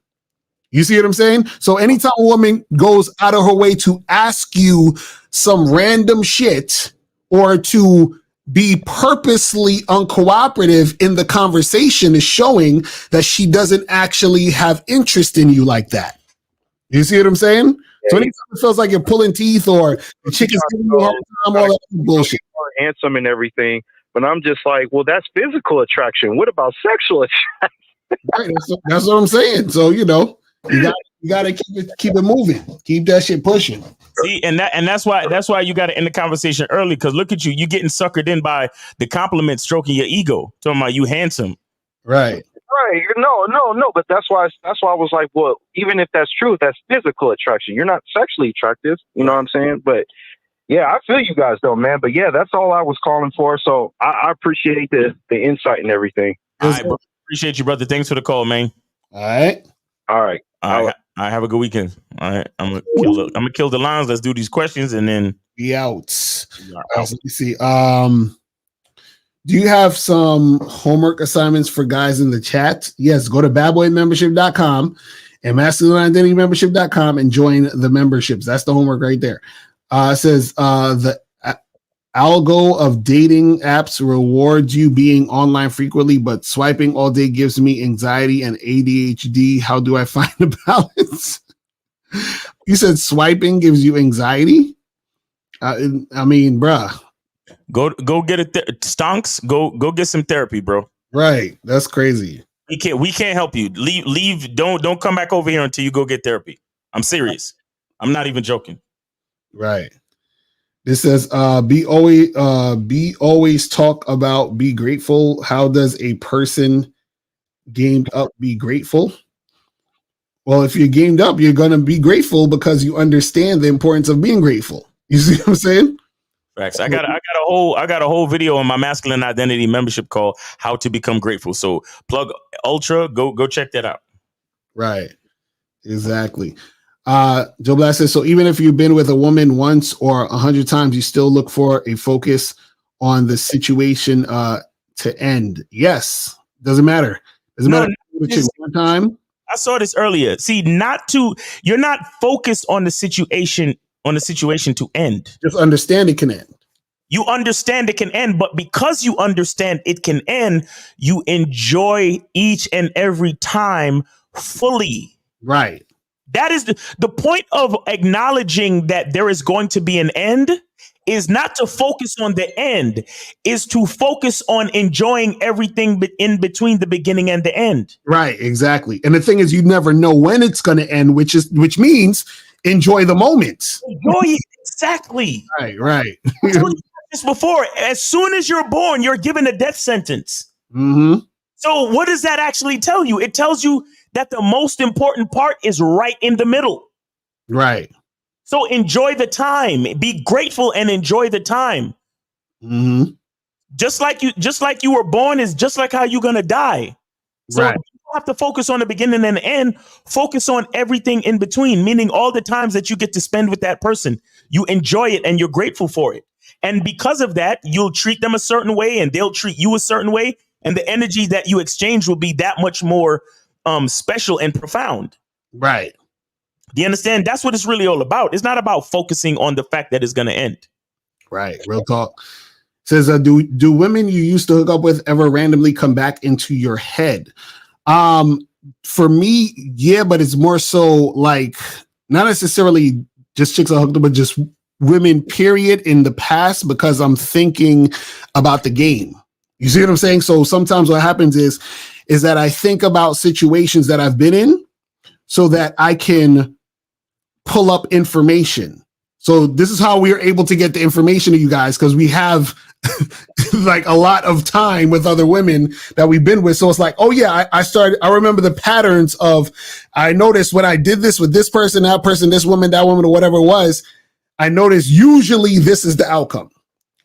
You see what I'm saying? So anytime a woman goes out of her way to ask you some random shit or to be purposely uncooperative in the conversation, is showing that she doesn't actually have interest in you like that. You see what I'm saying? So anytime it feels like you're pulling teeth or the chick is giving you a hard time, all that bullshit. Handsome and everything, but I'm just like, well, that's physical attraction. What about sexual attraction? Right, that's what I'm saying. So you got to keep it moving, keep that shit pushing. See, and that's why you got to end the conversation early, because look at you getting suckered in by the compliments stroking your ego, talking about you handsome. Right. Right. No. But that's why I was like, well, even if that's true, that's physical attraction. You're not sexually attractive. You know what I'm saying? But yeah, I feel you guys though, man. But yeah, that's all I was calling for. So I appreciate the insight and everything. All right, bro. Appreciate you, brother. Thanks for the call, man. All right. I have a good weekend. All right. I'm gonna kill the lines. Let's do these questions and then be out. Let me see. Do you have some homework assignments for guys in the chat? Yes, go to badboymembership.com and masculineidentitymembership.com and join the memberships. That's the homework right there. It says the algo of dating apps rewards you being online frequently, but swiping all day gives me anxiety and ADHD. How do I find a balance? You said swiping gives you anxiety? I mean, bruh. Go get stonks. Go get some therapy, bro. Right. That's crazy. We can't help you. Leave. Don't come back over here until you go get therapy. I'm serious. I'm not even joking. Right. This says, be always talk about be grateful. How does a person gamed up be grateful? Well, if you're gamed up, you're gonna be grateful because you understand the importance of being grateful. You see what I'm saying? Facts. I got a whole video on my masculine identity membership called How to Become Grateful. So plug Ultra, go check that out. Right. Exactly. Joe Black says, so even if you've been with a woman once or 100 times, you still look for a focus on the situation to end. Yes. Doesn't matter. Doesn't matter one time. I saw this earlier. See, you're not focused on the situation to end. Just understanding can end. You understand it can end, but because you understand it can end, you enjoy each and every time fully. Right. That is the point of acknowledging that there is going to be an end is not to focus on the end, is to focus on enjoying everything in between the beginning and the end. Right, exactly. And the thing is, you never know when it's going to end, which means enjoy the moment. Enjoy it. Exactly. Right. I told you this before. As soon as you're born, you're given a death sentence. Mm-hmm. So what does that actually tell you? It tells you that the most important part is right in the middle. Right. So enjoy the time. Be grateful and enjoy the time. Mm-hmm. Just like you were born is just like how you're gonna die. So right. You don't have to focus on the beginning and the end. Focus on everything in between, meaning all the times that you get to spend with that person. You enjoy it and you're grateful for it. And because of that, you'll treat them a certain way and they'll treat you a certain way. And the energy that you exchange will be that much more special and profound. Right. Do you understand? That's what it's really all about. It's not about focusing on the fact that it's going to end. Right. Real talk. Says, do women you used to hook up with ever randomly come back into your head? For me, yeah, but it's more so like not necessarily just chicks I hooked up, but just women, period, in the past, because I'm thinking about the game. You see what I'm saying? So sometimes what happens is that I think about situations that I've been in so that I can pull up information. So this is how we are able to get the information to you guys, because we have like a lot of time with other women that we've been with. So it's like, oh yeah, I remember the patterns of, I noticed when I did this with this person, that person, this woman, that woman, or whatever it was, I noticed usually this is the outcome.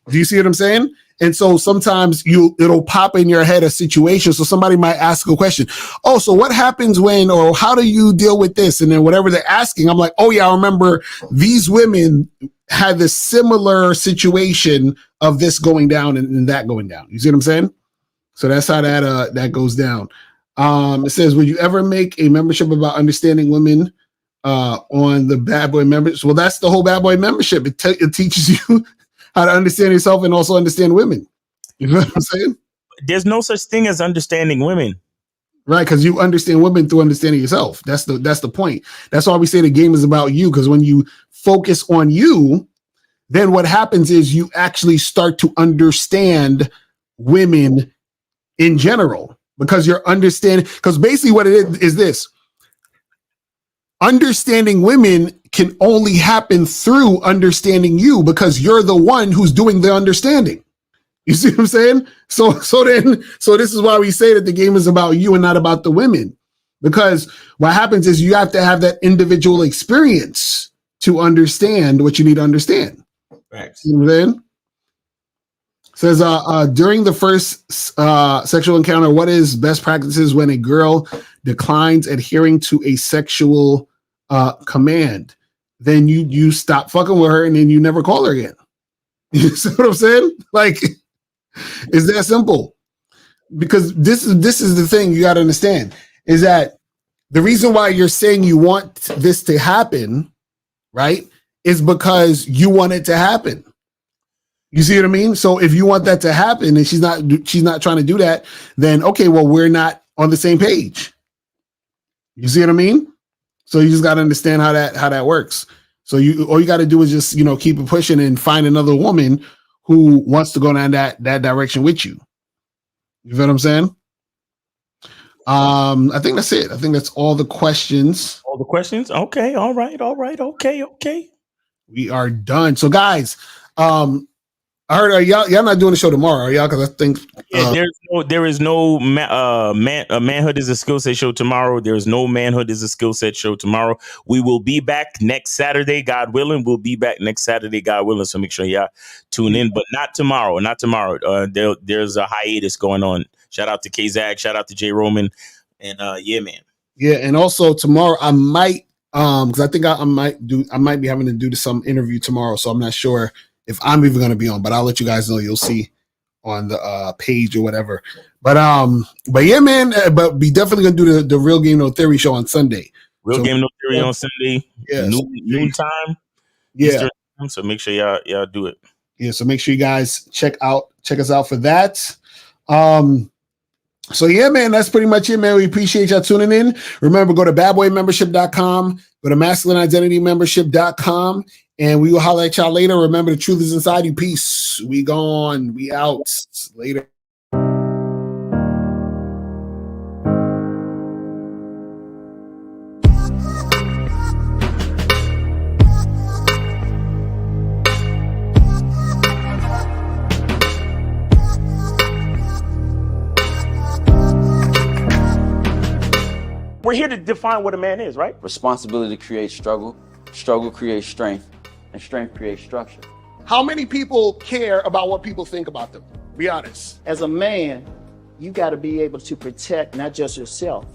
Do you see what I'm saying? And so sometimes it'll pop in your head a situation. So somebody might ask a question. Oh, so what happens when, or how do you deal with this? And then whatever they're asking, I'm like, oh yeah, I remember these women had this similar situation of this going down and that going down. You see what I'm saying? So that's how that goes down. It says, would you ever make a membership about understanding women on the Bad Boy membership? Well, that's the whole Bad Boy membership. It teaches you how to understand yourself and also understand women. You know what I'm saying? There's no such thing as understanding women. Right, because you understand women through understanding yourself. That's the point. That's why we say the game is about you, because when you focus on you, then what happens is you actually start to understand women in general, because you're understanding, because basically what it is this. Understanding women can only happen through understanding you, because you're the one who's doing the understanding. You see what I'm saying? So this is why we say that the game is about you and not about the women, because what happens is you have to have that individual experience to understand what you need to understand. Right. You know what I'm saying? Says, during the first sexual encounter, what is best practices when a girl declines adhering to a sexual command? Then you stop fucking with her and then you never call her again. You see what I'm saying? Like, it's that simple. Because this is the thing you got to understand, is that the reason why you're saying you want this to happen, right, is because you want it to happen. You see what I mean? So if you want that to happen and she's not trying to do that, then okay, well, we're not on the same page. You see what I mean? So you just got to understand how that works. So all you got to do is just, keep it pushing and find another woman who wants to go down that direction with you. You feel what I'm saying? I think that's it. I think that's all the questions. All the questions? Okay. All right. Okay. We are done. So guys, I heard y'all not doing the show tomorrow, are y'all? Because I think there is no manhood is a skill set show tomorrow. There is no manhood is a skill set show tomorrow. We will be back next Saturday, God willing. We'll be back next Saturday, God willing. So make sure y'all tune in, but not tomorrow. Not tomorrow. There's a hiatus going on. Shout out to K-Zag. Shout out to J Roman. And yeah, man. Yeah, and also tomorrow I might because I think I might be having to do some interview tomorrow, so I'm not sure if I'm even going to be on, but I'll let you guys know. You'll see on the page or whatever. But yeah, man. But we definitely gonna do the Real Game No Theory show on Sunday. Game No Theory on Sunday. Yeah, noon time. Yeah. Eastern time, so make sure y'all do it. Yeah, so make sure you guys check us out for that. So yeah, man, that's pretty much it, man. We appreciate y'all tuning in. Remember, go to badboymembership.com, go to masculineidentitymembership.com, and we will holler at y'all later. Remember, the truth is inside you. Peace. We gone. We out. Later. We're here to define what a man is, right? Responsibility creates struggle, struggle creates strength, and strength creates structure. How many people care about what people think about them? Be honest. As a man, you got to be able to protect not just yourself,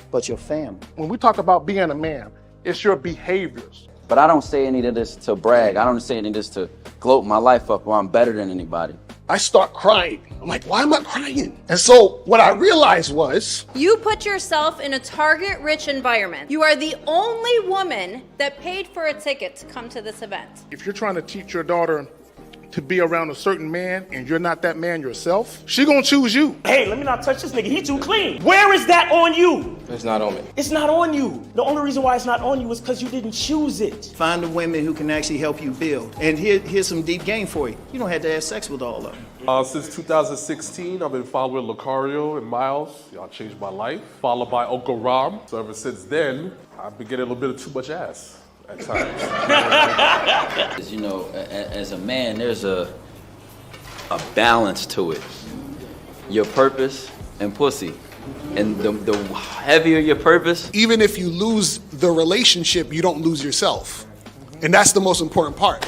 but your family. When we talk about being a man, it's your behaviors. But I don't say any of this to brag. I don't say any of this to gloat my life up or I'm better than anybody. I start crying. I'm like, why am I crying? And so what I realized was, you put yourself in a target-rich environment. You are the only woman that paid for a ticket to come to this event. if you're trying to teach your daughter to be around a certain man and you're not that man yourself, she gonna choose you. Hey, let me not touch this nigga. He too clean. Where is that on you? It's not on me. It's not on you. The only reason why it's not on you is because you didn't choose it. Find the women who can actually help you build. And here's some deep game for you. You don't have to have sex with all of them. Since 2016, I've been following Lucario and Miles. Y'all changed my life. Followed by Uncle Ram. So ever since then, I've been getting a little bit of too much ass at times. You know, as a man, there's a balance to it. Your purpose and pussy. And the heavier your purpose. Even if you lose the relationship, you don't lose yourself. And that's the most important part.